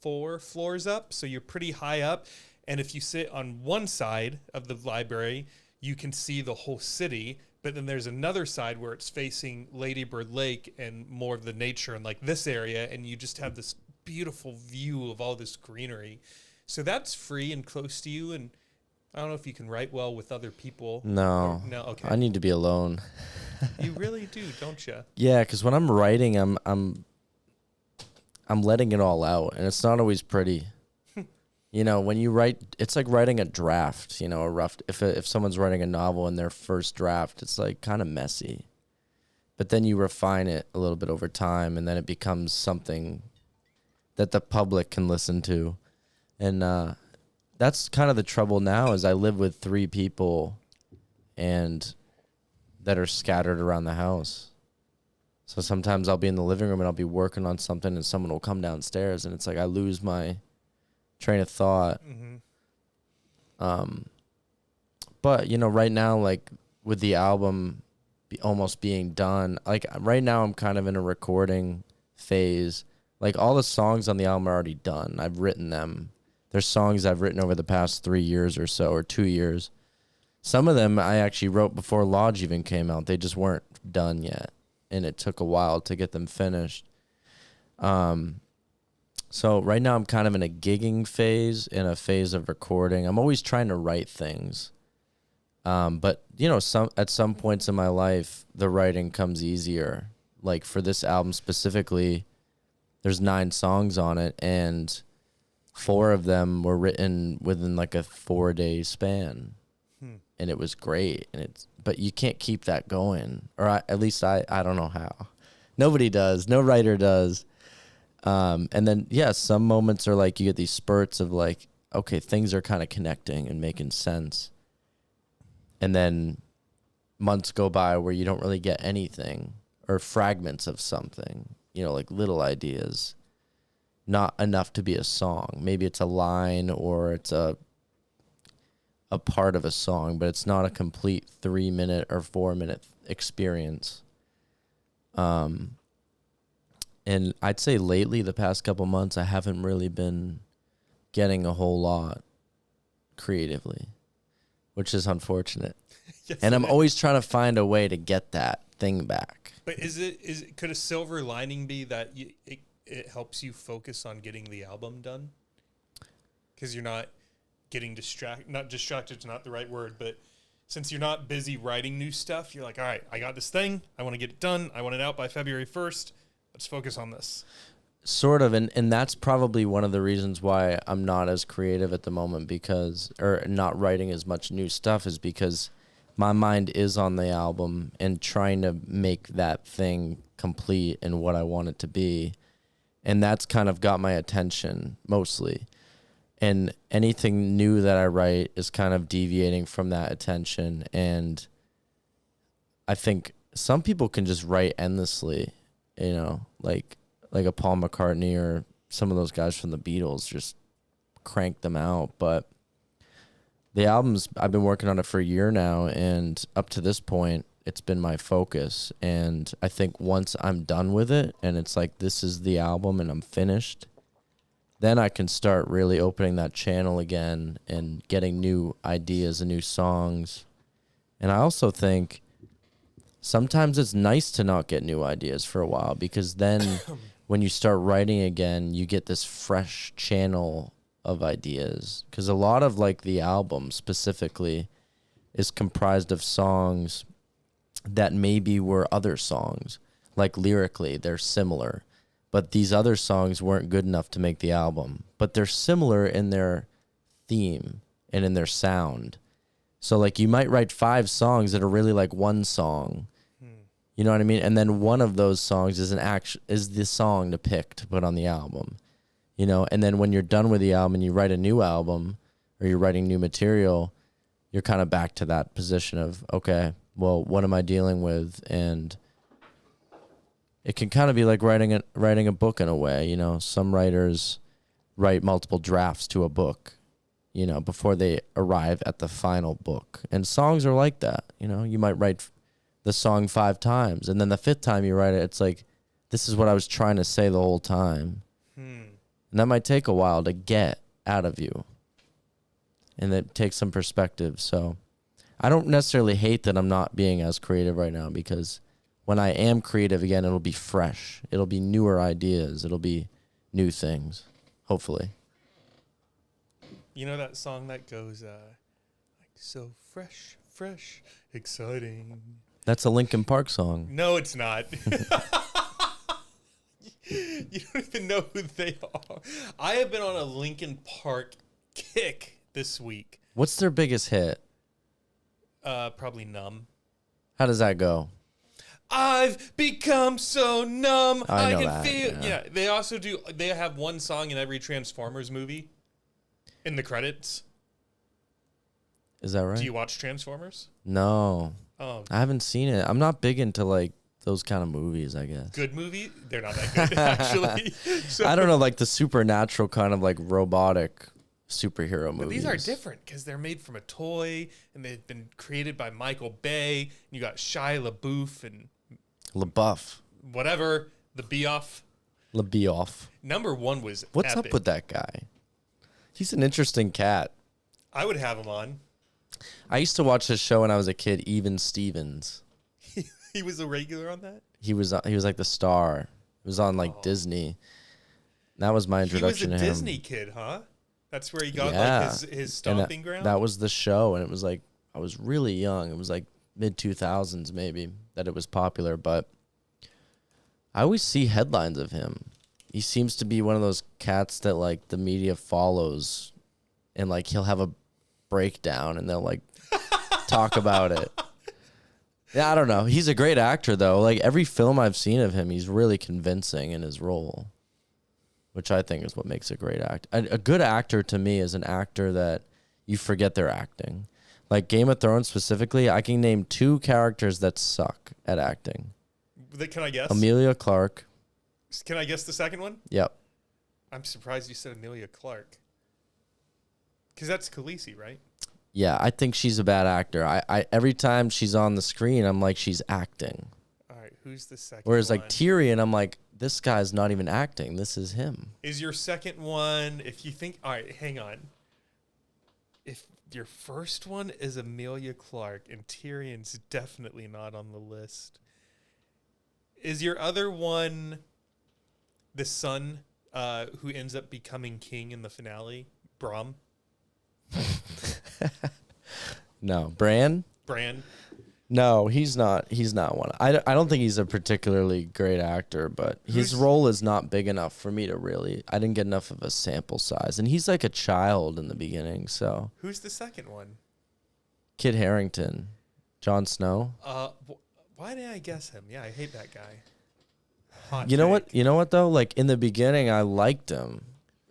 4 floors up, so you're pretty high up. And if you sit on one side of the library, you can see the whole city. But then there's another side where it's facing Lady Bird Lake and more of the nature and like this area, and you just have this beautiful view of all this greenery. So that's free and close to you. And I don't know if you can write well with other people. No. No, okay. I need to be alone. You really do, don't you? Yeah, because when I'm writing, I'm letting it all out, and it's not always pretty. You know, when you write, it's like writing a draft, you know, a rough, if someone's writing a novel in their first draft, it's like kind of messy. But then you refine it a little bit over time, and then it becomes something that the public can listen to. And that's kind of the trouble now, is I live with 3 people and that are scattered around the house. So sometimes I'll be in the living room and I'll be working on something, and someone will come downstairs, and it's like I lose my train of thought. But you know, right now, like with the album almost being done, like right now I'm kind of in a recording phase. Like all the songs on the album are already done. I've written them. There's songs I've written over the past 3 years or so, or 2 years. Some of them I actually wrote before Lodge even came out. They just weren't done yet, and it took a while to get them finished. So right now I'm kind of in a gigging phase, in a phase of recording. I'm always trying to write things. But you know, at some points in my life, the writing comes easier. Like for this album specifically, there's 9 songs on it, and 4 of them were written within like a 4-day span. And it was great. But you can't keep that going, or at least I don't know how. Nobody does. No writer does. And then, yeah, some moments are like you get these spurts of like, okay, things are kind of connecting and making sense. And then months go by where you don't really get anything, or fragments of something, you know, like little ideas, not enough to be a song. Maybe it's a line or it's a part of a song, but it's not a complete 3-minute or 4-minute experience. And I'd say lately, the past couple months, I haven't really been getting a whole lot creatively, which is unfortunate. Yes, and I'm always trying to find a way to get that thing back. But could a silver lining be that it helps you focus on getting the album done? Because you're not getting not distracted is not the right word, but since you're not busy writing new stuff, you're like, all right, I got this thing. I want to get it done. I want it out by February 1st. Let's focus on this. Sort of, and that's probably one of the reasons why I'm not as creative at the moment, or not writing as much new stuff, is because my mind is on the album and trying to make that thing complete and what I want it to be. And that's kind of got my attention mostly. and anything new that I write is kind of deviating from that attention. And I think some people can just write endlessly, like a Paul McCartney or some of those guys from the Beatles just crank them out. But the albums, I've been working on it for a year now, and up to this point, it's been my focus. And I think once I'm done with it and it's like, this is the album and I'm finished, then I can start really opening that channel again and getting new ideas and new songs. And I also think sometimes it's nice to not get new ideas for a while, because then when you start writing again, you get this fresh channel of ideas. Because a lot of like the album specifically is comprised of songs that maybe were other songs. Like lyrically, they're similar, but these other songs weren't good enough to make the album. But they're similar in their theme and in their sound. So like you might write 5 songs that are really like one song. You know what I mean? And then one of those songs is the song to pick to put on the album. And then when you're done with the album and you write a new album or you're writing new material, you're kind of back to that position of, okay, well, what am I dealing with? And it can kind of be like writing a book in a way. Some writers write multiple drafts to a book, before they arrive at the final book. And songs are like that. You might write the song 5 times, and then the 5th time you write it, it's like, this is what I was trying to say the whole time. And that might take a while to get out of you. And it takes some perspective. So I don't necessarily hate that I'm not being as creative right now, because when I am creative again, it'll be fresh. It'll be newer ideas. It'll be new things, hopefully. You know that song that goes, like, so fresh, exciting. That's a Linkin Park song. No, it's not. You don't even know who they are. I have been on a Linkin Park kick this week. What's their biggest hit? Probably Numb. How does that go? I've become so numb. I know can that, feel. yeah. They have one song in every Transformers movie in the credits. Is that right? Do you watch Transformers? No. Oh, I haven't seen it. I'm not big into like those kind of movies, I guess. good movie? They're not that good, actually. So, I don't know, like the supernatural kind of like robotic superhero movies. but these are different because they're made from a toy and they've been created by Michael Bay. You got Shia LaBeouf and LaBeouf. whatever, the Beoff. LaBeouf. Number 1 was What's epic. up with that guy? He's an interesting cat. I would have him on. I used to watch this show when I was a kid, Even Stevens. He was a regular on that? He was like the star. It was on like Disney. That was my introduction He was to a him. Disney kid, huh? That's where he got Yeah. like his And stomping ground? That was the show, and it was like I was really young. It was like mid 2000s maybe that it was popular, but I always see headlines of him. He seems to be one of those cats that like the media follows, and like he'll have a breakdown and they'll like talk about it. Yeah, I don't know. He's a great actor though. Like every film I've seen of him, he's really convincing in his role, which I think is what makes a great actor. A good actor to me is an actor that you forget they're acting. Like Game of Thrones specifically, I can name 2 characters that suck at acting. Can I guess? Emilia Clarke. Can I guess the second one? Yep. I'm surprised you said Emilia Clarke. Because that's Khaleesi, right? Yeah, I think she's a bad actor. I every time she's on the screen, I'm like, she's acting. All right, who's the second Whereas one? like Tyrion, I'm like, this guy's not even acting. This is him. Is your second one, if you think, all right, hang on. If your first one is Emilia Clarke and Tyrion's definitely not on the list, is your other one the son who ends up becoming king in the finale, Brom? No, Bran? No, he's not. He's not one. I don't think he's a particularly great actor, but his role is not big enough for me to really. I didn't get enough of a sample size, and he's like a child in the beginning. So Who's the second one? Kit Harington, Jon Snow. Why did I guess him? Yeah, I hate that guy. Hot You know take. what? You know what though? Like in the beginning, I liked him,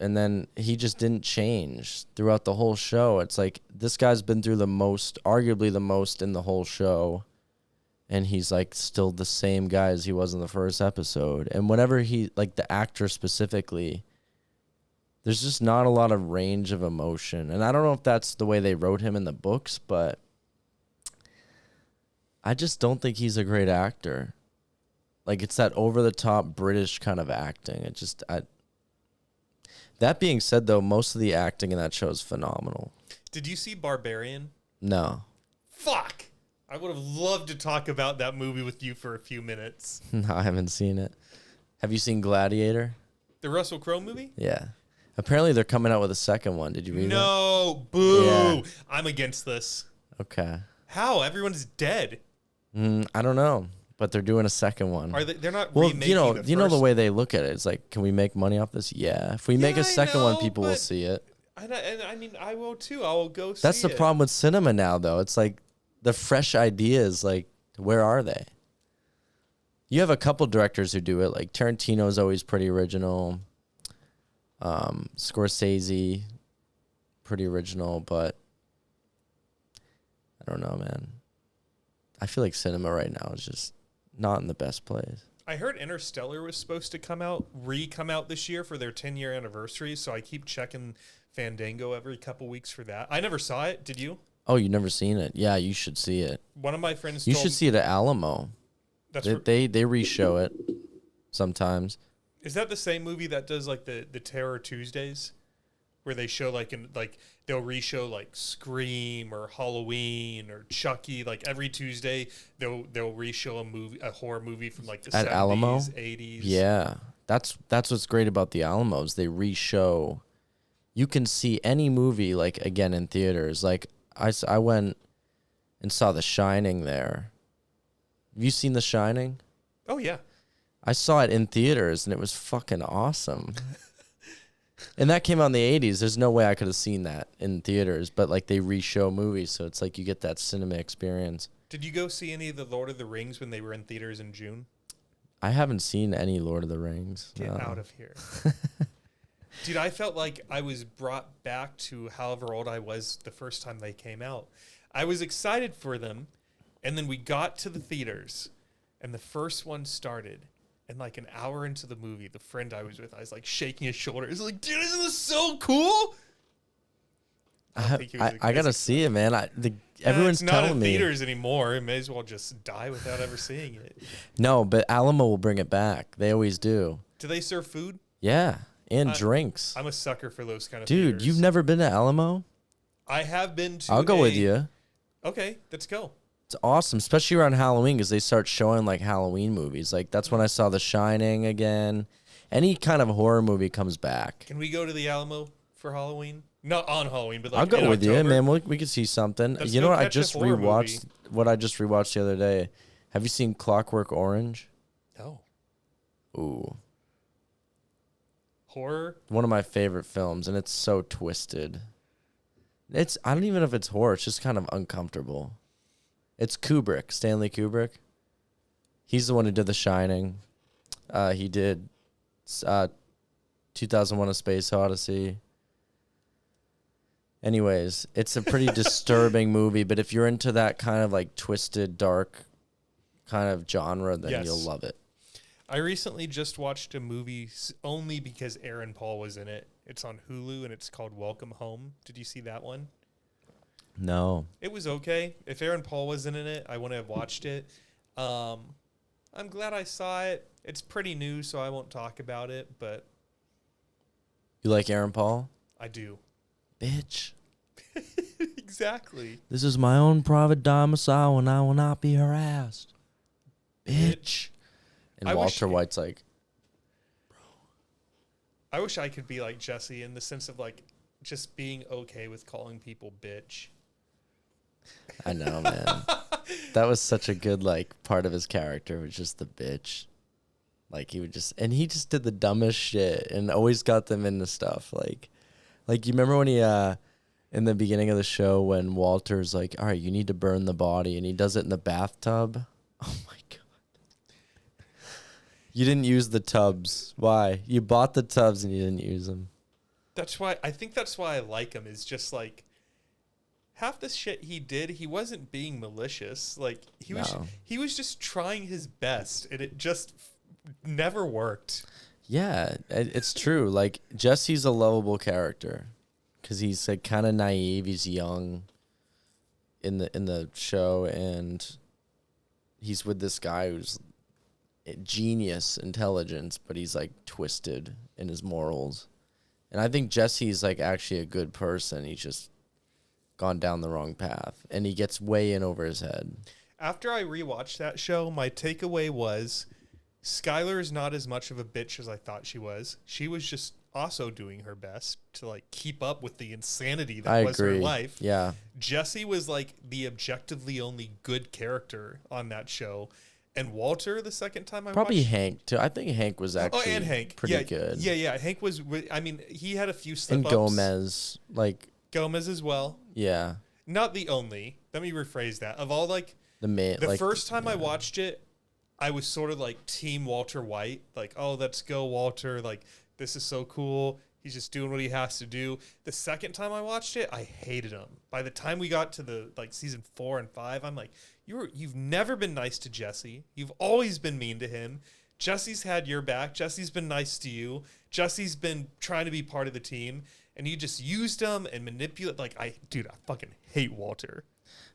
and then he just didn't change throughout the whole show. It's like this guy's been through the most, arguably the most in the whole show, and he's like still the same guy as he was in the first episode. And whenever he, like the actor specifically, there's just not a lot of range of emotion. And I don't know if that's the way they wrote him in the books, but I just don't think he's a great actor. Like, it's that over-the-top British kind of acting. That being said, though, most of the acting in that show is phenomenal. Did you see Barbarian? No. Fuck! I would have loved to talk about that movie with you for a few minutes. No, I haven't seen it. Have you seen Gladiator? The Russell Crowe movie? Yeah. Apparently, they're coming out with a second one. Did you read that? No! Boo! Yeah. I'm against this. Okay. How? Everyone's dead. I don't know, but they're doing a second one. Are they? They're not Well, remaking you know the first- way they look at it. It's like, can we make money off this? Yeah. If we make Yeah, a I second one, know, people will but- see it. And I mean, I will too. I will go see That's the it. problem with cinema now, though. It's like the fresh ideas, like, where are they? You have a couple directors who do it. Like, Tarantino's always pretty original. Scorsese, pretty original, but I don't know, man. I feel like cinema right now is just not in the best place. I heard Interstellar was supposed to come out this year for their 10-year anniversary, so I keep checking Fandango every couple weeks for that. I never saw it. Did you? Oh, you've never seen it? Yeah, you should see it. One of my friends You told should see it at Alamo. That's They re-show it sometimes. Is that the same movie that does like the Terror Tuesdays, where they show they'll re-show like Scream or Halloween or Chucky, like every Tuesday they'll re-show a horror movie from like the At 70s, Alamo? 80s. Yeah, that's what's great about the Alamos. They re-show. You can see any movie like again in theaters. Like I went and saw The Shining there. Have you seen The Shining? Oh yeah. I saw it in theaters and it was fucking awesome. And that came out in the 80s. There's no way I could have seen that in theaters, but like they re-show movies, so it's like you get that cinema experience. Did you go see any of the Lord of the Rings when they were in theaters in June? I haven't seen any Lord of the Rings. Get no. out of here. Dude, I felt like I was brought back to however old I was the first time they came out. I was excited for them, and then we got to the theaters, and the first one started. And like an hour into the movie, the friend I was with, I was like shaking his shoulder. He's like, dude, isn't this so cool? I gotta see it, man. Everyone's it's not telling in me. theaters anymore. It may as well just die without ever seeing it. No, but Alamo will bring it back. They always do. Do they serve food? Yeah, and drinks. I'm a sucker for those kind of Dude, theaters. you've never been to Alamo? I have been to I'll go with you. Okay, let's go. It's awesome, especially around Halloween because they start showing like Halloween movies. Like that's when I saw The Shining again. Any kind of horror movie comes back. Can we go to the Alamo for Halloween? Not on Halloween, but like I'll go in with you, October? man. We could see something. Let's You go know what? I catch a just horror rewatched what I just rewatched the other day. Have you seen Clockwork Orange? No. Ooh, Horror? one of my favorite films, and it's so twisted. I don't even know if it's horror. It's just kind of uncomfortable. It's Kubrick, Stanley Kubrick. He's the one who did The Shining. He did 2001: A Space Odyssey. Anyways, it's a pretty disturbing movie, but if you're into that kind of like twisted, dark kind of genre, then Yes. you'll love it. I recently just watched a movie only because Aaron Paul was in it. It's on Hulu and it's called Welcome Home. Did you see that one? No. It was okay. If Aaron Paul wasn't in it, I wouldn't have watched it. I'm glad I saw it. It's pretty new, so I won't talk about it, but You like Aaron Paul? I do. Bitch. Exactly. This is my own private domicile and I will not be harassed. Bitch. And I wish- Walter White's like, I wish I could be like Jesse in the sense of like just being okay with calling people bitch. I know, man. That was such a good like part of his character, was just the bitch. Like he just did the dumbest shit and always got them into stuff. Like you remember when he in the beginning of the show when Walter's like, all right, you need to burn the body, and he does it in the bathtub. Oh my god. You didn't use the tubs. Why? You bought the tubs and you didn't use them. that's why I like him, is just like half the shit he did, he wasn't being malicious. Like No. he was just trying his best, and it just never worked. Yeah, it's true. Like Jesse's a lovable character because he's like kind of naive. He's young in the show, and he's with this guy who's genius intelligence, but he's like twisted in his morals. And I think Jesse's like actually a good person. He's just gone down the wrong path, and he gets way in over his head. After I rewatched that show, my takeaway was Skylar is not as much of a bitch as I thought she was. She was just also doing her best to like keep up with the insanity that I was agree. her life. Yeah. Jesse was like the objectively only good character on that show. And Walter, the second time I Probably watched, Hank too. I think Hank was actually and Hank, pretty good. Yeah. Hank was. I mean, he had a few slip And ups. Gomez, like Gomez as well. yeah, Not the only. Let me rephrase that. Of all like the like, first time I watched it, I was sort of like team Walter White. Like, oh, let's go Walter. Like, this is so cool. He's just doing what he has to do. The second time I watched it, I hated him. By the time we got to the like season 4 and 5, I'm like, you've never been nice to Jesse. You've always been mean to him. Jesse's had your back. Jesse's been nice to you. Jesse's been trying to be part of the team, and you just used him and manipulate. Like, I fucking hate Walter.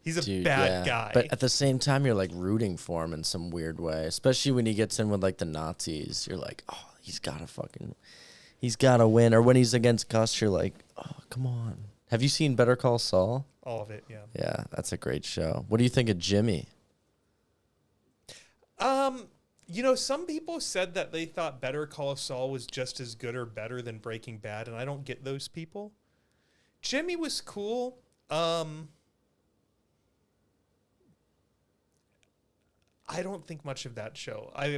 He's a bad guy. But at the same time, you're like rooting for him in some weird way, especially when he gets in with like the Nazis. You're like, oh, he's gotta win. Or when he's against Gus, you're like, oh, come on. Have you seen Better Call Saul? All of it, yeah. Yeah, that's a great show. What do you think of Jimmy? Some people said that they thought Better Call Saul was just as good or better than Breaking Bad, and I don't get those people. Jimmy was cool. I don't think much of that show. I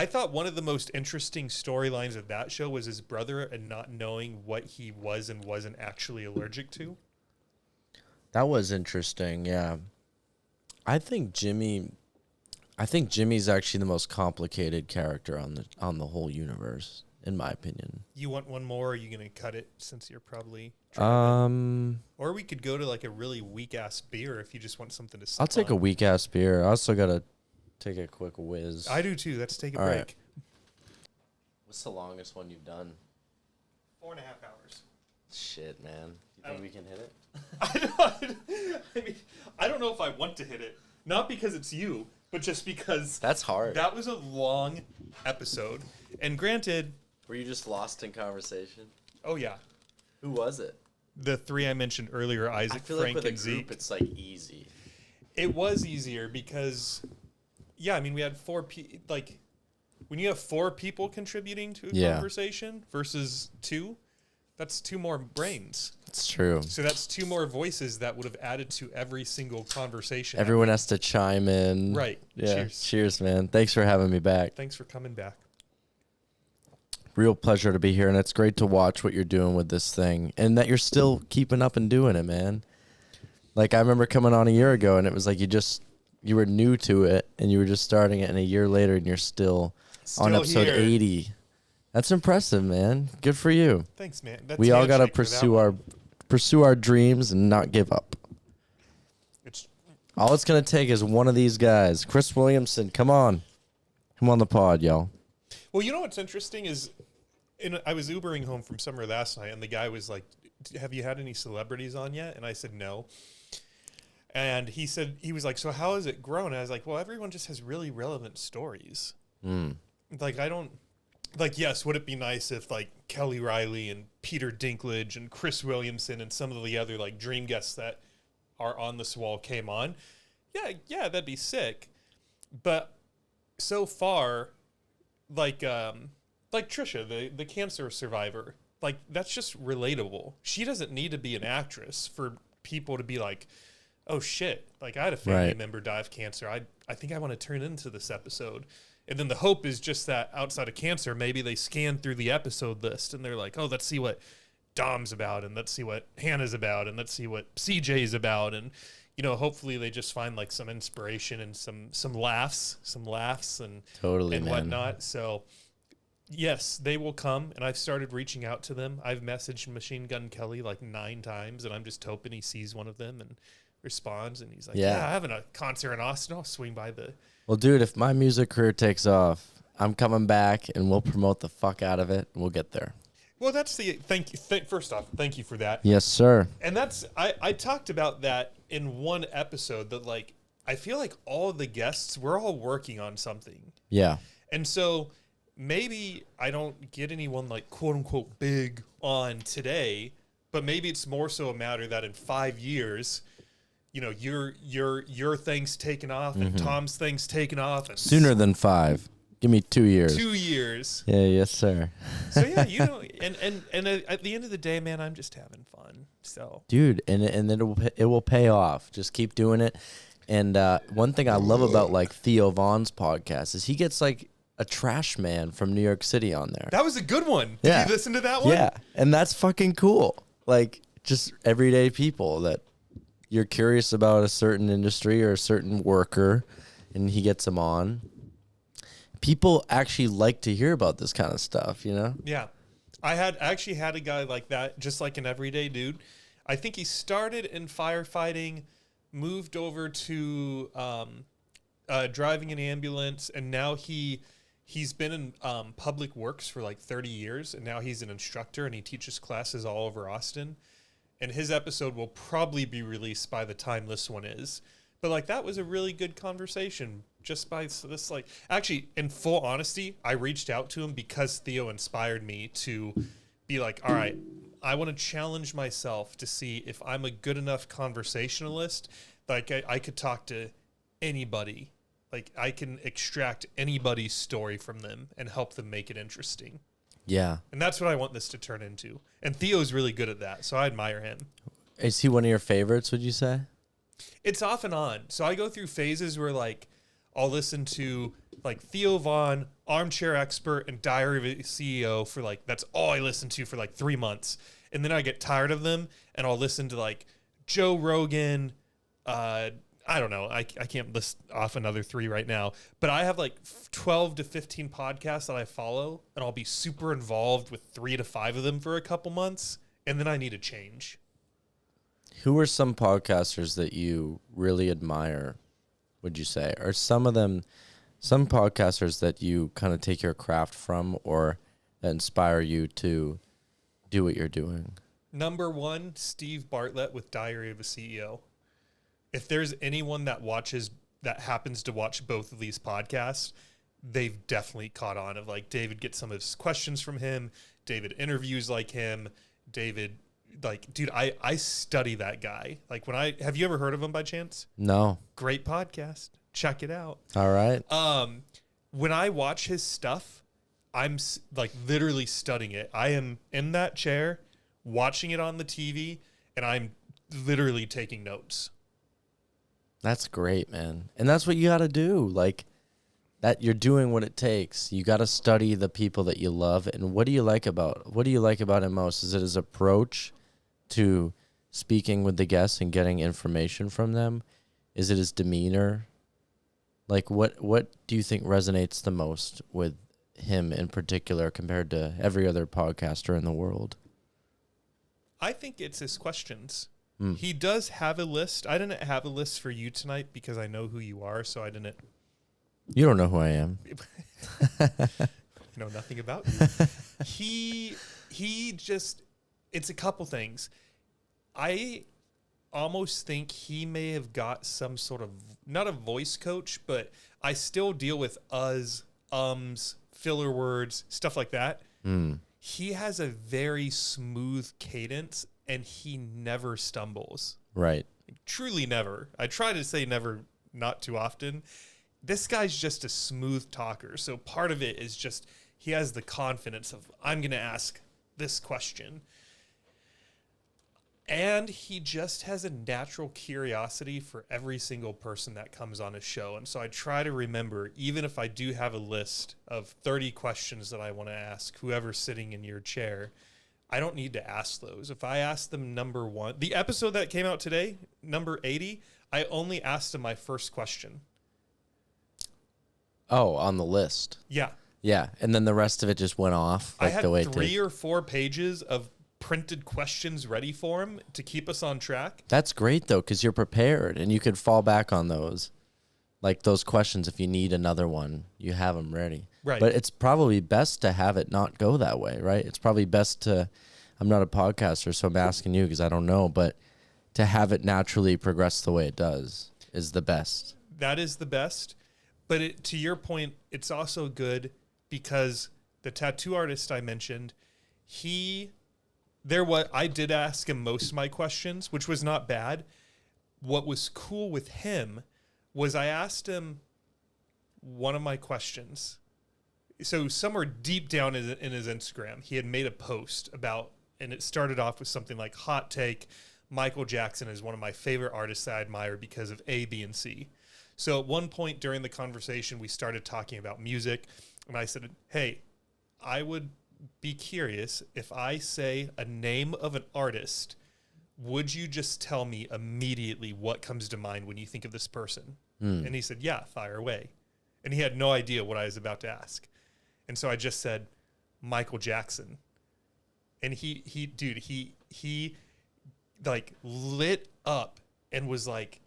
thought one of the most interesting storylines of that show was his brother and not knowing what he was and wasn't actually allergic to. That was interesting, yeah. I think Jimmy's actually the most complicated character on the whole universe, in my opinion. You want one more, or are you going to cut it since you're probably driving? Or we could go to like a really weak-ass beer if you just want something to sip I'll take a weak-ass beer. I also got to take a quick whiz. I do too. Let's take a All break. right. What's the longest one you've done? 4.5 hours. Shit, man. You think we can hit it? I don't know if I want to hit it. Not because it's you, but just because That's hard. that was a long episode. And granted, Were you just lost in conversation? oh yeah, Who was it? the 3 I mentioned earlier, I Isaac, feel Frank, like with a and group, Zeke. it's like easy. It was easier because, yeah, I mean, we had 4 people. Like, when you have 4 people contributing to a conversation versus 2, that's 2 more brains. It's true. So that's 2 more voices that would have added to every single conversation. Everyone has to chime in. Right. Yeah. Cheers, man. Thanks for having me back. Thanks for coming back. Real pleasure to be here, and it's great to watch what you're doing with this thing, and that you're still keeping up and doing it, man. Like, I remember coming on a year ago, and it was like you were new to it, and you were just starting it, and a year later, and you're still on episode here. 80. That's impressive, man. Good for you. Thanks, man. We all got to handshake for that pursue our dreams and not give up. It's All it's going to take is one of these guys. Chris Williamson, come on. Come on the pod, y'all. Well, you know what's interesting is, I was Ubering home from somewhere last night, and the guy was like, have you had any celebrities on yet? And I said, no. And he was like, so how has it grown? And I was like, well, everyone just has really relevant stories. Like, yes, would it be nice if like Kelly Riley and Peter Dinklage and Chris Williamson and some of the other like dream guests that are on this wall came on? Yeah, that'd be sick. But so far, like Trisha, the cancer survivor, like that's just relatable. She doesn't need to be an actress for people to be like, oh shit, like I had a family member die of cancer. I think I want to turn into this episode. And then the hope is just that outside of cancer, maybe they scan through the episode list and they're like, oh, let's see what Dom's about, and let's see what Hannah's about, and let's see what CJ's about. And, hopefully they just find like some inspiration and some laughs and Totally, and man. whatnot. So Yes, they will come, and I've started reaching out to them. I've messaged Machine Gun Kelly like 9 times, and I'm just hoping he sees one of them and responds. And he's like, Yeah. "Yeah, I'm having a concert in Austin. I'll swing by the." Well, dude, if my music career takes off, I'm coming back and we'll promote the fuck out of it and we'll get there. Well, that's the thank you. First off, thank you for that. Yes, sir. And that's I talked about that in one episode that like I feel like all of the guests we're all working on something. Yeah. And so maybe I don't get anyone like quote unquote big on today, but maybe it's more so a matter that in 5 years, you know, your thing's taken off and Tom's thing's taken off and Sooner than 5. Give me 2 years. 2 years. Yeah, yes, sir. So yeah, you know, and at the end of the day, man, I'm just having fun. So Dude, and it will pay off. Just keep doing it. And one thing I love about like Theo Vaughn's podcast is he gets like a trash man from New York City on there. that was a good one. Yeah. Did you listen to that one? Yeah, and that's fucking cool. Like just everyday people that you're curious about a certain industry or a certain worker, and he gets them on. People actually like to hear about this kind of stuff, you know? Yeah. I actually had a guy like that, just like an everyday dude. I think he started in firefighting, moved over to driving an ambulance, and now he's been in public works for like 30 years, and now he's an instructor, and he teaches classes all over Austin. And his episode will probably be released by the time this one is. But like that was a really good conversation just by this like actually in full honesty, I reached out to him because Theo inspired me to be like, all right, I want to challenge myself to see if I'm a good enough conversationalist. Like I could talk to anybody. Like I can extract anybody's story from them and help them make it interesting. Yeah. And that's what I want this to turn into. And Theo's really good at that, so I admire him. Is he one of your favorites, would you say? It's off and on. So I go through phases where like I'll listen to like Theo Vaughn, Armchair Expert, and Diary of a CEO for like that's all I listen to for like 3 months. And then I get tired of them and I'll listen to like Joe Rogan, I don't know. I can't list off another 3 right now, but I have like 12 to 15 podcasts that I follow, and I'll be super involved with 3 to 5 of them for a couple months, and then I need a change. Who are some podcasters that you really admire, would you say? Or some of them, some podcasters that you kind of take your craft from or that inspire you to do what you're doing? Number 1, Steve Bartlett with Diary of a CEO. If there's anyone that happens to watch both of these podcasts, they've definitely caught on of like David gets some of his questions from him. David interviews like him. David, like, dude, I study that guy. Like have you ever heard of him by chance? No. Great podcast. Check it out. All right. When I watch his stuff, I'm like literally studying it. I am in that chair watching it on the TV and I'm literally taking notes. That's great, man. And that's what you got to do. Like that you're doing what it takes. You got to study the people that you love. And what do you like about him most? Is it his approach to speaking with the guests and getting information from them? Is it his demeanor? Like what do you think resonates the most with him in particular compared to every other podcaster in the world? I think it's his questions. He does have a list. I didn't have a list for you tonight because I know who you are, so I didn't. You don't know who I am. I know nothing about you. He just, it's a couple things. I almost think he may have got some sort of, not a voice coach, but I still deal with filler words, stuff like that. He has a very smooth cadence and he never stumbles. Right. Truly never. I try to say never, not too often. This guy's just a smooth talker. So part of it is just he has the confidence of, I'm going to ask this question. And he just has a natural curiosity for every single person that comes on his show. And so I try to remember, even if I do have a list of 30 questions that I want to ask whoever's sitting in your chair, I don't need to ask those. If I ask them number 1, the episode that came out today, number 80, I only asked him my first question. Oh, on the list. Yeah. Yeah, and then the rest of it just went off I like had the way it 3 did. or 4 pages of printed questions ready for him to keep us on track. That's great though, because you're prepared and you could fall back on those, like those questions. If you need another one, you have them ready. Right. But it's probably best to have it not go that way, right? It's probably best to. I'm not a podcaster, so I'm asking you because I don't know, but to have it naturally progress the way it does is the best. That is the best. But to your point, it's also good because the tattoo artist I mentioned, I did ask him most of my questions, which was not bad. What was cool with him was I asked him one of my questions. So somewhere deep down in his Instagram, he had made a post about, and it started off with something like, hot take, Michael Jackson is one of my favorite artists that I admire because of A, B, and C. So at one point during the conversation, we started talking about music, and I said, hey, I would be curious if I say a name of an artist, would you just tell me immediately what comes to mind when you think of this person? And he said, yeah, fire away. And he had no idea what I was about to ask. And so I just said, Michael Jackson. And he like lit up and was like,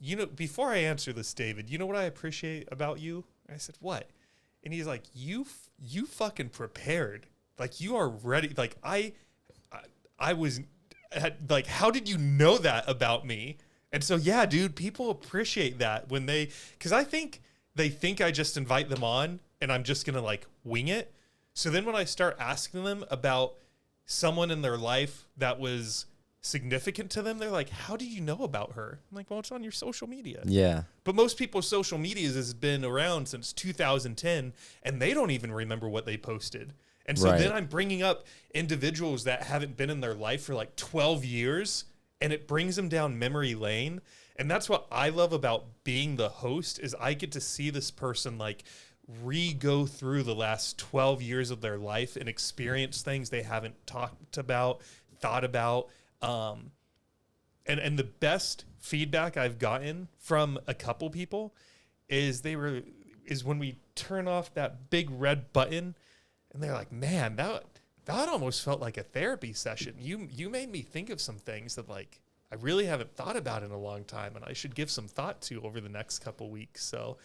you know, before I answer this, David, you know what I appreciate about you? I said, what? And he's like, you fucking prepared. Like, you are ready. Like, I was like, how did you know that about me? And so, yeah, dude, people appreciate that when because I think they think I just invite them on and I'm just going to like wing it. So then when I start asking them about someone in their life that was significant to them, they're like, how do you know about her? I'm like, well, it's on your social media. Yeah. But most people's social medias has been around since 2010 and they don't even remember what they posted. And so then I'm bringing up individuals that haven't been in their life for like 12 years and it brings them down memory lane. And that's what I love about being the host is I get to see this person like go through the last 12 years of their life and experience things they haven't talked about, thought about. And the best feedback I've gotten from a couple people is when we turn off that big red button and they're like, man, that almost felt like a therapy session. You made me think of some things that like I really haven't thought about in a long time and I should give some thought to over the next couple weeks. So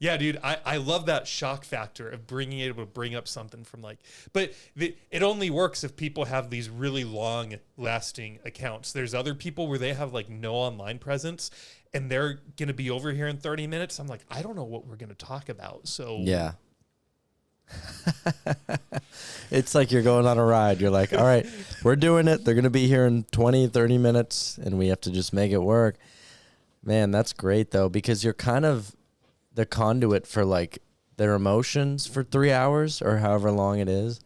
yeah, dude, I love that shock factor of being able to bring up something from like, but it only works if people have these really long lasting accounts. There's other people where they have like no online presence and they're going to be over here in 30 minutes. I'm like, I don't know what we're going to talk about. So yeah. It's like you're going on a ride. You're like, all right, we're doing it. They're going to be here in 20, 30 minutes and we have to just make it work. Man, that's great though, because you're kind of the conduit for like their emotions for 3 hours or however long it is,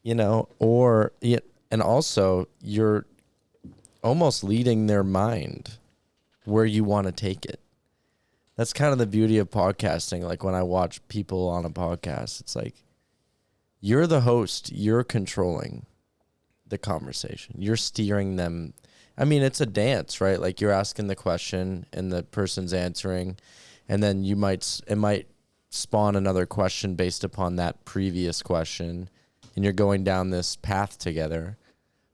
you know, and also you're almost leading their mind where you want to take it. That's kind of the beauty of podcasting. Like when I watch people on a podcast, it's like you're the host, you're controlling the conversation. You're steering them. I mean, it's a dance, right? Like you're asking the question and the person's answering, and then it might spawn another question based upon that previous question, and you're going down this path together.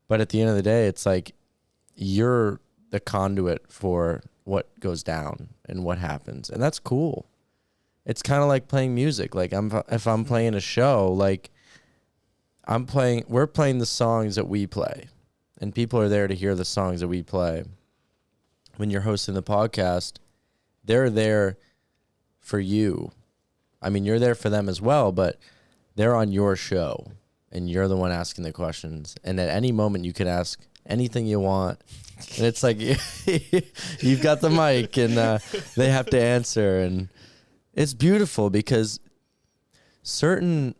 But at the end of the day, it's like you're the conduit for what goes down and what happens, and that's cool. It's kind of like playing music. Like if I'm playing a show, like we're playing the songs that we play, and people are there to hear the songs that we play. When you're hosting the podcast, they're there for you. I mean, you're there for them as well, but they're on your show, and you're the one asking the questions. And at any moment, you can ask anything you want. And it's like you've got the mic, and they have to answer. And it's beautiful because certain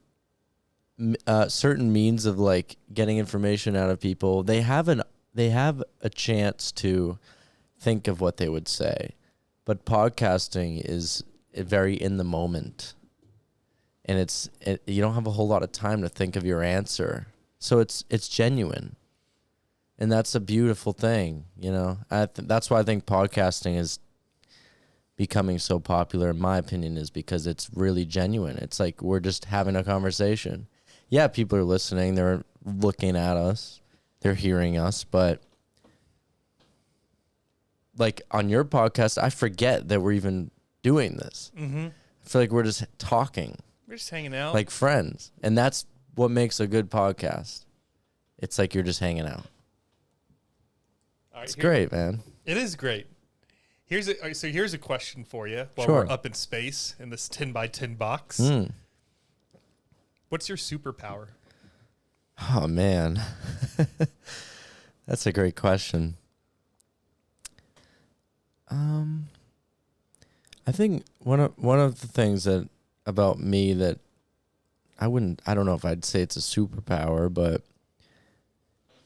means of like getting information out of people, they have a chance to think of what they would say. But podcasting is very in the moment, and you don't have a whole lot of time to think of your answer, so it's genuine, and that's a beautiful thing, you know. That's why I think podcasting is becoming so popular, in my opinion, is because it's really genuine. It's like we're just having a conversation. Yeah, people are listening. They're looking at us. They're hearing us. But like on your podcast, I forget that we're even doing this. Mm-hmm. I feel like we're just talking. We're just hanging out. Like friends. And that's what makes a good podcast. It's like you're just hanging out. All right, It's great, man. It is great. Here's a question for you while Sure. we're up in space in this 10 by 10 box. What's your superpower? Oh, man. That's a great question. I think one of the things that about me that I don't know if I'd say it's a superpower, but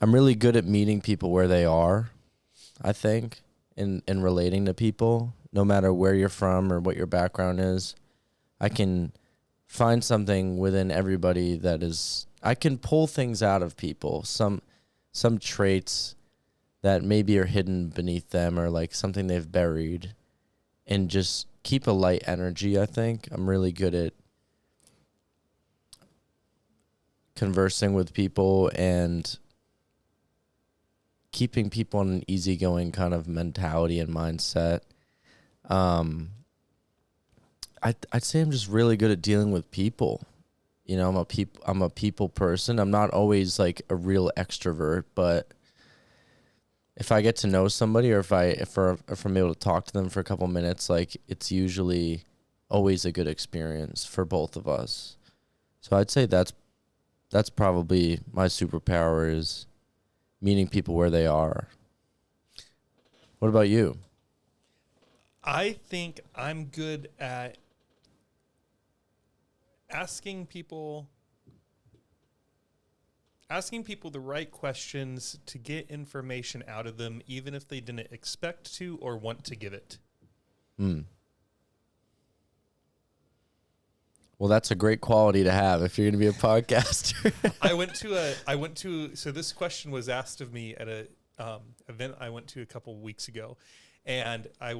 I'm really good at meeting people where they are, I think, and relating to people, no matter where you're from or what your background is. I can find something within everybody I can pull things out of people, some traits that maybe are hidden beneath them or like something they've buried, and just keep a light energy, I think. I'm really good at conversing with people and keeping people in an easygoing kind of mentality and mindset. I'd say I'm just really good at dealing with people. You know, I'm a people person. I'm not always like a real extrovert, but if I get to know somebody or if I'm able to talk to them for a couple minutes, like it's usually always a good experience for both of us. So I'd say that's probably my superpower, is meeting people where they are. What about you? I think I'm good at asking people the right questions to get information out of them, even if they didn't expect to or want to give it. Well, that's a great quality to have if you're going to be a podcaster. So this question was asked of me at a event I went to a couple weeks ago, and I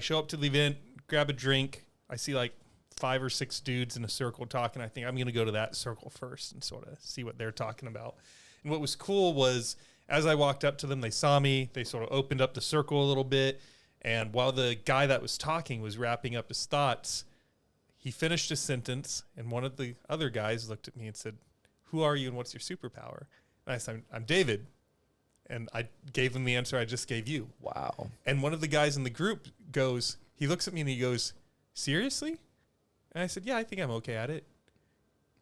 show up to the event, grab a drink. I see like 5 or 6 dudes in a circle talking. I think I'm going to go to that circle first and sort of see what they're talking about. And what was cool was as I walked up to them, they saw me. They sort of opened up the circle a little bit. And while the guy that was talking was wrapping up his thoughts, he finished his sentence. And one of the other guys looked at me and said, "Who are you and what's your superpower?" And I said, "I'm David." And I gave him the answer I just gave you. Wow. And one of the guys in the group he looks at me and he goes, "Seriously?" And I said, "Yeah, I think I'm okay at it."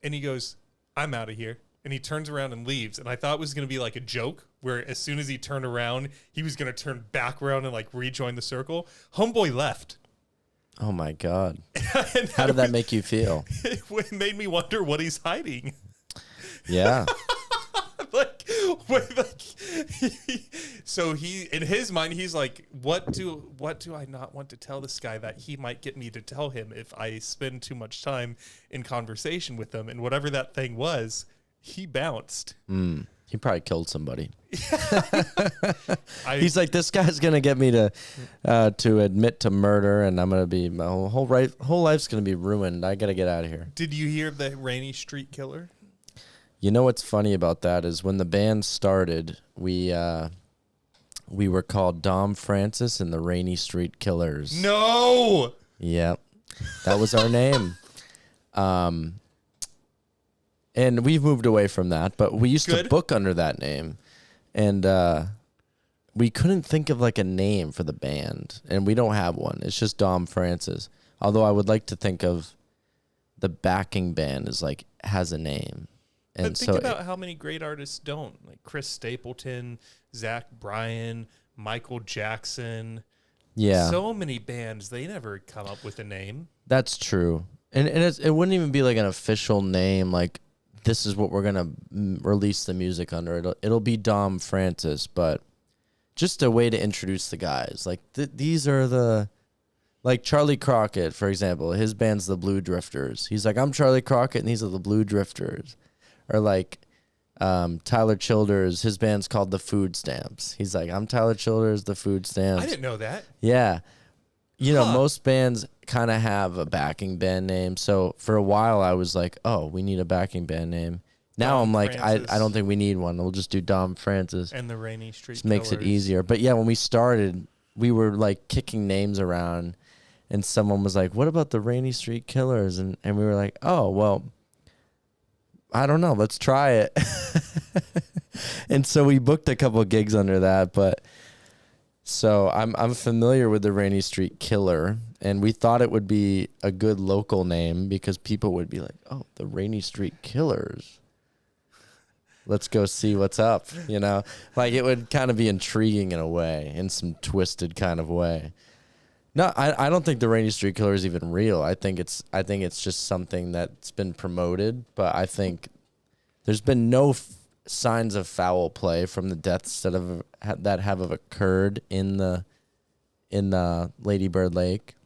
And he goes, "I'm out of here." And he turns around and leaves. And I thought it was going to be like a joke where as soon as he turned around, he was going to turn back around and like rejoin the circle. Homeboy left. Oh my God. How did that make you feel? It made me wonder what he's hiding. Yeah. So he, in his mind, he's like, what do I not want to tell this guy that he might get me to tell him if I spend too much time in conversation with him? And whatever that thing was, he bounced. He probably killed somebody. He's like, this guy's gonna get me to admit to murder, and I'm gonna be my whole life's gonna be ruined. I gotta get out of here. Did you hear of the Rainy Street Killer? You know what's funny about that is when the band started, we were called Dom Francis and the Rainy Street Killers. No. Yep, that was our name. And we've moved away from that, but we used to book under that name, and we couldn't think of like a name for the band, and we don't have one. It's just Dom Francis. Although I would like to think of the backing band as like has a name. And but think about how many great artists don't, like Chris Stapleton, Zach Bryan, Michael Jackson. Yeah, so many bands, they never come up with a name. That's true, and it wouldn't even be like an official name. Like, this is what we're gonna release the music under. It'll be Dom Francis, but just a way to introduce the guys. Like these are like Charlie Crockett, for example. His band's the Blue Drifters. He's like, I'm Charlie Crockett, and these are the Blue Drifters. Or like Tyler Childers, his band's called the Food Stamps. He's like, I'm Tyler Childers, the Food Stamps. I didn't know that. Yeah. most bands kind of have a backing band name. So for a while I was like, oh, we need a backing band name. Now Dom I'm like, I Francis don't think we need one. We'll just do Dom Francis. and the Rainy Street Just makes it Killers. easier. But yeah, when we started, we were like kicking names around, and someone was like, what about the Rainy Street Killers? And we were like, oh, well, I don't know. Let's try it. And so we booked a couple of gigs under that. But so I'm familiar with the Rainy Street Killer, and we thought it would be a good local name because people would be like, oh, the Rainy Street Killers. Let's go see what's up, Like it would kind of be intriguing in a way, in some twisted kind of way. No, I don't think the Rainy Street Killer is even real. I think it's just something that's been promoted, but I think there's been no signs of foul play from the deaths that have occurred in the Lady Bird Lake.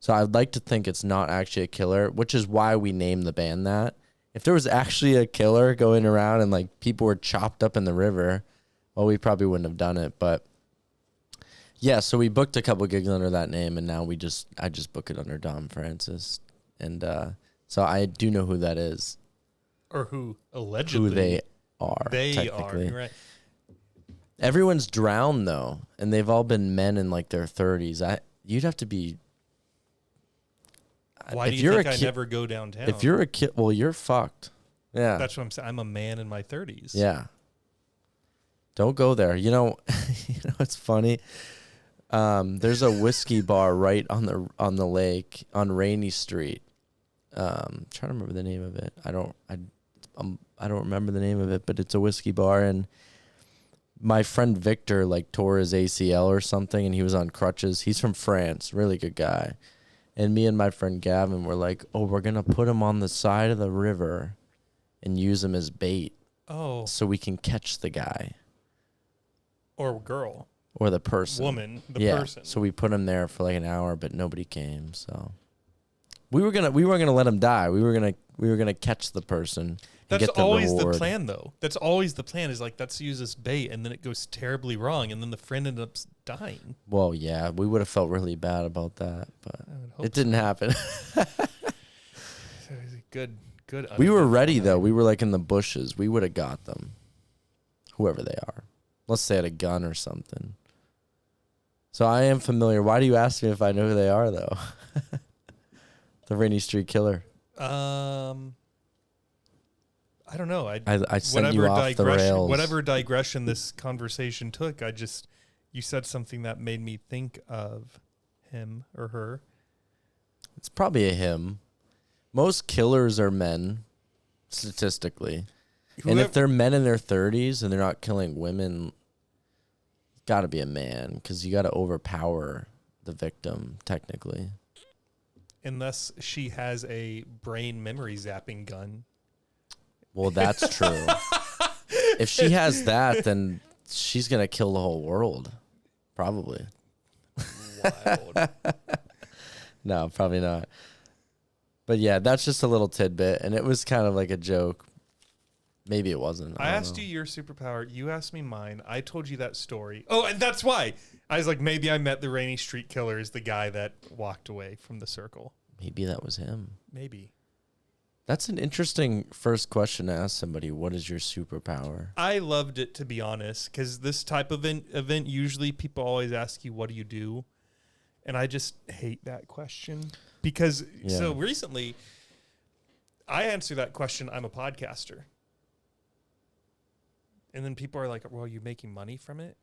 So I'd like to think it's not actually a killer, which is why we named the band that. If there was actually a killer going around and like people were chopped up in the river, well, we probably wouldn't have done it. But yeah, so we booked a couple gigs under that name, and now I just book it under Dom Francis, and so I do know who that is, or who allegedly they are. They are, you're right. Everyone's drowned though, and they've all been men in like their 30s. You'd have to be. Why do you think I never go downtown? If you're a kid, well, you're fucked. Yeah. That's what I'm saying. I'm a man in my 30s. Yeah. Don't go there. It's funny. There's a whiskey bar right on the lake on Rainy Street. I'm trying to remember the name of it. I don't remember the name of it, but it's a whiskey bar, and my friend Victor like tore his ACL or something, and he was on crutches. He's from France, really good guy. And me and my friend Gavin were like, oh, we're going to put him on the side of the river and use him as bait. Oh. So we can catch the guy. Or girl. Or the person. Woman, person. So we put him there for like an hour, but nobody came. So we weren't gonna let him die. We were gonna catch the person. That's get the always reward. the plan, though. That's always the plan. Is like, let's use this bait, and then it goes terribly wrong, and then the friend ends up dying. Well, yeah, we would have felt really bad about that, but it didn't happen. Good. We were ready though. We were like in the bushes. We would have got them, whoever they are. Unless they had a gun or something. So I am familiar. Why do you ask me if I know who they are, though? The Rainy Street Killer. I don't know. I sent you off the rails. Whatever digression this conversation took, you said something that made me think of him or her. It's probably a him. Most killers are men, statistically. And if they're men in their 30s and they're not killing women, it's got to be a man, because you got to overpower the victim, technically. Unless she has a brain memory zapping gun. Well, that's true. If she has that, then she's going to kill the whole world. Probably. Wild. No, probably not. But yeah, that's just a little tidbit, and it was kind of like a joke. Maybe it wasn't. I asked you your superpower. You asked me mine. I told you that story. Oh, and that's why. I was like, maybe I met the Rainy Street Killer as the guy that walked away from the circle. Maybe that was him. Maybe. That's an interesting first question to ask somebody. What is your superpower? I loved it, to be honest, because this type of event, usually people always ask you, what do you do? And I just hate that question. Because, so recently, I answer that question, I'm a podcaster. And then people are like, well, are you making money from it?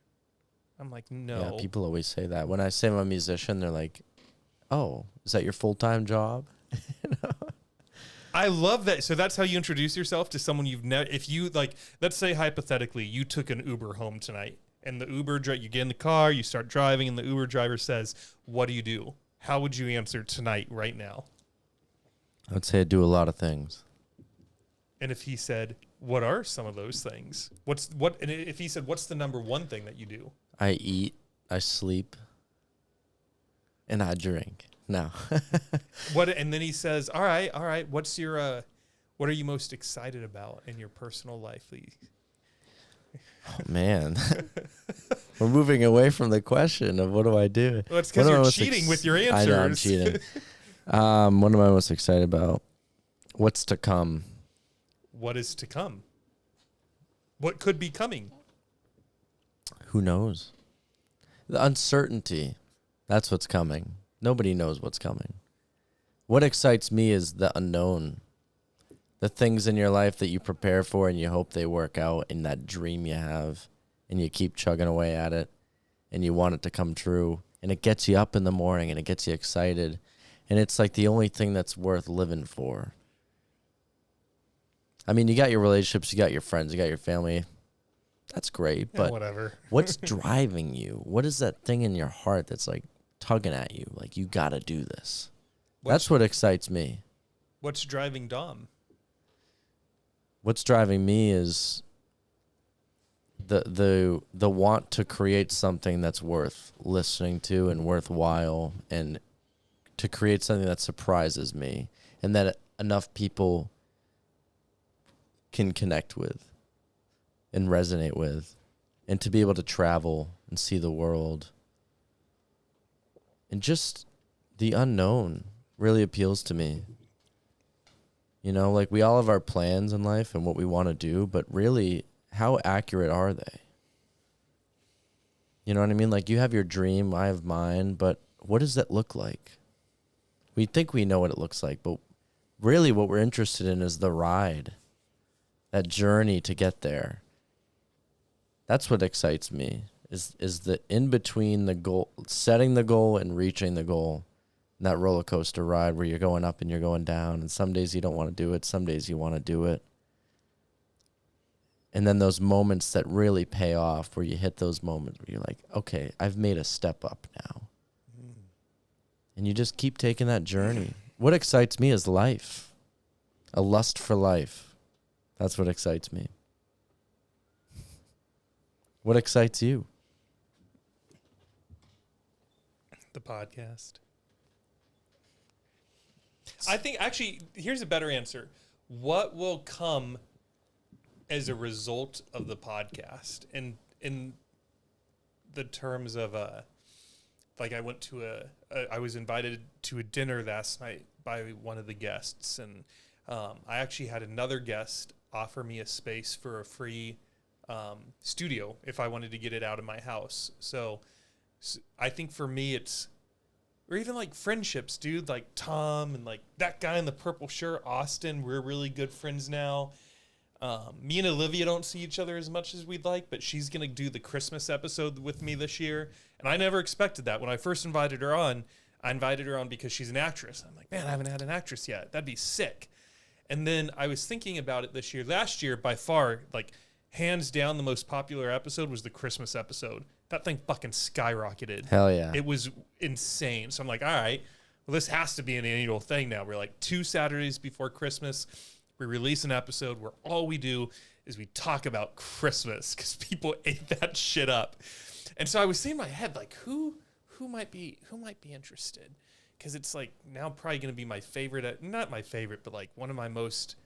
I'm like, no. Yeah, people always say that. When I say I'm a musician, they're like, oh, is that your full-time job? I love that. So that's how you introduce yourself to someone you've never, if you like, let's say hypothetically, you took an Uber home tonight and the Uber, you get in the car, you start driving and the Uber driver says, what do you do? How would you answer tonight, right now? I would say I do a lot of things. And if he said, what are some of those things? And if he said, what's the number one thing that you do? I eat, I sleep, and I drink. No. And then he says, all right. What are you most excited about in your personal life? Oh, man. We're moving away from the question of what do I do? Well, it's because What am I you're most cheating with your answers. I know I'm cheating. What am I most excited about? What's to come? What is to come? What could be coming? Who knows? The uncertainty. That's what's coming. Nobody knows what's coming. What excites me is the unknown. The things in your life that you prepare for and you hope they work out, and that dream you have, and you keep chugging away at it, and you want it to come true, and it gets you up in the morning, and it gets you excited, and it's like the only thing that's worth living for. I mean, you got your relationships, you got your friends, you got your family. That's great, but whatever. What's driving you? What is that thing in your heart that's like tugging at you? Like, you got to do this. That's what excites me. What's driving Dom? What's driving me is the want to create something that's worth listening to and worthwhile, and to create something that surprises me and that enough people can connect with and resonate with, and to be able to travel and see the world. And just the unknown really appeals to me. You know, like, we all have our plans in life and what we want to do, but really, how accurate are they? You know what I mean? Like, you have your dream, I have mine, but what does that look like? We think we know what it looks like, but really what we're interested in is the ride, that journey to get there. That's what excites me, is the in-between the goal, setting the goal and reaching the goal. That roller coaster ride where you're going up and you're going down, and some days you don't want to do it, some days you want to do it. And then those moments that really pay off, where you hit those moments where you're like, okay, I've made a step up now. And you just keep taking that journey. What excites me is life, a lust for life. That's what excites me. What excites you? The podcast. I think, actually, here's a better answer. What will come as a result of the podcast? In the terms of, like, I went to I was invited to a dinner last night by one of the guests, and I actually had another guest offer me a space for a free studio if I wanted to get it out of my house. So I think for me, it's, or even like friendships, dude, like Tom and like that guy in the purple shirt, Austin, we're really good friends now. Me and Olivia don't see each other as much as we'd like, but she's going to do the Christmas episode with me this year. And I never expected that. When I first invited her on, I invited her on because she's an actress. I'm like, man, I haven't had an actress yet. That'd be sick. And then I was thinking about it this year. Last year, by far, like, hands down, the most popular episode was the Christmas episode. That thing fucking skyrocketed. Hell yeah. It was insane. So I'm like, all right, well, this has to be an annual thing now. We're like 2 Saturdays before Christmas, we release an episode where all we do is we talk about Christmas, because people ate that shit up. And so I was thinking in my head, like, who might be interested? Because it's like now probably going to be my favorite, not my favorite, but like one of my most,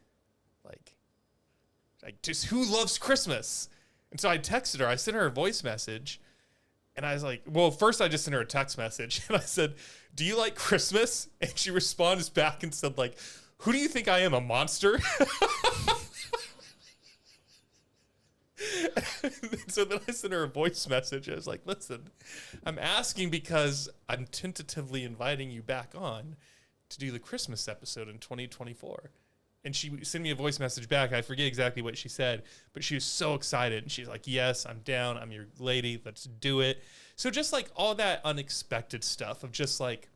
like just who loves Christmas? And so I texted her, I sent her a voice message, and I was like, well, first I just sent her a text message, and I said, do you like Christmas? And she responds back and said, like, who do you think I am, a monster? So then I sent her a voice message. I was like, listen, I'm asking because I'm tentatively inviting you back on to do the Christmas episode in 2024. And she sent me a voice message back. I forget exactly what she said, but she was so excited. And she's like, yes, I'm down. I'm your lady. Let's do it. So just like all that unexpected stuff of just like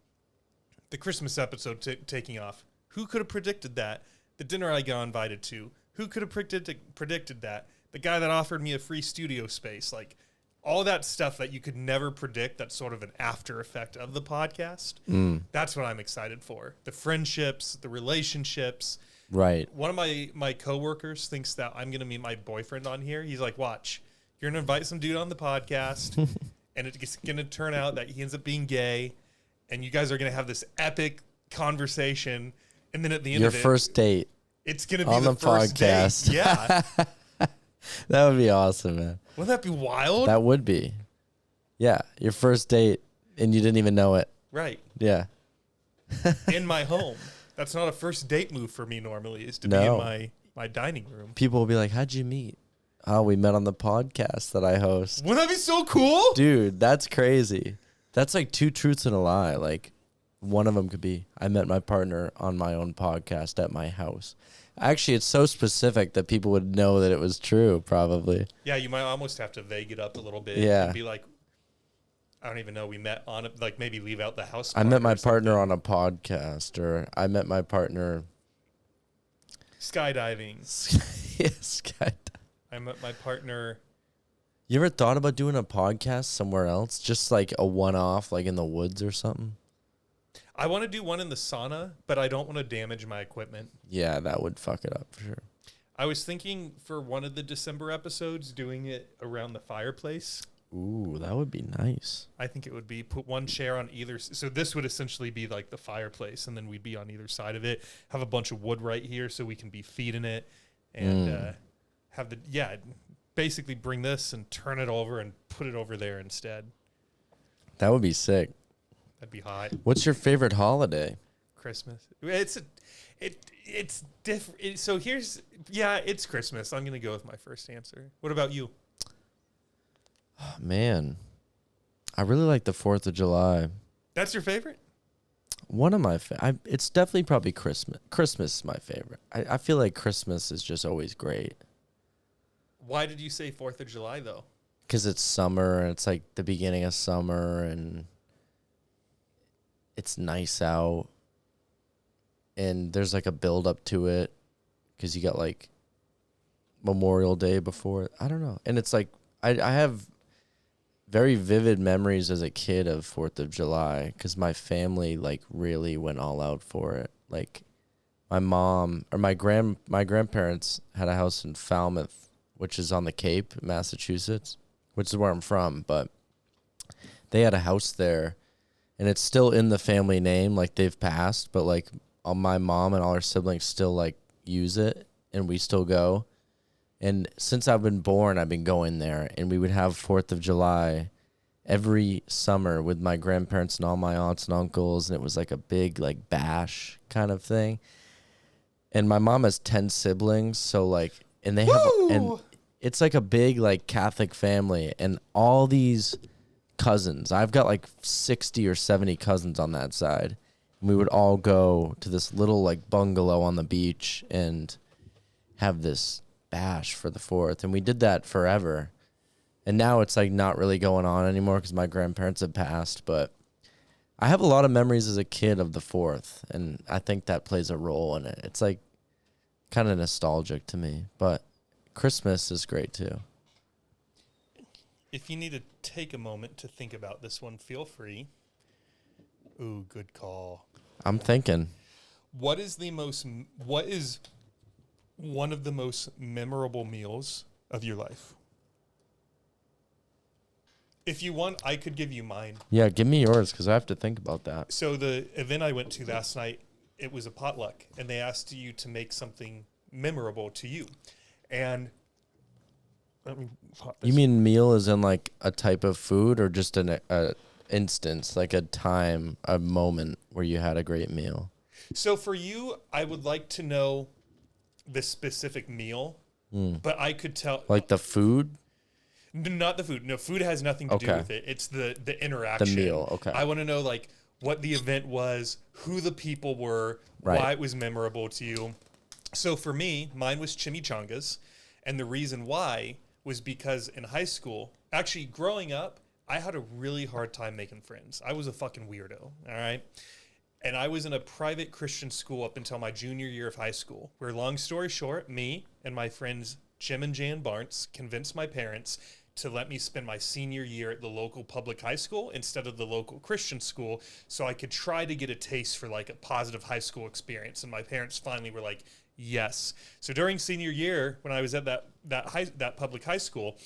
the Christmas episode taking off. Who could have predicted that? The dinner I got invited to. Who could have predicted that? The guy that offered me a free studio space. Like all that stuff that you could never predict, that's sort of an after effect of the podcast. That's what I'm excited for. The friendships, the relationships. Right. One of my coworkers thinks that I'm going to meet my boyfriend on here. He's like, watch, you're going to invite some dude on the podcast, and it's going to turn out that he ends up being gay, and you guys are going to have this epic conversation, and then at the end Your of it, first date it's going to be on the the first podcast. date. Yeah. That would be awesome, man. Wouldn't that be wild? That would be. Yeah, your first date and you didn't even know it. Right. Yeah. In my home. That's not a first date move for me normally, is to be No. in my dining room. People will be like, how'd you meet? Oh, we met on the podcast that I host. Wouldn't that be so cool? Dude, that's crazy. That's like two truths and a lie. Like, one of them could be, I met my partner on my own podcast at my house. Actually, it's so specific that people would know that it was true, probably. Yeah, you might almost have to vague it up a little bit. Yeah. And be like, I don't even know, we met on it, like maybe leave out the house. I met my or partner something. on a podcast, or I met my partner. Skydiving. Yes, God. I met my partner. You ever thought about doing a podcast somewhere else? Just like a one-off, like in the woods or something? I want to do one in the sauna, but I don't want to damage my equipment. Yeah, that would fuck it up for sure. I was thinking for one of the December episodes, doing it around the fireplace. Ooh, that would be nice. I think it would be put one chair on either. So this would essentially be like the fireplace, and then we'd be on either side of it. Have a bunch of wood right here so we can be feeding it, and have basically bring this and turn it over and put it over there instead. That would be sick. That'd be hot. What's your favorite holiday? Christmas. It's different. So it's Christmas. I'm gonna go with my first answer. What about you? Oh, man, I really like the 4th of July. That's your favorite? One of my it's definitely probably Christmas. Christmas is my favorite. I feel like Christmas is just always great. Why did you say 4th of July though? Because it's summer and it's like the beginning of summer and it's nice out. And there's like a build up to it because you got like Memorial Day before. I don't know. And it's like I have very vivid memories as a kid of 4th of July because my family like really went all out for it. Like my mom or my grandparents had a house in Falmouth, which is on the Cape, Massachusetts, which is where I'm from. But they had a house there, and it's still in the family name. Like they've passed, but like all my mom and all her siblings still like use it, and we still go. And since I've been born, I've been going there, and we would have 4th of July every summer with my grandparents and all my aunts and uncles, and it was like a big like bash kind of thing. And my mom has 10 siblings, so like, and they have, and it's like a big like Catholic family, and all these cousins. I've got like 60 or 70 cousins on that side. And we would all go to this little like bungalow on the beach and have this bash for the 4th, and we did that forever. And now it's like not really going on anymore because my grandparents have passed, but I have a lot of memories as a kid of the 4th, and I think that plays a role in it. It's like kind of nostalgic to me, but Christmas is great too. If you need to take a moment to think about this one, feel free. Ooh, good call. I'm thinking. What is one of the most memorable meals of your life? If you want, I could give you mine. Yeah, give me yours because I have to think about that. So the event I went to last night, it was a potluck, and they asked you to make something memorable to you. And let me pop this. You mean meal is in like a type of food or just an instance, like a time, a moment where you had a great meal? So for you, I would like to know the specific meal, but I could tell. Like the food? Not the food. No, food has nothing to do with it. It's the interaction. The meal, okay. I want to know like what the event was, who the people were, why it was memorable to you. So for me, mine was chimichangas, and the reason why was because in high school, actually growing up, I had a really hard time making friends. I was a fucking weirdo, all right? And I was in a private Christian school up until my junior year of high school, where, long story short, me and my friends Jim and Jan Barnes convinced my parents to let me spend my senior year at the local public high school instead of the local Christian school, so I could try to get a taste for like a positive high school experience. And my parents finally were like, yes. So during senior year, when I was at that public high school,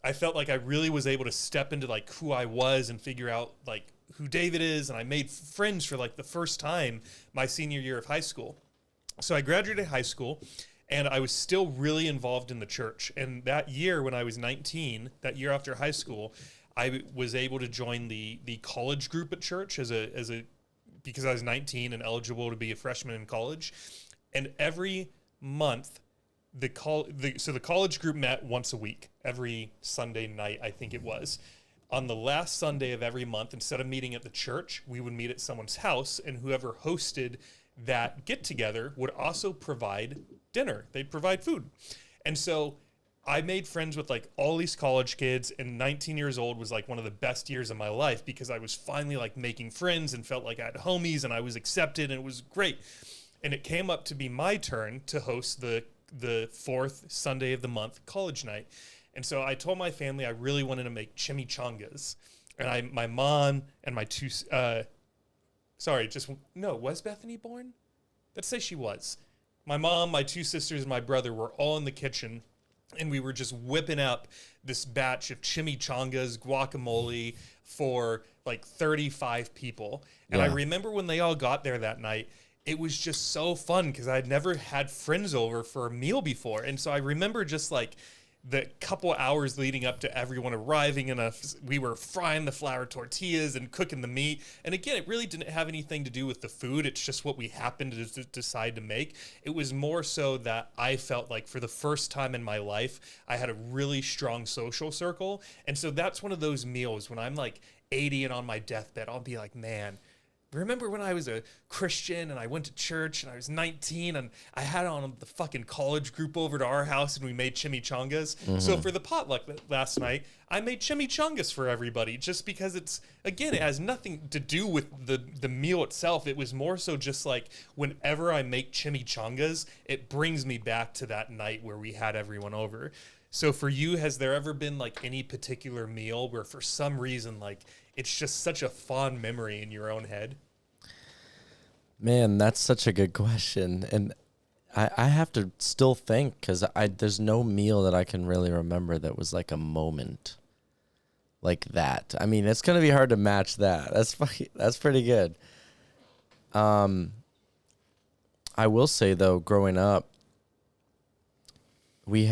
I felt like I really was able to step into like who I was and figure out like who David is, and I made friends for like the first time my senior year of high school. So I graduated high school, and I was still really involved in the church. And that year when I was 19, that year after high school, I was able to join the college group at church because I was 19 and eligible to be a freshman in college. And every month, the college group met once a week, every Sunday night, I think it was. On the last Sunday of every month, instead of meeting at the church, we would meet at someone's house, and whoever hosted that get together would also provide dinner. They'd provide food. And so I made friends with like all these college kids, and 19 years old was like one of the best years of my life because I was finally like making friends and felt like I had homies and I was accepted, and it was great. And it came up to be my turn to host the fourth Sunday of the month college night. And so I told my family I really wanted to make chimichangas. And my mom and my two, was Bethany born? Let's say she was. My mom, my two sisters, and my brother were all in the kitchen, and we were just whipping up this batch of chimichangas, guacamole for like 35 people. And I remember when they all got there that night, it was just so fun because I'd never had friends over for a meal before. And so I remember just like the couple hours leading up to everyone arriving, and we were frying the flour tortillas and cooking the meat. And again, it really didn't have anything to do with the food. It's just what we happened to decide to make. It was more so that I felt like for the first time in my life, I had a really strong social circle. And so that's one of those meals when I'm like 80 and on my deathbed, I'll be like, man, remember when I was a Christian and I went to church and I was 19 and I had on the fucking college group over to our house and we made chimichangas. Mm-hmm. So for the potluck last night, I made chimichangas for everybody just because it has nothing to do with the meal itself. It was more so just like whenever I make chimichangas, it brings me back to that night where we had everyone over. So for you, has there ever been like any particular meal where for some reason, like it's just such a fond memory in your own head? Man, that's such a good question. And I have to still think because there's no meal that I can really remember that was like a moment like that. I mean, it's going to be hard to match that. That's pretty good. I will say, though, growing up, we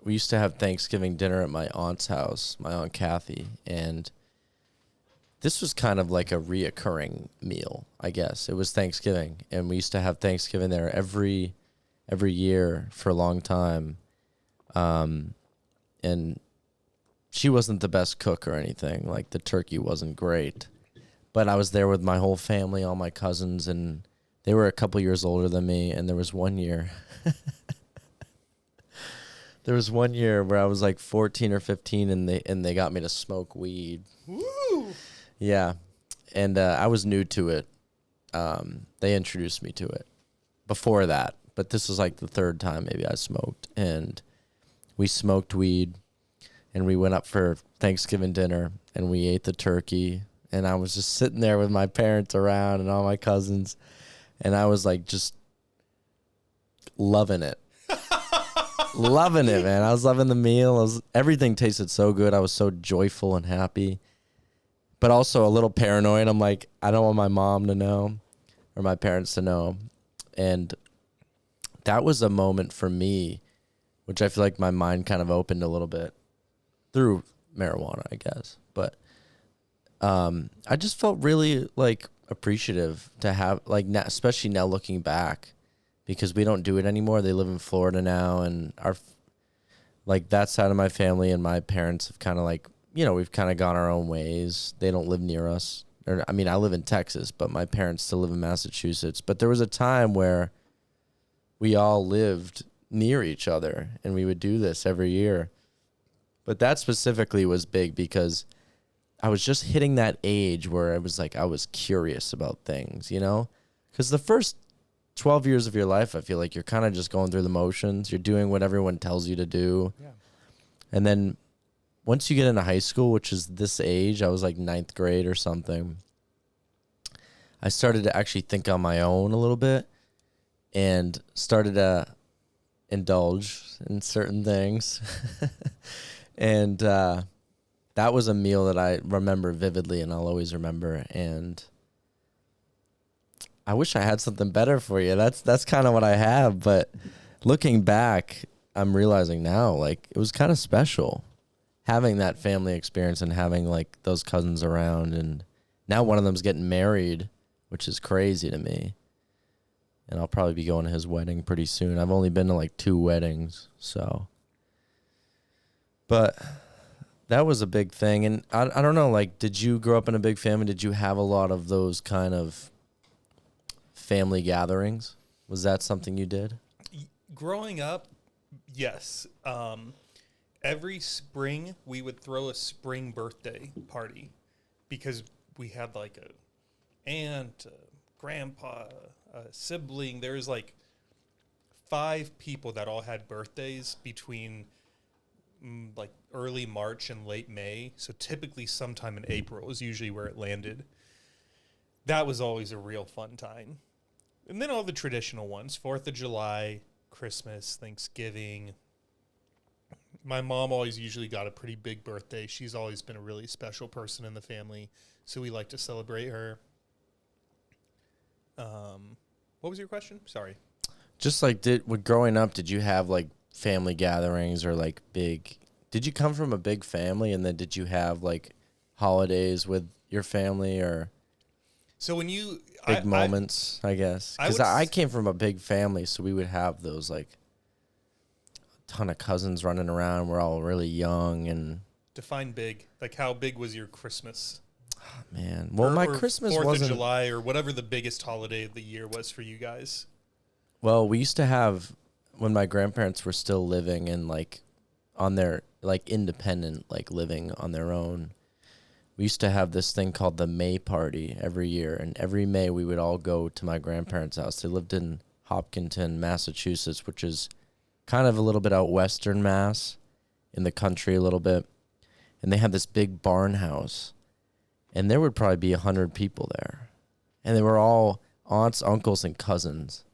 used to have Thanksgiving dinner at my aunt's house, my Aunt Kathy, and this was kind of like a reoccurring meal, I guess. It was Thanksgiving, and we used to have Thanksgiving there every year for a long time. And she wasn't the best cook or anything. Like, the turkey wasn't great. But I was there with my whole family, all my cousins, and they were a couple years older than me, and there was one year... There was one year where I was like 14 or 15, and they got me to smoke weed. Woo! Yeah, and I was new to it. They introduced me to it before that, but this was like the third time maybe I smoked, and we smoked weed, and we went up for Thanksgiving dinner, and we ate the turkey, and I was just sitting there with my parents around and all my cousins, and I was like just loving it. Loving it, man. I was loving the meal. Everything tasted so good. I was so joyful and happy, but also a little paranoid. I'm like, I don't want my mom to know or my parents to know. And that was a moment for me, which I feel like my mind kind of opened a little bit through marijuana, I guess. But I just felt really like appreciative to have, like, especially now looking back, because we don't do it anymore. They live in Florida now, and that side of my family and my parents have kind of like, we've kind of gone our own ways. They don't live near us. I live in Texas, but my parents still live in Massachusetts. But there was a time where we all lived near each other, and we would do this every year. But that specifically was big because I was just hitting that age where it was like I was curious about things, Because the first 12 years of your life, I feel like you're kind of just going through the motions. You're doing what everyone tells you to do. Yeah. And then once you get into high school, which is this age, I was like 9th grade or something, I started to actually think on my own a little bit and started to indulge in certain things. And that was a meal that I remember vividly, and I'll always remember. And I wish I had something better for you. That's kind of what I have. But looking back, I'm realizing now, like, it was kind of special. having that family experience and having like those cousins around, and now one of them's getting married, which is crazy to me. And I'll probably be going to his wedding pretty soon. I've only been to like 2 weddings, so. But that was a big thing. And I don't know, like, did you grow up in a big family? Did you have a lot of those kind of family gatherings? Was that something you did? Growing up, yes. Every spring, we would throw a spring birthday party because we had like a aunt, a grandpa, a sibling. There's like 5 people that all had birthdays between like early March and late May. So typically sometime in April is usually where it landed. That was always a real fun time. And then all the traditional ones, 4th of July, Christmas, Thanksgiving. My mom always usually got a pretty big birthday. She's always been a really special person in the family, so we like to celebrate her. What was your question? Sorry. Just like, growing up, did you have like family gatherings or like did you come from a big family, and then did you have like holidays with your family or So when you big moments, I guess? Because I came from a big family, so we would have those like ton of cousins running around. We're all really young. And define big. Like, how big was your Christmas? Man, well, my Christmas 4th wasn't of July or whatever the biggest holiday of the year was for you guys. Well, we used to have, when my grandparents were still living and like on their like independent, like living on their own, we used to have this thing called the May party every year. And every May we would all go to my grandparents' house. They lived in Hopkinton, Massachusetts, which is kind of a little bit out western Mass, in the country a little bit. And they had this big barn house. And there would probably be 100 people there. And they were all aunts, uncles, and cousins.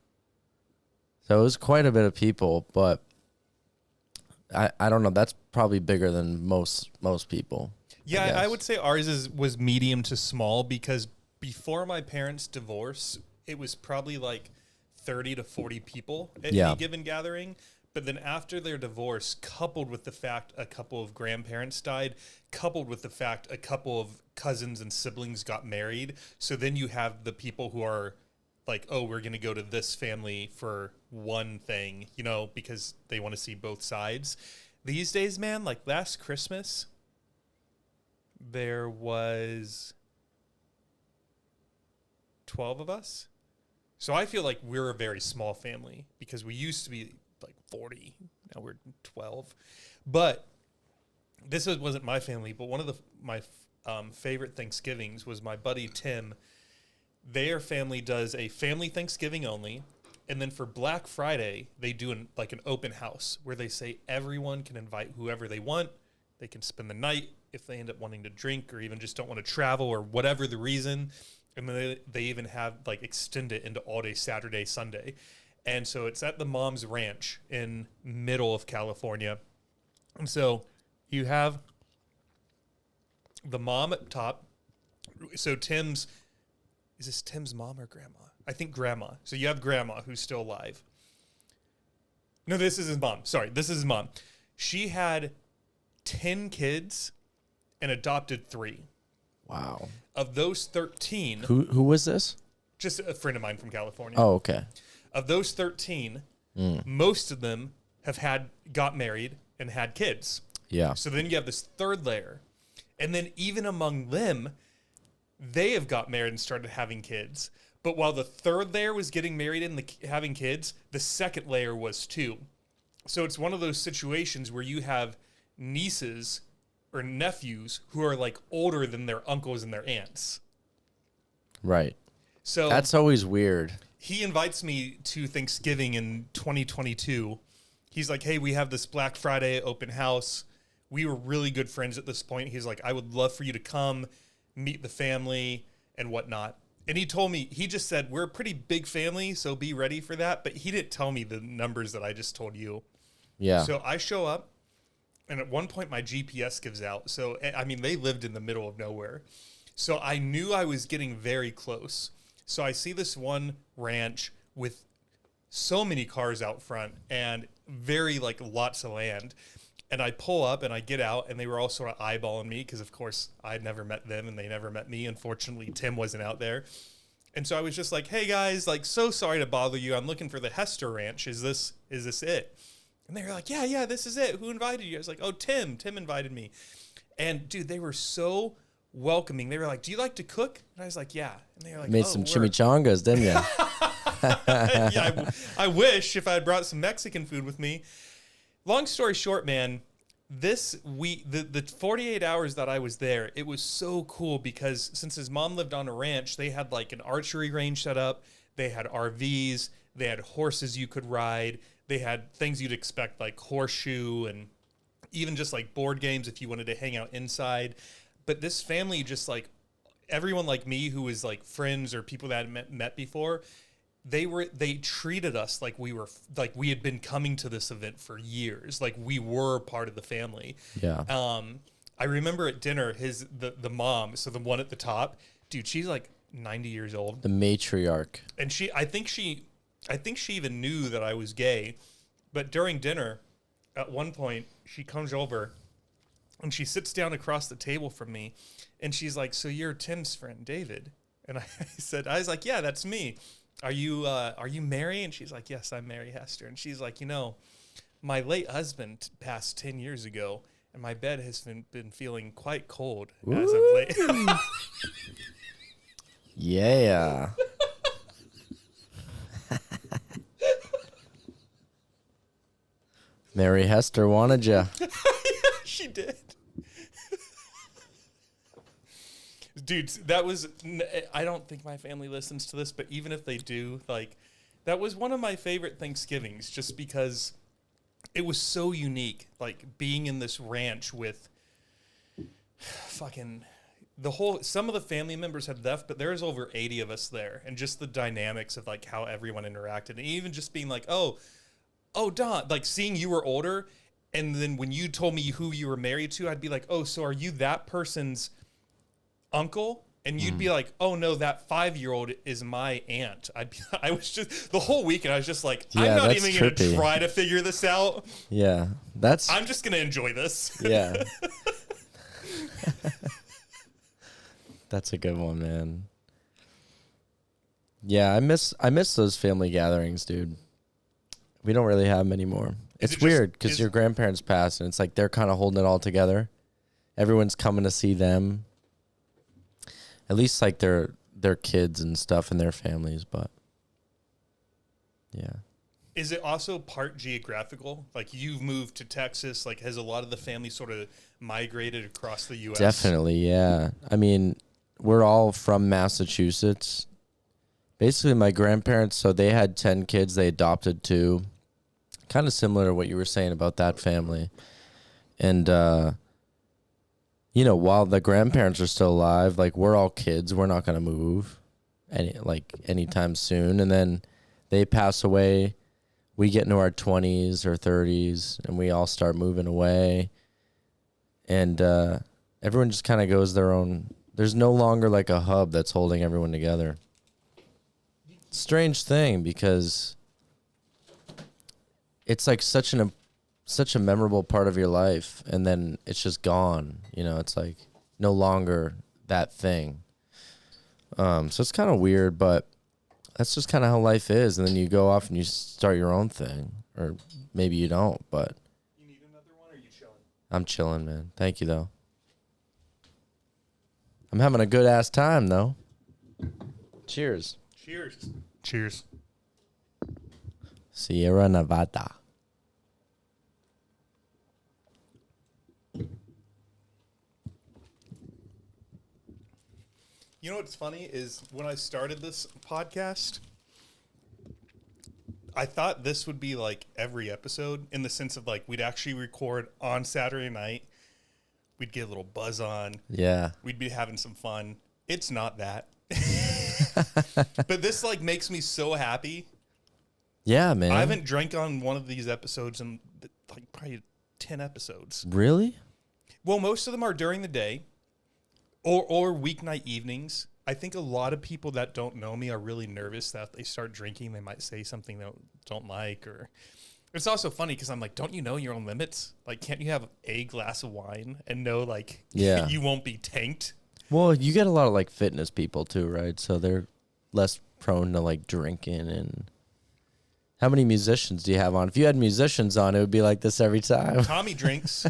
So it was quite a bit of people, but I don't know. That's probably bigger than most people. Yeah, I would say ours was medium to small, because before my parents' divorce, it was probably like 30 to 40 people at any given gathering. But then after their divorce, coupled with the fact a couple of grandparents died, coupled with the fact a couple of cousins and siblings got married. So then you have the people who are like, oh, we're going to go to this family for one thing, you know, because they want to see both sides. These days, man, like last Christmas, there was 12 of us. So I feel like we're a very small family, because we used to be like 40. Now we're 12. But this wasn't my family, but one of my favorite Thanksgivings was my buddy Tim. Their family does a family Thanksgiving only. And then for Black Friday, they do an open house where they say everyone can invite whoever they want. They can spend the night if they end up wanting to drink or even just don't want to travel or whatever the reason. And then they even have extend it into all day Saturday, Sunday. And so it's at the mom's ranch in middle of California. And so you have the mom at top. So is this Tim's mom or grandma? I think grandma. So you have grandma who's still alive. No, this is his mom. Sorry, this is his mom. She had 10 kids and adopted 3. Wow. Of those 13... Who was this? Just a friend of mine from California. Oh, okay. Of those 13, most of them got married and had kids. Yeah. So then you have this third layer. And then even among them, they have got married and started having kids. But while the third layer was getting married and having kids, the second layer was too. So it's one of those situations where you have nieces or nephews who are like older than their uncles and their aunts. Right. So that's always weird. He invites me to Thanksgiving in 2022. He's like, hey, we have this Black Friday open house. We were really good friends at this point. He's like, I would love for you to come meet the family and whatnot. And he told me, he just said, we're a pretty big family, so be ready for that. But he didn't tell me the numbers that I just told you. Yeah. So I show up, and at one point my GPS gives out. So, I mean, they lived in the middle of nowhere. So I knew I was getting very close. So I see this one ranch with so many cars out front and very lots of land. And I pull up and I get out, and they were all sort of eyeballing me because, of course, I'd never met them and they never met me. Unfortunately, Tim wasn't out there. And so I was just like, hey, guys, like, so sorry to bother you. I'm looking for the Hester Ranch. Is this it? And they were like, yeah, this is it. Who invited you? I was like, oh, Tim. Tim invited me. And, dude, they were so welcoming. They were like, do you like to cook? And I was like, yeah. And they were like, Made some chimichangas, didn't you? Yeah, I wish if I had brought some Mexican food with me. Long story short, man, the 48 hours that I was there, it was so cool because since his mom lived on a ranch, they had like an archery range set up. They had RVs. They had horses you could ride. They had things you'd expect like horseshoe and even just like board games if you wanted to hang out inside. But this family, just like everyone like me who was like friends or people that had met before, they treated us like we had been coming to this event for years, like we were part of the family. Yeah. I remember at dinner the mom, so the one at the top, dude, she's like 90 years old, The matriarch. and I think she even knew that I was gay. But during dinner, at one point, she comes over and she sits down across the table from me, and she's like, so you're Tim's friend David? And I was like, yeah, that's me. Are you Mary? And she's like, yes, I'm Mary Hester. And she's like, my late husband passed 10 years ago, and my bed has been feeling quite cold as of late. Yeah. Mary Hester wanted you. She did. Dude, that was, I don't think my family listens to this, but even if they do, like, that was one of my favorite Thanksgivings just because it was so unique, like, being in this ranch with fucking some of the family members had left, but there's over 80 of us there, and just the dynamics of, like, how everyone interacted, and even just being like, oh, Don, like, seeing you were older, and then when you told me who you were married to, I'd be like, oh, so are you that person's uncle? And you'd be like, oh no, that 5-year-old is my aunt. I was just the whole weekend I was just like, Yeah, I'm not that's even gonna trippy. try to figure this out. Yeah. I'm just gonna enjoy this. Yeah. That's a good one, man. Yeah, I miss those family gatherings, dude. We don't really have them anymore. It's weird because your grandparents passed, and it's like they're kind of holding it all together. Everyone's coming to see them. At least like their kids and stuff and their families, but yeah. Is it also part geographical? Like, you've moved to Texas, like, has a lot of the family sort of migrated across the US? Definitely, yeah. I mean, we're all from Massachusetts. Basically, my grandparents, so they had 10 kids, they adopted 2. Kind of similar to what you were saying about that family. And while the grandparents are still alive, like, we're all kids. We're not going to move anytime soon. And then they pass away. We get into our 20s or 30s, and we all start moving away. And everyone just kind of goes their own. There's no longer, like, a hub that's holding everyone together. Strange thing, because it's, like, such a memorable part of your life, and then it's just gone. It's like no longer that thing. So it's kind of weird, but that's just kind of how life is. And then you go off and you start your own thing, or maybe you don't, but You need another one, or are you chilling? I'm chilling, man. Thank you, though. I'm having a good ass time, though. Cheers. Cheers. Cheers. Sierra Nevada. You know what's funny is when I started this podcast, I thought this would be like every episode, in the sense of, like, we'd actually record on Saturday night. We'd get a little buzz on. Yeah. We'd be having some fun. It's not that. But this, like, makes me so happy. Yeah, man. I haven't drank on one of these episodes in, like, probably 10 episodes. Really? Well, most of them are during the day or weeknight evenings. I think a lot of people that don't know me are really nervous that if they start drinking, they might say something they don't like, or It's also funny because I'm like, don't you know your own limits? Like, can't you have a glass of wine and know, like, Yeah. you won't be tanked? Well, you get a lot of like fitness people too, right? So they're less prone to like drinking. And how many musicians do you have on? If you had musicians on, it would be like this every time. Tommy drinks.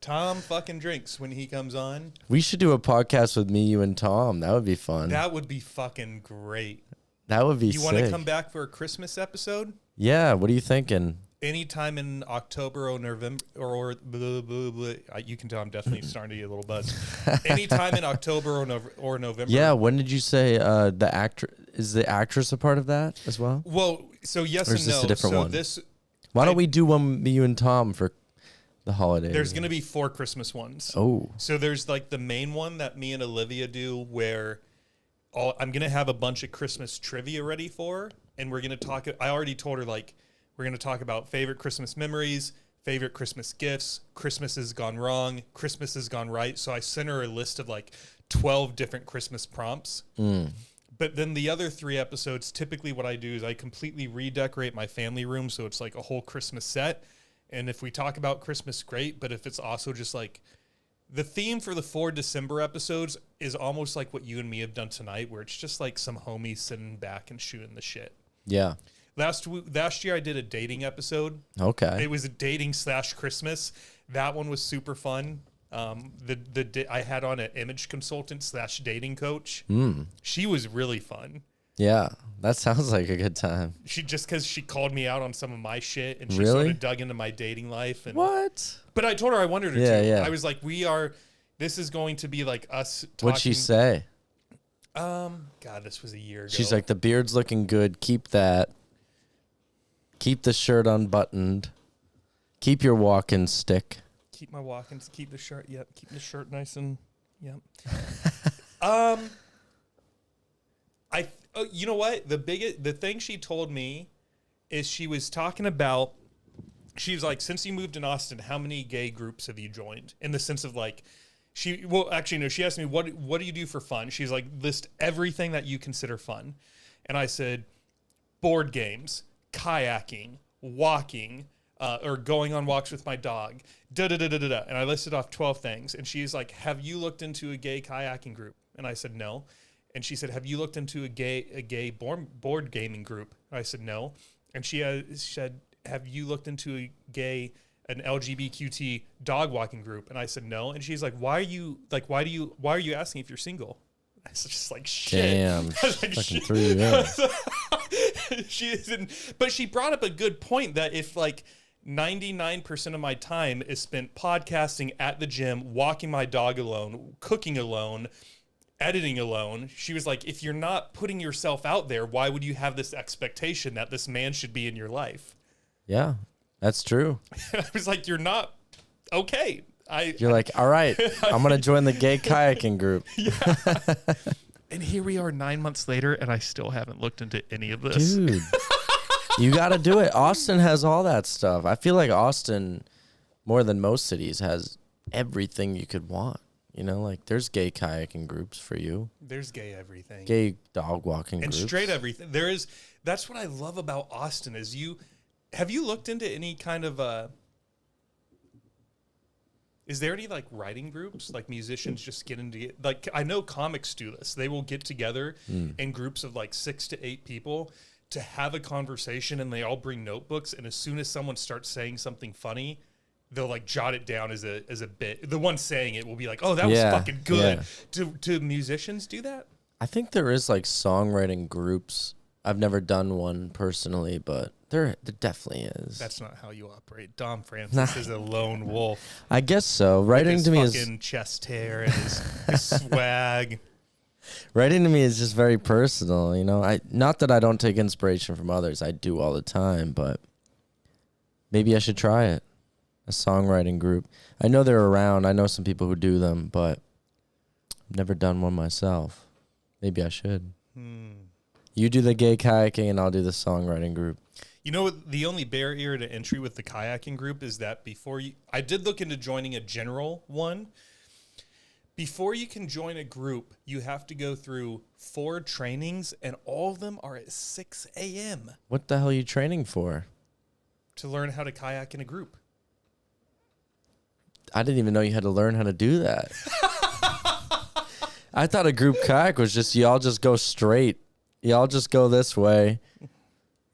Tom fucking drinks when he comes on. We should do a podcast with me, you, and Tom. That would be fun. That would be fucking great. That would be You sick. want to come back for a Christmas episode? Yeah. What are you thinking? Anytime in October or November, or blah, blah, blah. You can tell I'm definitely starting to get a little buzz. Anytime in October or November. Yeah. When did you say the actor is the actress a part of that as well? Well, so yes Or is and this no. a different so one? this, Why don't we do one me, you, and Tom for the holidays? there's going to be 4 Christmas ones. Oh. So there's like the main one that me and Olivia do where I'm going to have a bunch of Christmas trivia ready for her, and we're going to talk. I already told her, like, we're going to talk about favorite Christmas memories, favorite Christmas gifts, Christmas has gone wrong, Christmas has gone right. So I sent her a list of like 12 different Christmas prompts. But then the other 3 episodes, typically what I do is I completely redecorate my family room so it's like a whole Christmas set. And if we talk about Christmas, great. But if it's also just like the theme for the 4 December episodes is almost like what you and me have done tonight, where it's just like some homies sitting back and shooting the shit. Yeah. Last year I did a dating episode. Okay. It was a dating / Christmas. That one was super fun. I had on an image consultant / dating coach. She was really fun. Yeah. That sounds like a good time. She just because she called me out on some of my shit and she Really? sort of dug into my dating life. And What? But I told her I wanted her Yeah, to. yeah. I was like, this is going to be like us talking. What'd she say? God, this was a year ago. She's like, the beard's looking good. Keep that. Keep the shirt unbuttoned. Keep your walking stick. keep my walk-ins, keep the shirt. Yep, keep the shirt nice and yep. You know what? The thing she told me is she was talking about. She was like, since you moved in Austin, how many gay groups have you joined? In the sense of like, she asked me, what do you do for fun? She's like, list everything that you consider fun. And I said, board games, kayaking, walking, or going on walks with my dog, da-da-da-da-da-da. And I listed off 12 things. And she's like, have you looked into a gay kayaking group? And I said, no. And she said, have you looked into a gay board gaming group? And I said, no. And she said, have you looked into an LGBTQ dog walking group? And I said, no. And she's like, why are you asking if you're single? I was just like, shit. Damn. I was like, Fucking shit. threw you in. But she brought up a good point that if like 99% of my time is spent podcasting at the gym, walking my dog alone, cooking alone, editing alone, she was like, if you're not putting yourself out there, why would you have this expectation that this man should be in your life? Yeah, that's true. And I was like, you're not okay. You're like, all right, I'm going to join the gay kayaking group. Yeah. And here we are 9 months later, and I still haven't looked into any of this. Dude, you got to do it. Austin has all that stuff. I feel like Austin, more than most cities, has everything you could want. You know, like there's gay kayaking groups for you. There's gay everything. Gay dog walking and groups. Straight everything. That's what I love about Austin is have you looked into any kind of is there any like writing groups, like musicians just get into like, I know comics do this. They will get together in groups of like 6 to 8 people to have a conversation, and they all bring notebooks. And as soon as someone starts saying something funny, they'll like jot it down as a bit. The one saying it will be like, oh, that was fucking good. Yeah. Do musicians do that? I think there is like songwriting groups. I've never done one personally, but there definitely is. That's not how you operate. Dom Francis is a lone wolf. I guess so. Writing his to me fucking chest hair and his swag. Writing to me is just very personal, you know. Not that I don't take inspiration from others. I do all the time, but maybe I should try it. A songwriting group. I know they're around. I know some people who do them, but I've never done one myself. Maybe I should. You do the gay kayaking and I'll do the songwriting group. You know what? The only barrier to entry with the kayaking group is that I did look into joining a general one. Before you can join a group, you have to go through 4 trainings, and all of them are at 6 a.m. What the hell are you training for? To learn how to kayak in a group. I didn't even know you had to learn how to do that. I thought a group kayak was just y'all just go straight. Y'all just go this way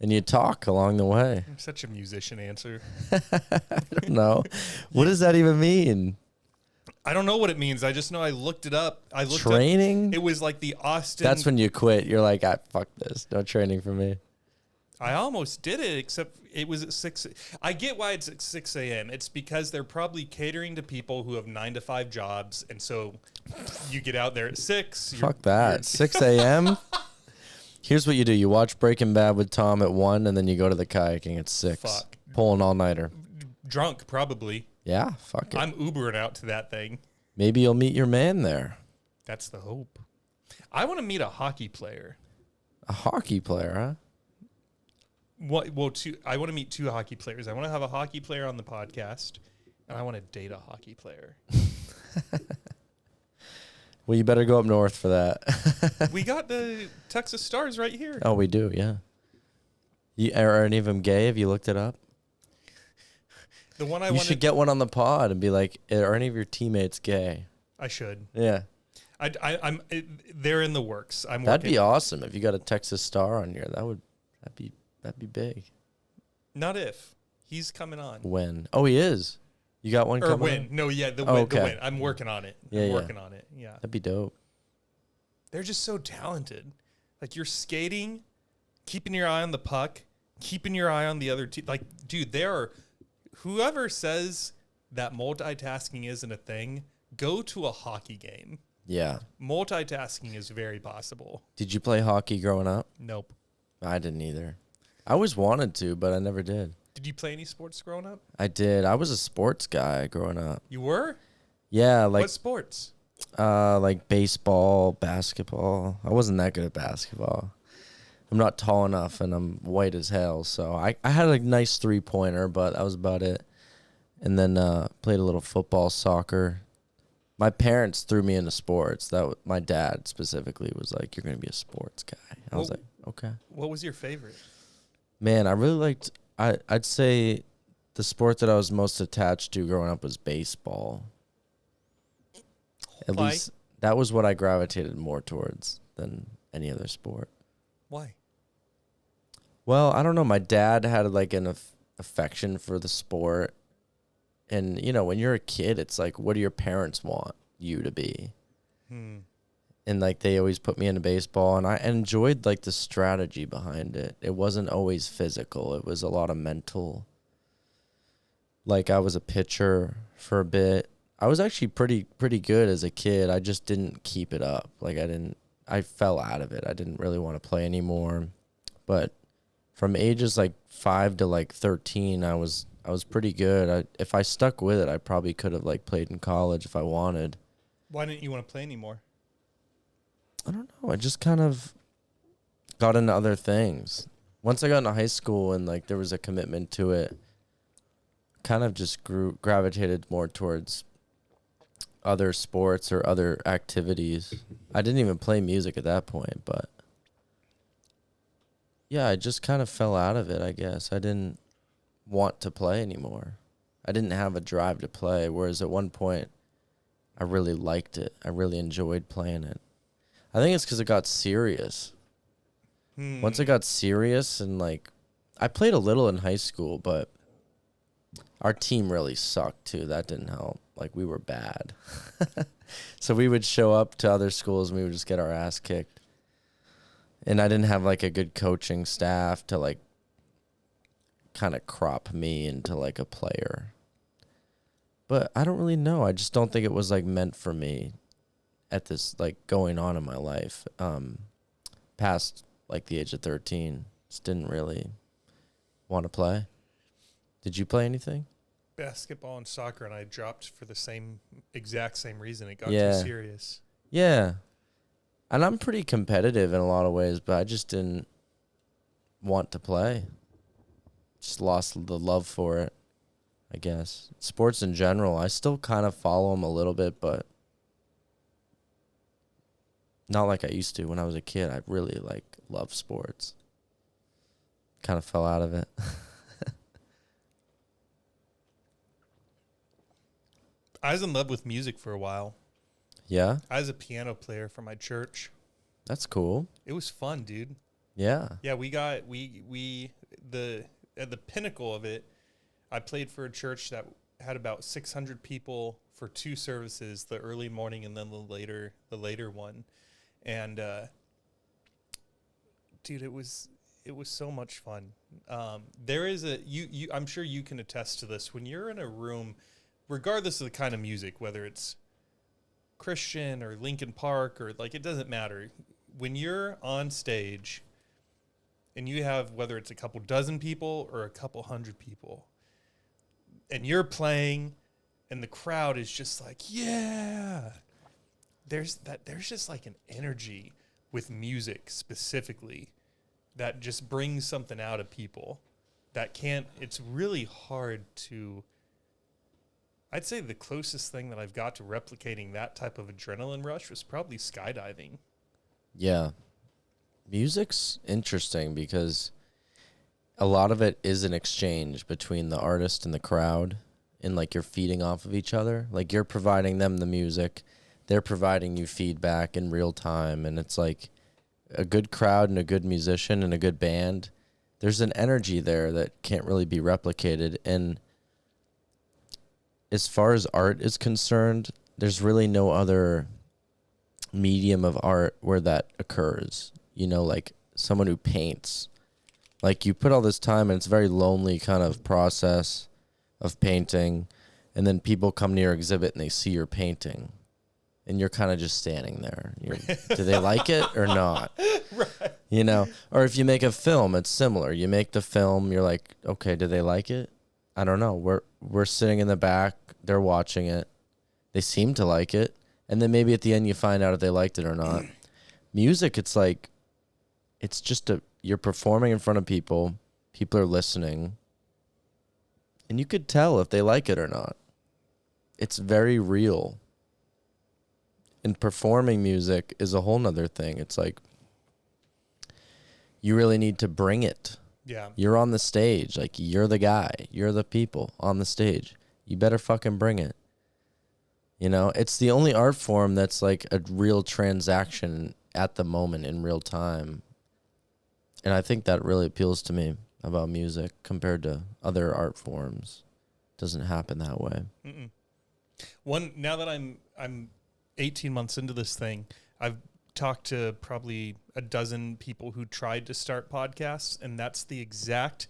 and you talk along the way. Such a musician answer. I don't know. What does that even mean? I don't know what it means. I just know I looked it up. Training? It was like the Austin. That's when you quit. You're like, fuck this. No training for me. I almost did it, except it was at 6. I get why it's at 6 a.m. It's because they're probably catering to people who have 9 to 5 jobs. And so you get out there at 6. Fuck that. 6 a.m.? Here's what you do. You watch Breaking Bad with Tom at 1, and then you go to the kayaking at 6. Fuck. Pull an all-nighter. Drunk, probably. Yeah, fuck it. I'm Ubering out to that thing. Maybe you'll meet your man there. That's the hope. I want to meet a hockey player. A hockey player, huh? I want to meet 2 hockey players. I want to have a hockey player on the podcast, and I want to date a hockey player. Well, you better go up north for that. We got the Texas Stars right here. Oh, we do, yeah. Are any of them gay? Have you looked it up? The one you should get one on the pod and be like, are any of your teammates gay? I should. Yeah. They're in the works. That'd be awesome if you got a Texas Star on here. That'd be big. Not if. He's coming on. When? Oh, he is. You got one coming when? on? No, yeah, the win. I'm working on it. Yeah, I'm working on it. Yeah. That'd be dope. They're just so talented. Like, you're skating, keeping your eye on the puck, keeping your eye on the other team. Like, dude, whoever says that multitasking isn't a thing, go to a hockey game. Yeah. Multitasking is very possible. Did you play hockey growing up? Nope. I didn't either. I always wanted to, but I never did. Did you play any sports growing up? I did. I was a sports guy growing up. You were? Yeah, like what sports? Like baseball, basketball. I wasn't that good at basketball. I'm not tall enough, and I'm white as hell. So I had a nice 3-pointer, but that was about it. And then played a little football, soccer. My parents threw me into sports. My dad specifically was like, "You're gonna be a sports guy." I was like, "Okay." What was your favorite? Man, I really liked. I'd say the sport that I was most attached to growing up was baseball. At least that was what I gravitated more towards than any other sport. Why? Well, I don't know. My dad had like an affection for the sport. And, when you're a kid, it's like, what do your parents want you to be? And, like, they always put me into baseball. And I enjoyed, like, the strategy behind it. It wasn't always physical. It was a lot of mental. Like, I was a pitcher for a bit. I was actually pretty good as a kid. I just didn't keep it up. Like, I fell out of it. I didn't really want to play anymore. But from ages, like, 5 to, like, 13, I was pretty good. If I stuck with it, I probably could have like played in college if I wanted. Why didn't you want to play anymore? I don't know. I just kind of got into other things. Once I got into high school and like there was a commitment to it, kind of just gravitated more towards other sports or other activities. I didn't even play music at that point, but yeah, I just kind of fell out of it, I guess. I didn't want to play anymore. I didn't have a drive to play, whereas at one point I really liked it. I really enjoyed playing it. I think it's because it got serious. Once it got serious and like I played a little in high school, but our team really sucked too. That didn't help. Like we were bad. So we would show up to other schools and we would just get our ass kicked. And I didn't have like a good coaching staff to like kind of crop me into like a player. But I don't really know. I just don't think it was like meant for me at this like going on in my life. Past like the age of 13. Just didn't really want to play. Did you play anything? Basketball and soccer, and I dropped for the exact same reason. It got Yeah. too serious. Yeah. And I'm pretty competitive in a lot of ways, but I just didn't want to play. Just lost the love for it, I guess. Sports in general, I still kind of follow them a little bit, but not like I used to when I was a kid. I really like love sports. Kind of fell out of it. I was in love with music for a while. Yeah, I was a piano player for my church. that's cool. It was fun, dude. Yeah. Yeah, we the at the pinnacle of it, I played for a church that had about 600 people for 2 services, the early morning and then the later one. And dude, it was so much fun. There is a you I'm sure you can attest to this. When you're in a room, regardless of the kind of music, whether it's Christian or Linkin Park or like, it doesn't matter. When you're on stage and you have, whether it's a couple dozen people or a couple hundred people, and you're playing and the crowd is just like, yeah, there's just like an energy with music specifically that just brings something out of people it's really hard to, I'd say the closest thing that I've got to replicating that type of adrenaline rush was probably skydiving. Yeah. Music's interesting because a lot of it is an exchange between the artist and the crowd, and like you're feeding off of each other. Like you're providing them the music, they're providing you feedback in real time, and it's like a good crowd and a good musician and a good band. There's an energy there that can't really be replicated. And as far as art is concerned, there's really no other medium of art where that occurs. You know, like someone who paints, like you put all this time and it's a very lonely kind of process of painting, and then people come to your exhibit and they see your painting and you're kind of just standing there. Do they like it or not? Right. You know, or if you make a film, it's similar. You make the film, you're like, okay, do they like it? I don't know. We're sitting in the back, they're watching it. They seem to like it. And then maybe at the end you find out if they liked it or not. Music, it's like, it's just you're performing in front of people, people are listening, and you could tell if they like it or not. It's very real. And performing music is a whole nother thing. It's like, you really need to bring it. Yeah. You're on the stage. Like, you're the guy. You're the people on the stage. You better fucking bring it. You know, it's the only art form that's like a real transaction at the moment in real time. And I think that really appeals to me about music compared to other art forms. It doesn't happen that way. Mm-mm. Now that I'm 18 months into this thing, I've talked to probably a dozen people who tried to start podcasts, and that's the exact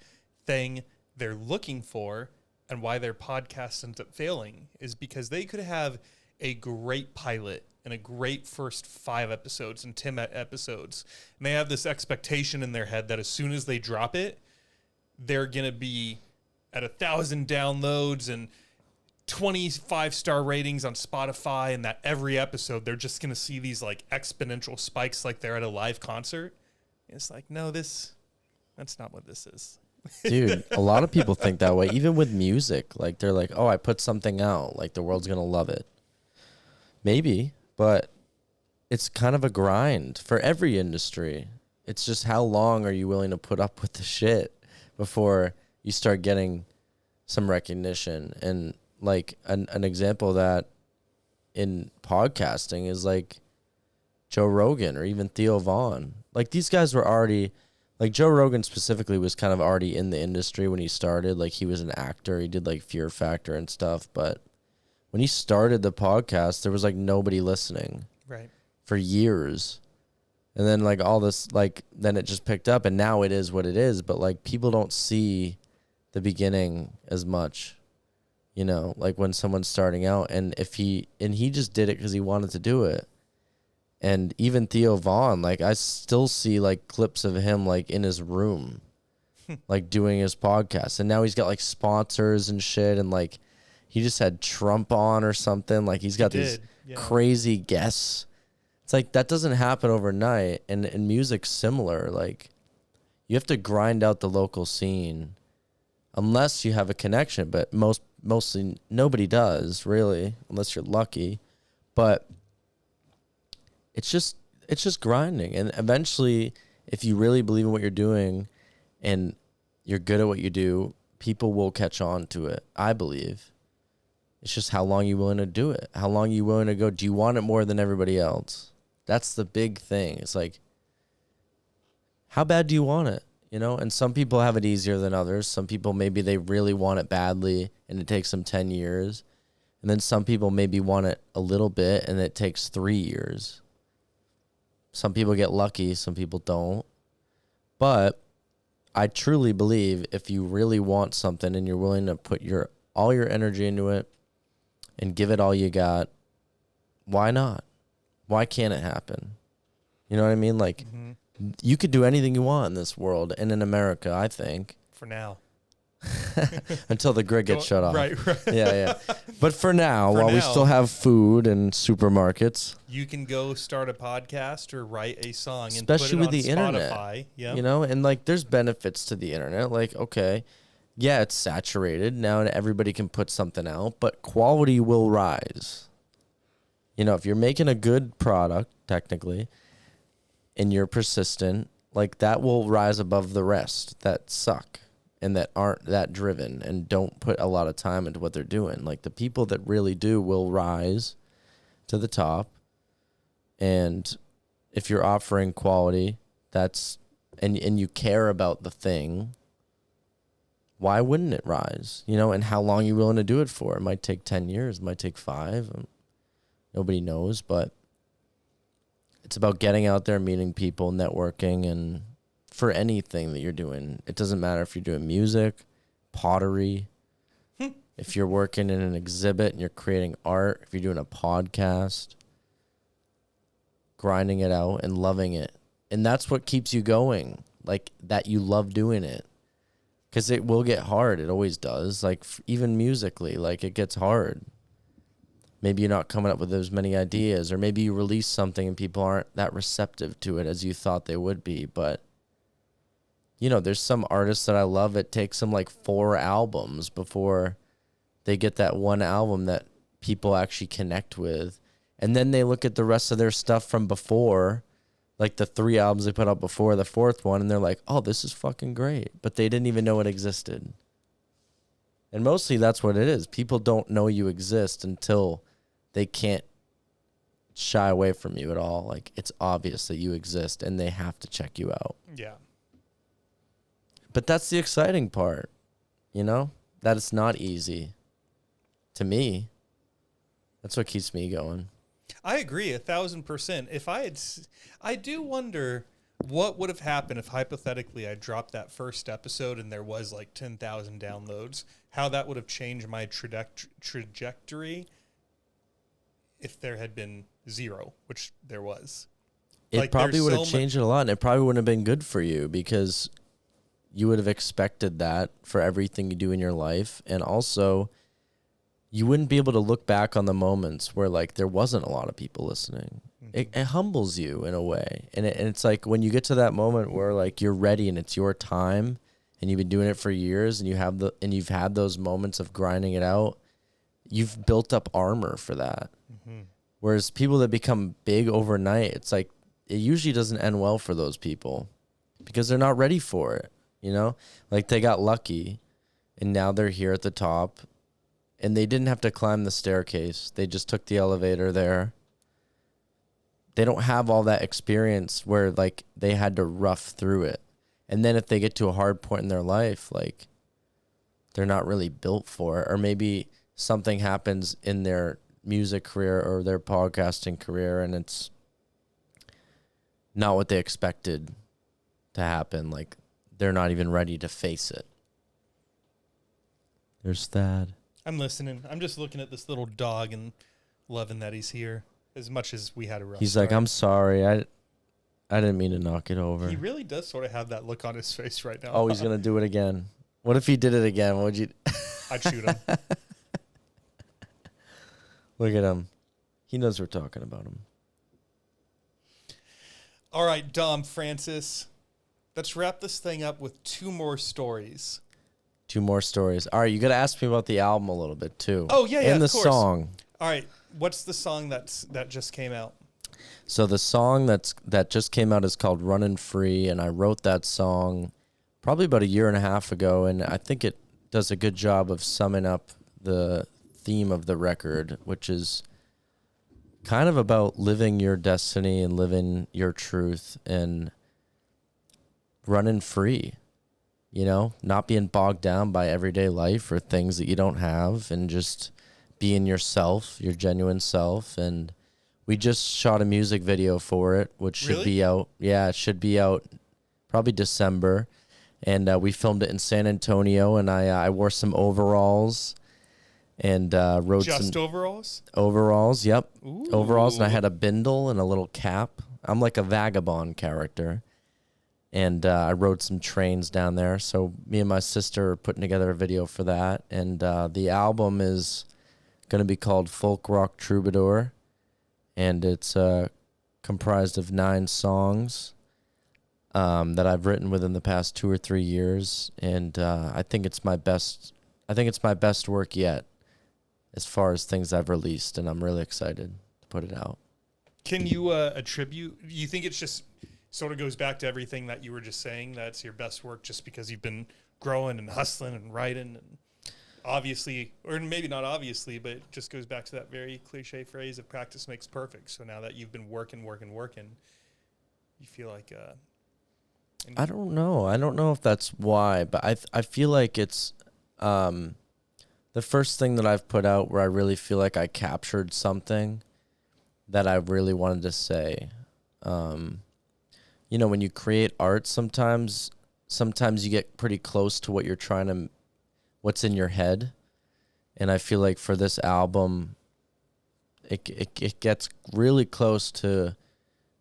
thing they're looking for, and why their podcast ends up failing is because they could have a great pilot and a great first 5 episodes and 10 episodes, and they have this expectation in their head that as soon as they drop it, they're going to be at 1,000 downloads and 25-star ratings on Spotify, and that every episode they're just going to see these like exponential spikes like they're at a live concert. It's like, no, that's not what this is. Dude, a lot of people think that way, even with music. Like, they're like, oh, I put something out, like the world's going to love it. Maybe, but it's kind of a grind for every industry. It's just how long are you willing to put up with the shit before you start getting some recognition. And like an example of that in podcasting is like Joe Rogan or even Theo Vaughn. Like, these guys were already, like Joe Rogan specifically was kind of already in the industry when he started. Like, he was an actor. He did like Fear Factor and stuff. But when he started the podcast, there was like nobody listening. Right. For years. And then like all this, like, then it just picked up, and now it is what it is. But like, people don't see the beginning as much, you know, like when someone's starting out, and he just did it because he wanted to do it. And even Theo Vaughn, like, I still see like clips of him like in his room, like doing his podcast. And now he's got like sponsors and shit, and like he just had Trump on or something. Like, he's got these crazy guests. It's like, that doesn't happen overnight. And music's similar. Like, you have to grind out the local scene unless you have a connection. But mostly nobody does, really, unless you're lucky. But it's just grinding. And eventually, if you really believe in what you're doing and you're good at what you do, people will catch on to it, I believe. It's just how long you willing to do it. How long you willing to go? Do you want it more than everybody else? That's the big thing. It's like, how bad do you want it? You know, and some people have it easier than others. Some people, maybe they really want it badly and it takes them 10 years. And then some people maybe want it a little bit and it takes 3 years. Some people get lucky, some people don't. But I truly believe if you really want something and you're willing to put all your energy into it and give it all you got, why not? Why can't it happen? You know what I mean? Like, you could do anything you want in this world and in America, I think. For now. Until the grid gets shut off. Right. Yeah. But for now, while we still have food and supermarkets. You can go start a podcast or write a song and especially put it with on the Spotify. internet. Yep. You know, and like there's benefits to the internet. Like, okay, yeah, it's saturated. Now everybody can put something out, but quality will rise. You know, if you're making a good product, technically, and you're persistent, like that will rise above the rest that suck and that aren't that driven and don't put a lot of time into what they're doing. Like the people that really do will rise to the top. And if you're offering quality, and you care about the thing, why wouldn't it rise? You know, and how long are you willing to do it for? It might take 10 years, it might take 5. Nobody knows, but it's about getting out there, meeting people, networking, and for anything that you're doing. It doesn't matter if you're doing music, pottery, if you're working in an exhibit and you're creating art, if you're doing a podcast, grinding it out and loving it. And that's what keeps you going, like that you love doing it. Because it will get hard. It always does. Like even musically, like it gets hard. Maybe you're not coming up with as many ideas, or maybe you release something and people aren't that receptive to it as you thought they would be. But, you know, there's some artists that I love. It takes them like 4 albums before they get that one album that people actually connect with. And then they look at the rest of their stuff from before, like the 3 albums they put out before the 4th one, and they're like, oh, this is fucking great. But they didn't even know it existed. And mostly that's what it is. People don't know you exist until they can't shy away from you at all. Like, it's obvious that you exist, and they have to check you out. Yeah. But that's the exciting part, you know? That it's not easy. To me, that's what keeps me going. I agree 1,000%. I do wonder what would have happened if hypothetically I dropped that first episode and there was like 10,000 downloads, how that would have changed my trajectory if there had been 0, which there was. It like, probably would have changed it a lot, and it probably wouldn't have been good for you because you would have expected that for everything you do in your life. And also, you wouldn't be able to look back on the moments where like there wasn't a lot of people listening. It humbles you in a way. And it's like when you get to that moment where like you're ready and it's your time and you've been doing it for years and you've had those moments of grinding it out, you've built up armor for that. Whereas people that become big overnight, it's like it usually doesn't end well for those people because they're not ready for it, you know? Like they got lucky and now they're here at the top and they didn't have to climb the staircase. They just took the elevator there. They don't have all that experience where like they had to rough through it. And then if they get to a hard point in their life, like they're not really built for it. Or maybe something happens in their music career or their podcasting career and it's not what they expected to happen. Like they're not even ready to face it. There's Thad. I'm listening. I'm just looking at this little dog and loving that he's here as much as we had a rough He's start. like, I'm sorry. I didn't mean to knock it over. He really does sort of have that look on his face right now. Oh, he's going to do it again. What if he did it again? What would you... I'd shoot him. Look at him. He knows we're talking about him. All right, Dom Francis. Let's wrap this thing up with 2 more stories. 2 more stories. All right, you got to ask me about the album a little bit, too. Oh, yeah, and the of course. song. All right, what's the song that just came out? So the song that just came out is called Runnin' Free, and I wrote that song probably about a year and a half ago, and I think it does a good job of summing up the theme of the record, which is kind of about living your destiny and living your truth and running free, not being bogged down by everyday life or things that you don't have, and just being yourself, your genuine self. And we just shot a music video for it, which should Really? be out. Yeah, it should be out probably December. And we filmed it in San Antonio, and I wore some overalls and rode Just some overalls? overalls. Yep. Ooh. Overalls. And I had a bindle and a little cap. I'm like a vagabond character. And I rode some trains down there. So me and my sister are putting together a video for that. And the album is going to be called Folk Rock Troubadour. And it's comprised of 9 songs that I've written within the past 2 or 3 years. And I think it's my best work yet as far as things I've released. And I'm really excited to put it out. Can you attribute, you think it's just sort of goes back to everything that you were just saying, that's your best work just because you've been growing and hustling and writing, and obviously, or maybe not obviously, but it just goes back to that very cliche phrase of practice makes perfect. So now that you've been working, you feel like I don't know. I don't know if that's why, but I feel like it's the first thing that I've put out where I really feel like I captured something that I really wanted to say. When you create art, sometimes you get pretty close to what's in your head. And I feel like for this album, it gets really close to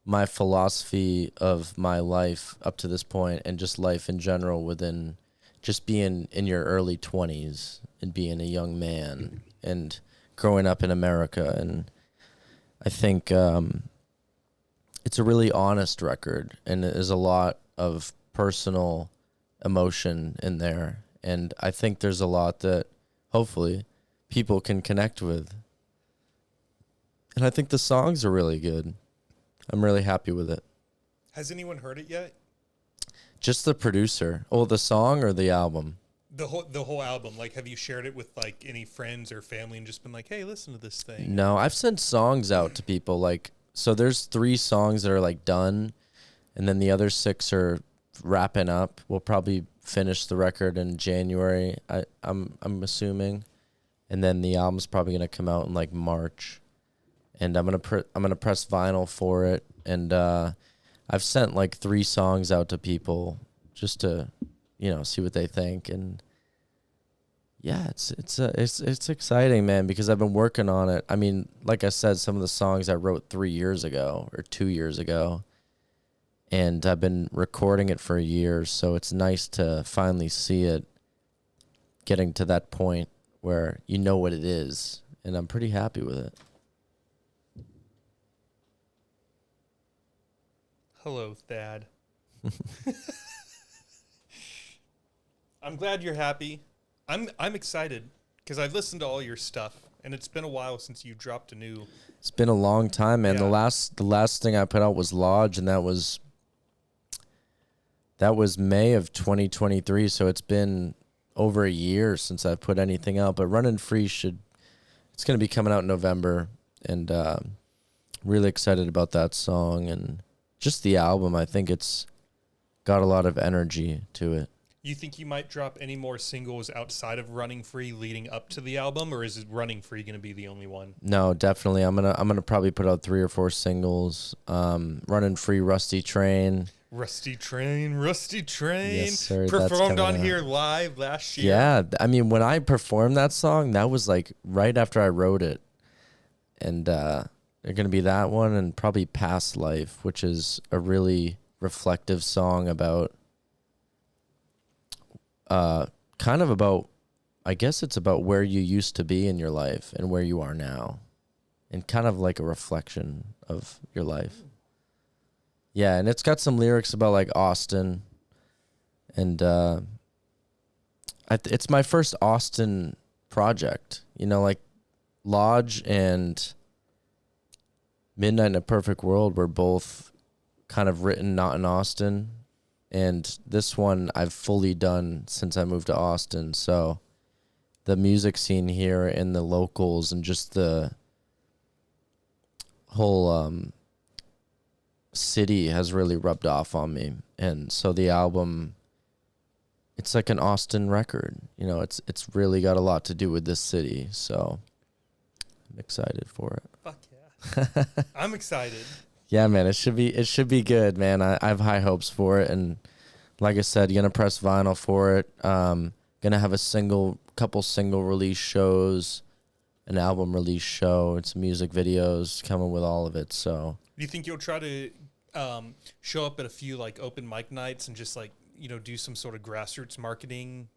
my philosophy of my life up to this point, and just life in general, within just being in your early 20s and being a young man and growing up in America. And I think it's a really honest record, and there's a lot of personal emotion in there. And I think there's a lot that hopefully people can connect with. And I think the songs are really good. I'm really happy with it. Has anyone heard it yet? Just the producer. Oh, the song or the album? The whole album. Like, have you shared it with like any friends or family and just been like, hey, listen to this thing? No, I've sent songs out to people. Like, so there's 3 songs that are like done, and then the other 6 are wrapping up. We'll probably finish the record in January, I'm assuming, and then the album's probably gonna come out in like March. And I'm gonna press vinyl for it, and I've sent like 3 songs out to people just to, see what they think. And yeah, it's exciting, man, because I've been working on it. I mean, like I said, some of the songs I wrote 3 years ago or 2 years ago, and I've been recording it for years. So it's nice to finally see it getting to that point where you know what it is, and I'm pretty happy with it. Hello, Thad. I'm glad you're happy. I'm excited because I've listened to all your stuff, and it's been a while since you dropped a new. It's been a long time, man. Yeah. The last thing I put out was Lodge, and that was May of 2023. So it's been over a year since I've put anything out. But Running Free it's going to be coming out in November, and really excited about that song and just the album. I think it's got a lot of energy to it. You think you might drop any more singles outside of Running Free leading up to the album, or is it Running Free going to be the only one? No, definitely. I'm gonna probably put out 3 or 4 singles. Running Free, Rusty Train. Rusty Train. Yes, sir. Performed on here live last year. Yeah, I mean, when I performed that song, that was like right after I wrote it, and they're gonna be that one and probably Past Life, which is a really reflective song about. Kind of about, I guess it's about where you used to be in your life and where you are now, and kind of like a reflection of your life. Yeah, and it's got some lyrics about like Austin, and it's my first Austin project. Like Lodge and Midnight in a Perfect World were both kind of written not in Austin. And this one I've fully done since I moved to Austin. So the music scene here and the locals and just the whole city has really rubbed off on me. And so the album, it's like an Austin record. You know, it's really got a lot to do with this city. So I'm excited for it. Fuck yeah. I'm excited. Yeah, man, it should be good, man. I have high hopes for it, and like I said, gonna press vinyl for it. Gonna have couple single release shows, an album release show, and some music videos coming with all of it. So, Do you think you'll try to show up at a few like open mic nights and just like, you know, do some sort of grassroots marketing?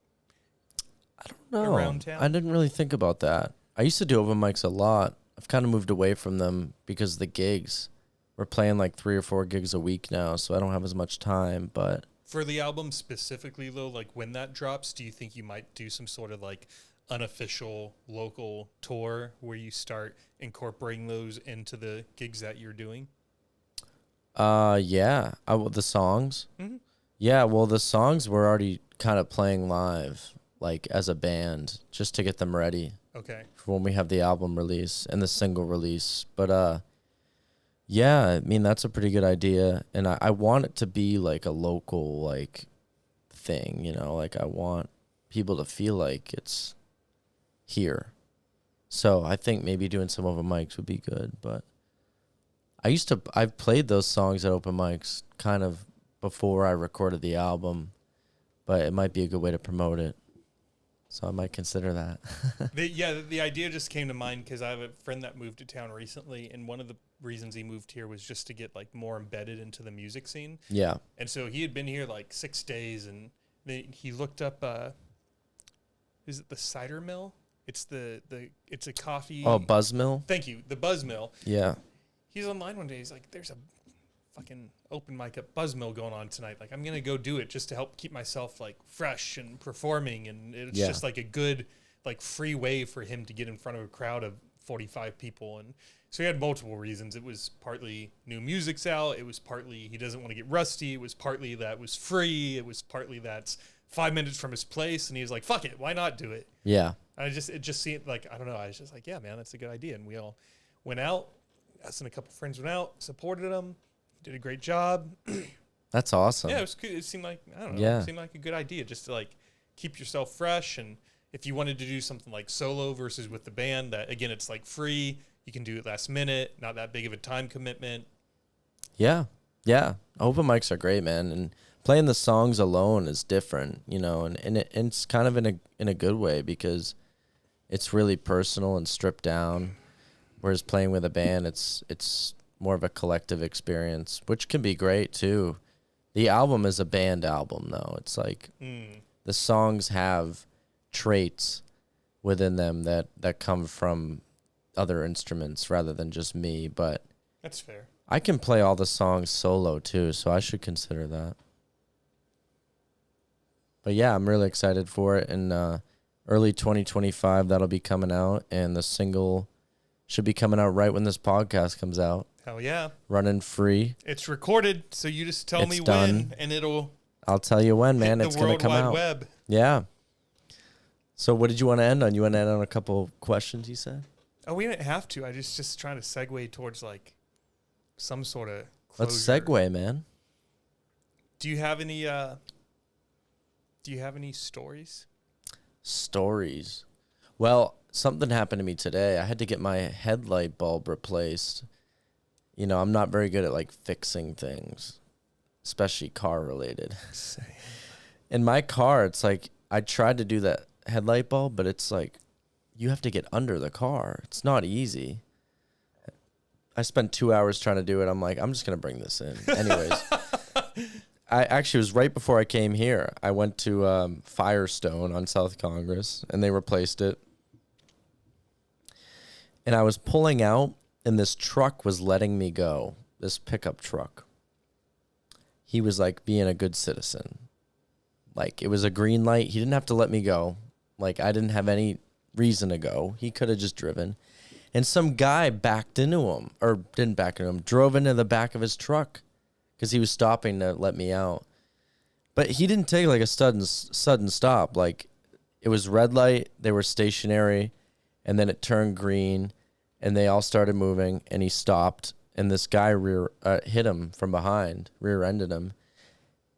I don't know. Around town? I didn't really think about that. I used to do open mics a lot. I've kind of moved away from them because of the gigs. We're playing like 3 or 4 gigs a week now, so I don't have as much time. But for the album specifically, though, like when that drops, do you think you might do some sort of like unofficial local tour where you start incorporating those into the gigs that you're doing? Yeah. The songs. Mm-hmm. Yeah, well, the songs we're already kind of playing live, like as a band, just to get them ready. Okay. For when we have the album release and the single release. But yeah, I mean, that's a pretty good idea. And I want it to be like a local like thing, you know, like I want people to feel like it's here. So I think maybe doing some open mics would be good. But I've played those songs at open mics kind of before I recorded the album, but it might be a good way to promote it. So I might consider that. The idea just came to mind because I have a friend that moved to town recently, and one of the reasons he moved here was just to get like more embedded into the music scene. Yeah. And so he had been here like 6 days, and he looked up, is it the cider mill? It's it's a coffee. Oh, Buzz Mill? Thank you. The Buzz Mill. Yeah. He's online one day. He's like, there's a fucking open mic at Buzz Mill going on tonight. Like, I'm going to go do it just to help keep myself like fresh and performing. And it's just like a good, like free way for him to get in front of a crowd of 45 people. And so he had multiple reasons. It was partly new music's out. It was partly he doesn't want to get rusty. It was partly that it was free. It was partly that's 5 minutes from his place. And he was like, fuck it. Why not do it? Yeah. And it just seemed like, I don't know. I was just like, yeah, man, that's a good idea. And we all went out. Us and a couple friends went out, supported him, did a great job. That's awesome. Yeah, it was good. It seemed like, I don't know, Yeah. it seemed like a good idea just to like keep yourself fresh. And if you wanted to do something like solo versus with the band, that again, it's like free. You can do it last minute, not that big of a time commitment. Yeah. Yeah. Open mics are great, man. And playing the songs alone is different, you know, and it's kind of in a good way because it's really personal and stripped down. Whereas playing with a band, it's more of a collective experience, which can be great too. The album is a band album, though. It's like the songs have traits within them that come from other instruments rather than just me. But that's fair. I can play all the songs solo too, so I should consider that. But yeah, I'm really excited for it. And early 2025, that'll be coming out, and the single should be coming out right when this podcast comes out. Hell yeah. Running free. It's recorded, so you just tell me done. when, and it'll I'll tell you when, man. hit It's the going to World come Wide out. Web. Yeah. So what did you want to end on? You want to end on a couple questions, you said? Oh, we didn't have to. I just trying to segue towards like some sort of closure. Let's segue, man. Do you have any stories? Stories. Well, something happened to me today. I had to get my headlight bulb replaced. You know, I'm not very good at like fixing things, especially car related. Same. In my car, it's like I tried to do that headlight bulb, but it's like you have to get under the car. It's not easy. I spent 2 hours trying to do it. I'm like, I'm just going to bring this in. Anyways, I actually was right before I came here. I went to Firestone on South Congress, and they replaced it. And I was pulling out, and this truck was letting me go, this pickup truck. He was like being a good citizen. Like, it was a green light. He didn't have to let me go. Like, I didn't have any reason to go. He could have just driven. And some guy backed into him, or didn't back into him, drove into the back of his truck because he was stopping to let me out. But he didn't take like a sudden stop. Like, it was red light. They were stationary, and then it turned green, and they all started moving, and he stopped, and this guy hit him from behind, rear-ended him,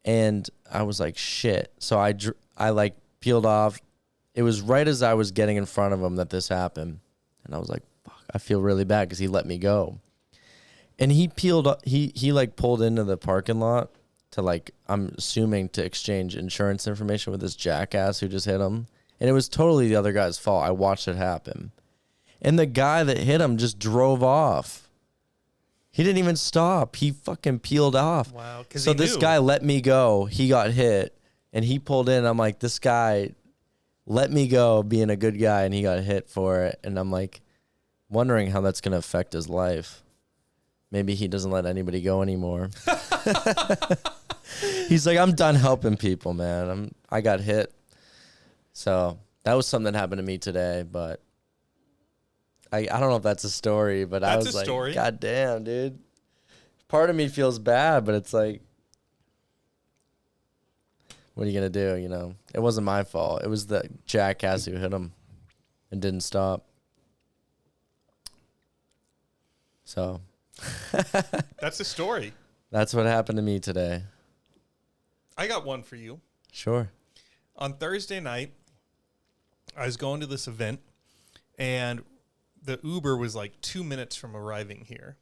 and I was like, shit. So I like peeled off. It was right as I was getting in front of him that this happened, and I was like, fuck, I feel really bad because he let me go. And he peeled up, he like pulled into the parking lot to like, I'm assuming to exchange insurance information with this jackass who just hit him. And it was totally the other guy's fault. I watched it happen. And the guy that hit him just drove off. He didn't even stop. He fucking peeled off. Wow. So this guy let me go. He got hit and he pulled in. I'm like, this guy let me go being a good guy, and he got hit for it. And I'm like wondering how that's going to affect his life. Maybe he doesn't let anybody go anymore. He's like, I'm done helping people, man. I got hit. So that was something that happened to me today, but I don't know if that's a story, but I was like, story. God damn, dude. Part of me feels bad, but it's like, what are you going to do, you know? It wasn't my fault. It was the jackass who hit him and didn't stop. So... That's the story. That's what happened to me today. I got one for you. Sure. On Thursday night, I was going to this event, and the Uber was like 2 minutes from arriving here.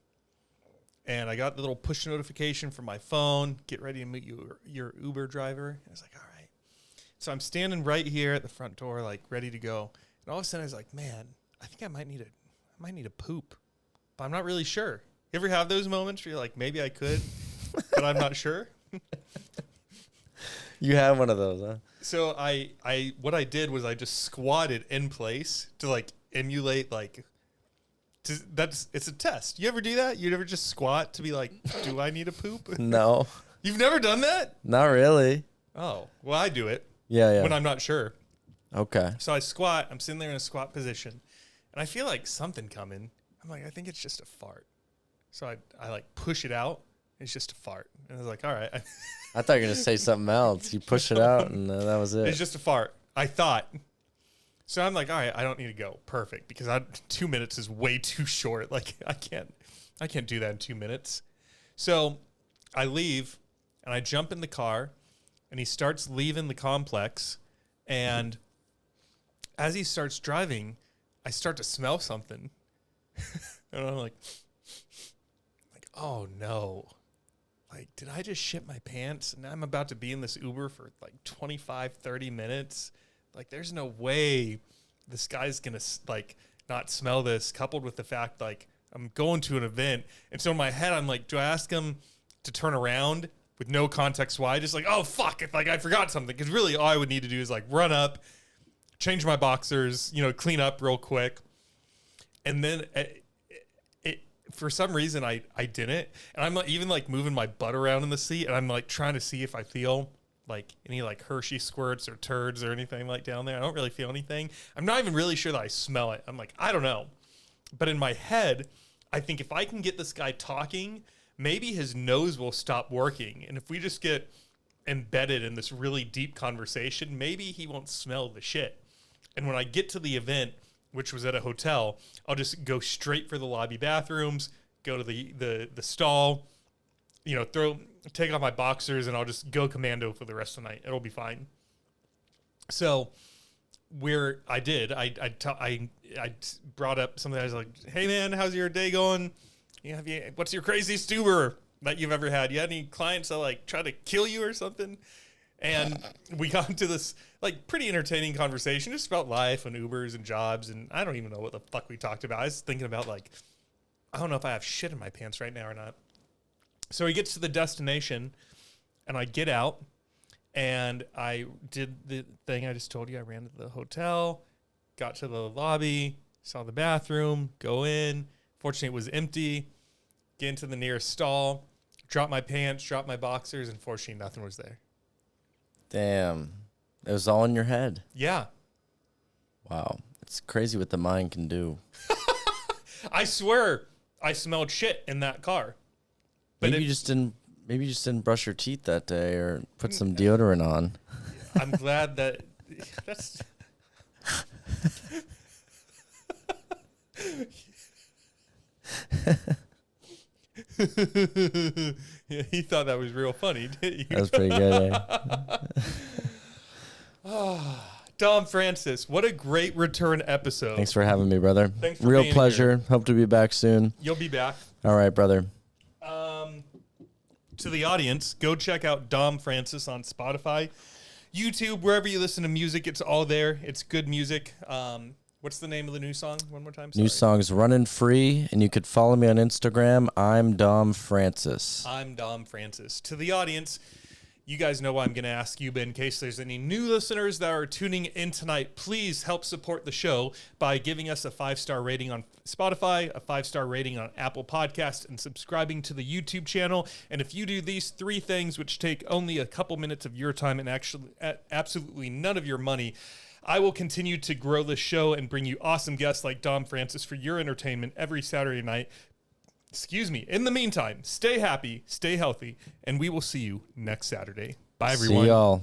And I got the little push notification from my phone, get ready to meet your Uber driver. I was like, all right. So I'm standing right here at the front door, like ready to go. And all of a sudden I was like, man, I think I might need a poop, but I'm not really sure. You ever have those moments where you're like, maybe I could, but I'm not sure? You have one of those, huh? So what I did was I just squatted in place to like emulate it's a test. You ever do that? You ever just squat to be like, do I need a poop? No. You've never done that? Not really. Oh, well, I do it. Yeah. When I'm not sure. Okay. So I squat. I'm sitting there in a squat position, and I feel like something coming. I'm like, I think it's just a fart. So I like push it out. It's just a fart. And I was like, all right. I thought you were going to say something else. You push it out, and that was it. It's just a fart. I thought. So I'm like, all right, I don't need to go. Perfect. Because 2 minutes is way too short. Like, I can't do that in 2 minutes. So I leave, and I jump in the car, and he starts leaving the complex. And as he starts driving, I start to smell something. And I'm like, oh no. Like, did I just shit my pants? And I'm about to be in this Uber for like 25, 30 minutes. Like, there's no way this guy's going to like not smell this, coupled with the fact like I'm going to an event. And so in my head, I'm like, do I ask him to turn around with no context why? Just like, oh, fuck, if like I forgot something. Because really all I would need to do is like run up, change my boxers, clean up real quick. And then for some reason I didn't. And I'm like, even like moving my butt around in the seat, and I'm like trying to see if I feel like any like Hershey squirts or turds or anything like down there. I don't really feel anything. I'm not even really sure that I smell it. I'm like, I don't know. But in my head, I think if I can get this guy talking, maybe his nose will stop working. And if we just get embedded in this really deep conversation, maybe he won't smell the shit. And when I get to the event, which was at a hotel, I'll just go straight for the lobby bathrooms, go to the stall, take off my boxers, and I'll just go commando for the rest of the night. It'll be fine. So I brought up something. I was like, hey man, how's your day going? What's your craziest Uber that you've ever had? You had any clients that like try to kill you or something? And we got into this like pretty entertaining conversation just about life and Ubers and jobs. And I don't even know what the fuck we talked about. I was thinking about like, I don't know if I have shit in my pants right now or not. So he gets to the destination, and I get out, and I did the thing I just told you. I ran to the hotel, got to the lobby, saw the bathroom, go in. Fortunately, it was empty. Get into the nearest stall, drop my pants, drop my boxers, and fortunately, nothing was there. Damn. It was all in your head. Yeah. Wow. It's crazy what the mind can do. I swear I smelled shit in that car. But maybe you just didn't brush your teeth that day or put some deodorant on. I'm glad that's Yeah, he thought that was real funny, didn't you? That was pretty good. Dom Francis, what a great return episode. Thanks for having me, brother. Thanks for Real being pleasure. Hope to be back soon. You'll be back. All right, brother. To the audience, go check out Dom Francis on Spotify, YouTube, wherever you listen to music. It's all there. It's good music. What's the name of the new song? One more time. Sorry. New song's Running Free, and you could follow me on Instagram. I'm Dom Francis. I'm Dom Francis. To the audience, you guys know what I'm going to ask you, but in case there's any new listeners that are tuning in tonight, please help support the show by giving us a 5-star rating on Spotify, a 5-star rating on Apple Podcasts, and subscribing to the YouTube channel. And if you do these 3 things, which take only a couple minutes of your time and actually absolutely none of your money, I will continue to grow this show and bring you awesome guests like Dom Francis for your entertainment every Saturday night. Excuse me. In the meantime, stay happy, stay healthy, and we will see you next Saturday. Bye, everyone. See y'all.